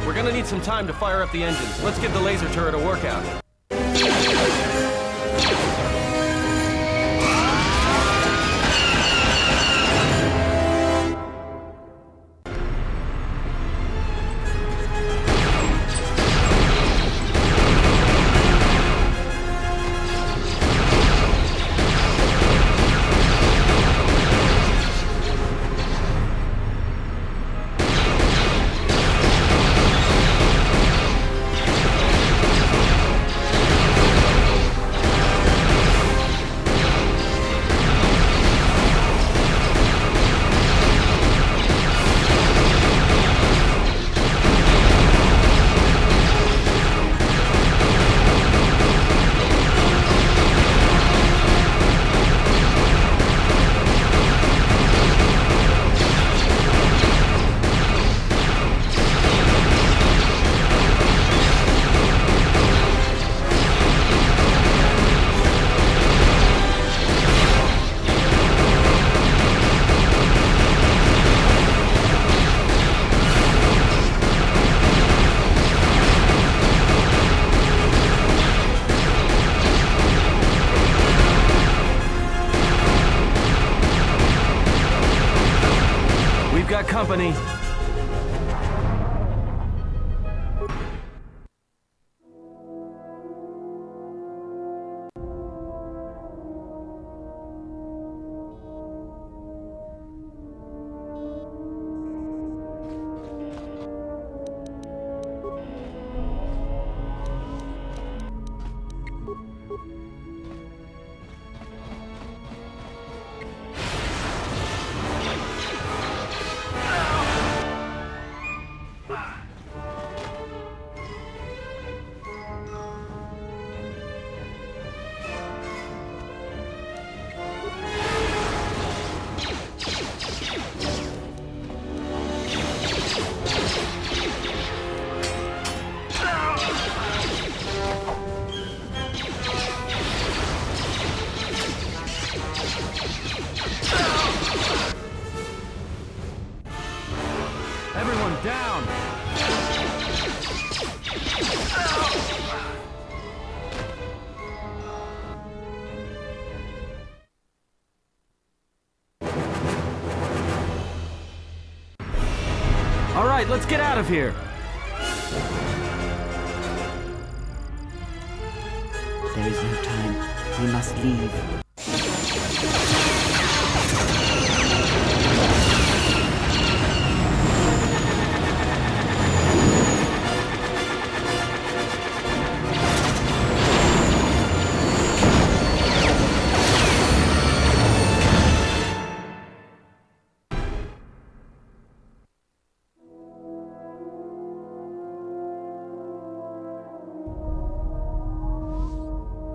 We're gonna need some time to fire up the engines. Let's give the laser turret a workout. colony. Everyone down! All right, let's get out of here. There is no time. We must leave.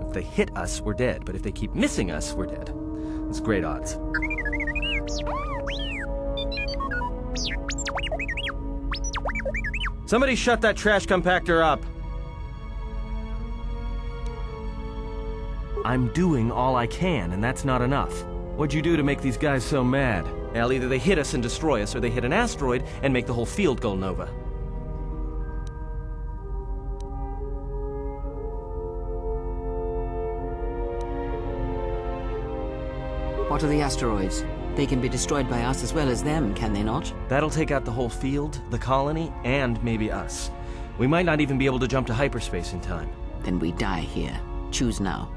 If they hit us, we're dead. But if they keep missing us, we're dead. It's great odds. Somebody shut that trash compactor up. I'm doing all I can, and that's not enough. What'd you do to make these guys so mad? Well, either they hit us and destroy us, or they hit an asteroid and make the whole field go nova. What are the asteroids? They can be destroyed by us as well as them, can they not? That'll take out the whole field, the colony, and maybe us. We might not even be able to jump to hyperspace in time. Then we die here. Choose now.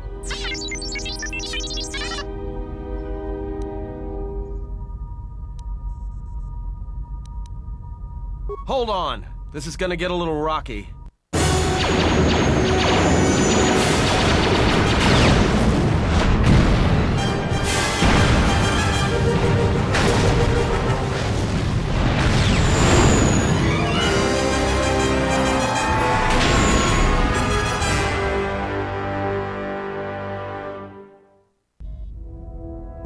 Hold on. This is gonna get a little rocky.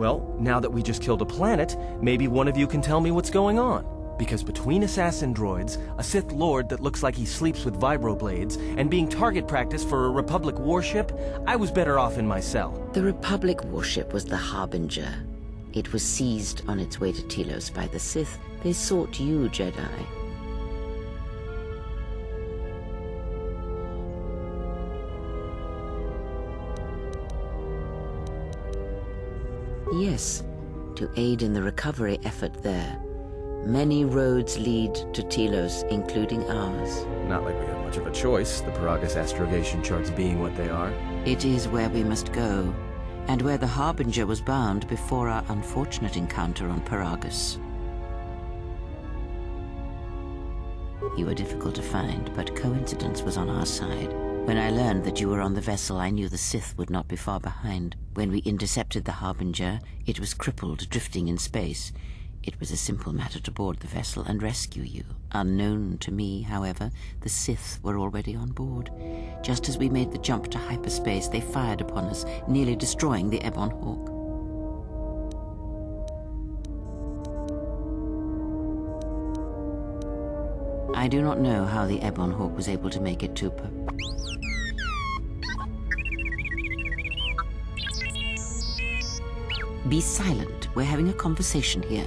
Well, now that we just killed a planet, maybe one of you can tell me what's going on. Because between assassin droids, a Sith Lord that looks like he sleeps with vibroblades, and being target practice for a Republic warship, I was better off in my cell. The Republic warship was the Harbinger. It was seized on its way to Telos by the Sith. They sought you, Jedi. Yes, to aid in the recovery effort there. Many roads lead to Telos, including ours. Not like we have much of a choice, the Paragus astrogation charts being what they are. It is where we must go, and where the Harbinger was bound before our unfortunate encounter on Paragus. You were difficult to find, but coincidence was on our side. When I learned that you were on the vessel, I knew the Sith would not be far behind. When we intercepted the Harbinger, it was crippled, drifting in space. It was a simple matter to board the vessel and rescue you. Unknown to me, however, the Sith were already on board. Just as we made the jump to hyperspace, they fired upon us, nearly destroying the Ebon Hawk. I do not know how the Ebon Hawk was able to make it to Be silent. We're having a conversation here.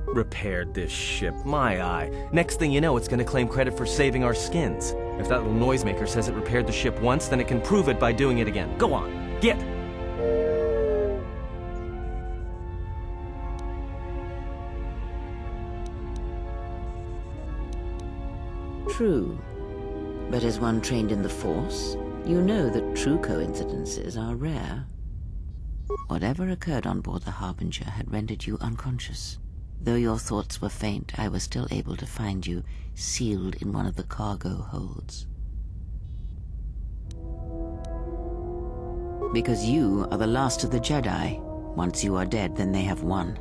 Repaired this ship, my eye. Next thing you know, it's gonna claim credit for saving our skins. If that little noisemaker says it repaired the ship once, then it can prove it by doing it again. Go on, get! True. But as one trained in the Force, you know that true coincidences are rare. Whatever occurred on board the Harbinger had rendered you unconscious. Though your thoughts were faint, I was still able to find you sealed in one of the cargo holds. Because you are the last of the Jedi. Once you are dead, then they have won.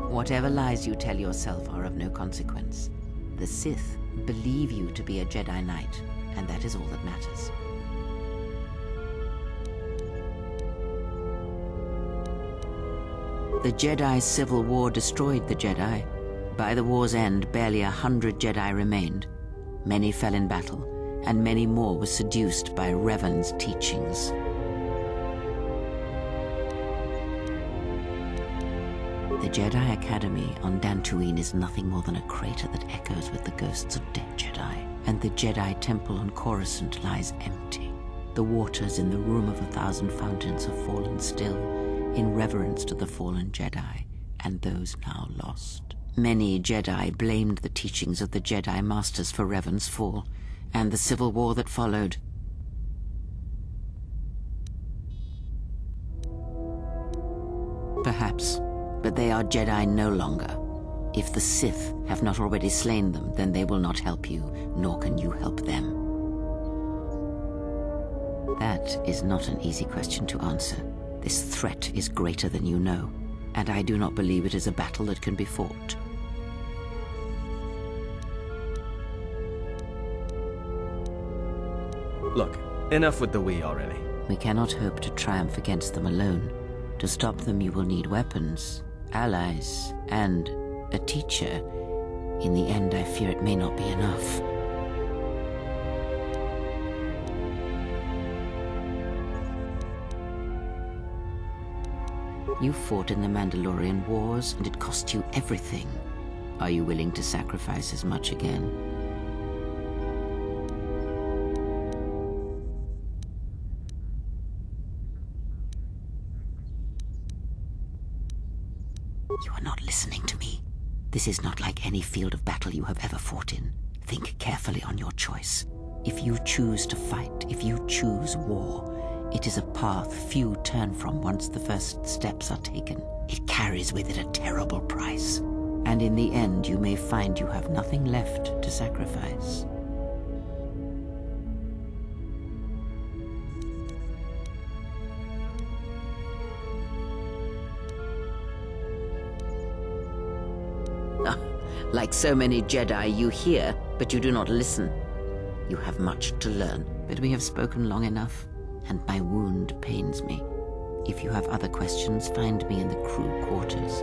Whatever lies you tell yourself are of no consequence. The Sith believe you to be a Jedi Knight, and that is all that matters. The Jedi Civil War destroyed the Jedi. By the war's end, barely 100 Jedi remained. Many fell in battle, and many more were seduced by Revan's teachings. The Jedi Academy on Dantooine is nothing more than a crater that echoes with the ghosts of dead Jedi, and the Jedi Temple on Coruscant lies empty. The waters in the Room of 1,000 Fountains have fallen still, in reverence to the fallen Jedi, and those now lost. Many Jedi blamed the teachings of the Jedi Masters for Revan's fall, and the civil war that followed. Perhaps. But they are Jedi no longer. If the Sith have not already slain them, then they will not help you, nor can you help them. That is not an easy question to answer. This threat is greater than you know, and I do not believe it is a battle that can be fought. Look, enough with the we already. We cannot hope to triumph against them alone. To stop them, you will need weapons, allies, and a teacher. In the end, I fear it may not be enough. You fought in the Mandalorian Wars, and it cost you everything. Are you willing to sacrifice as much again? You are not listening to me. This is not like any field of battle you have ever fought in. Think carefully on your choice. If you choose to fight, if you choose war, it is a path few turn from once the first steps are taken. It carries with it a terrible price, and in the end you may find you have nothing left to sacrifice. Like so many Jedi, you hear, but you do not listen. You have much to learn, but we have spoken long enough, and my wound pains me. If you have other questions, find me in the crew quarters.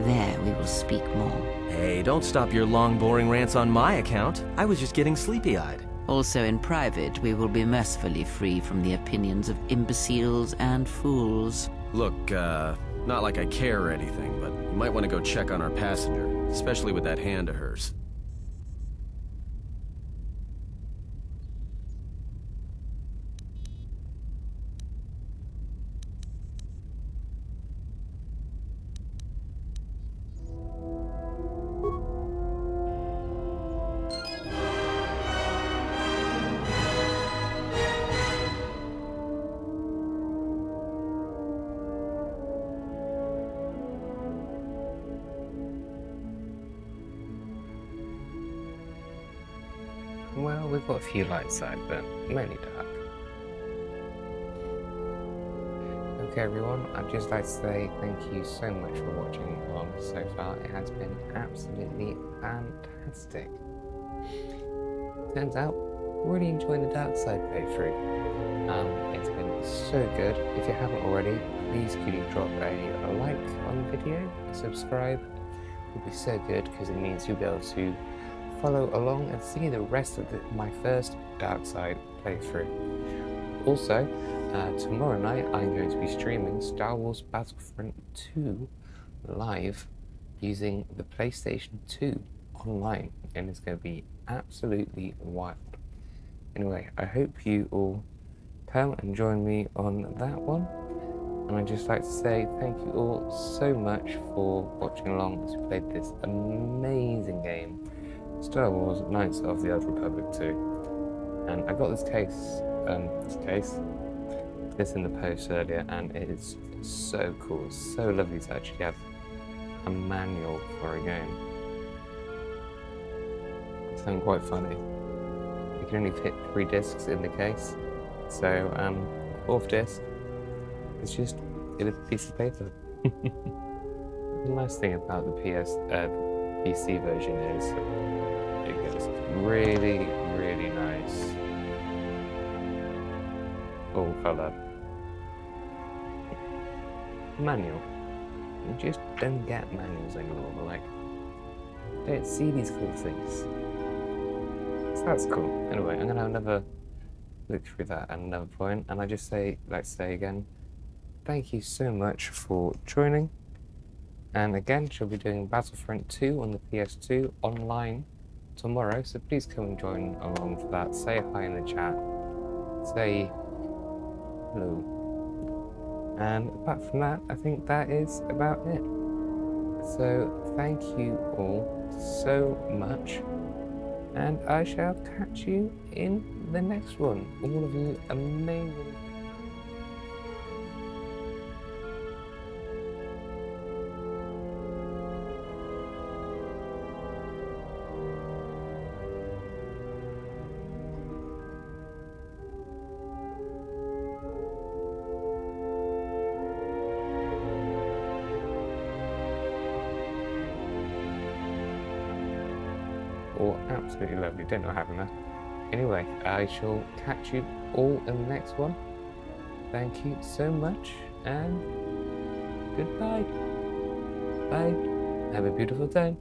There we will speak more. Hey, don't stop your long, boring rants on my account. I was just getting sleepy-eyed. Also in private, we will be mercifully free from the opinions of imbeciles and fools. Look, not like I care or anything, but you might want to go check on our passenger. Especially with that hand of hers. Well, we've got a few light side, but mainly dark. Okay everyone, I'd just like to say thank you so much for watching along so far. It has been absolutely fantastic. Turns out, really enjoying the dark side playthrough. It's been so good. If you haven't already, please could you drop a like on the video, a subscribe. It would be so good because it means you'll be able to follow along and see the rest of my first dark side playthrough. Also, tomorrow night I'm going to be streaming Star Wars Battlefront 2 live using the PlayStation 2 online, and it's going to be absolutely wild. Anyway, I hope you all come and join me on that one, and I'd just like to say thank you all so much for watching along as we played this amazing game, Star Wars Knights of the Old Republic 2. And I got this in the post earlier, and it is so cool, so lovely to actually have a manual for a game. It's something quite funny. You can only fit 3 discs in the case, so 4th disc is just in a piece of paper. The nice thing about the PC version is it gets really, really nice full colour manual. You just don't get manuals anymore. Like, don't see these cool things. So that's cool. Anyway, I'm gonna have another look through that at another point, and I just like to say again, thank you so much for joining. And again, she'll be doing Battlefront 2 on the PS2 online tomorrow, so please come and join along for that. Say hi in the chat. Say hello. And apart from that, I think that is about it. So thank you all so much, and I shall catch you in the next one. All of you amazing. Or absolutely lovely, don't know what happened there. Anyway, I shall catch you all in the next one. Thank you so much, and goodbye. Bye. Have a beautiful day.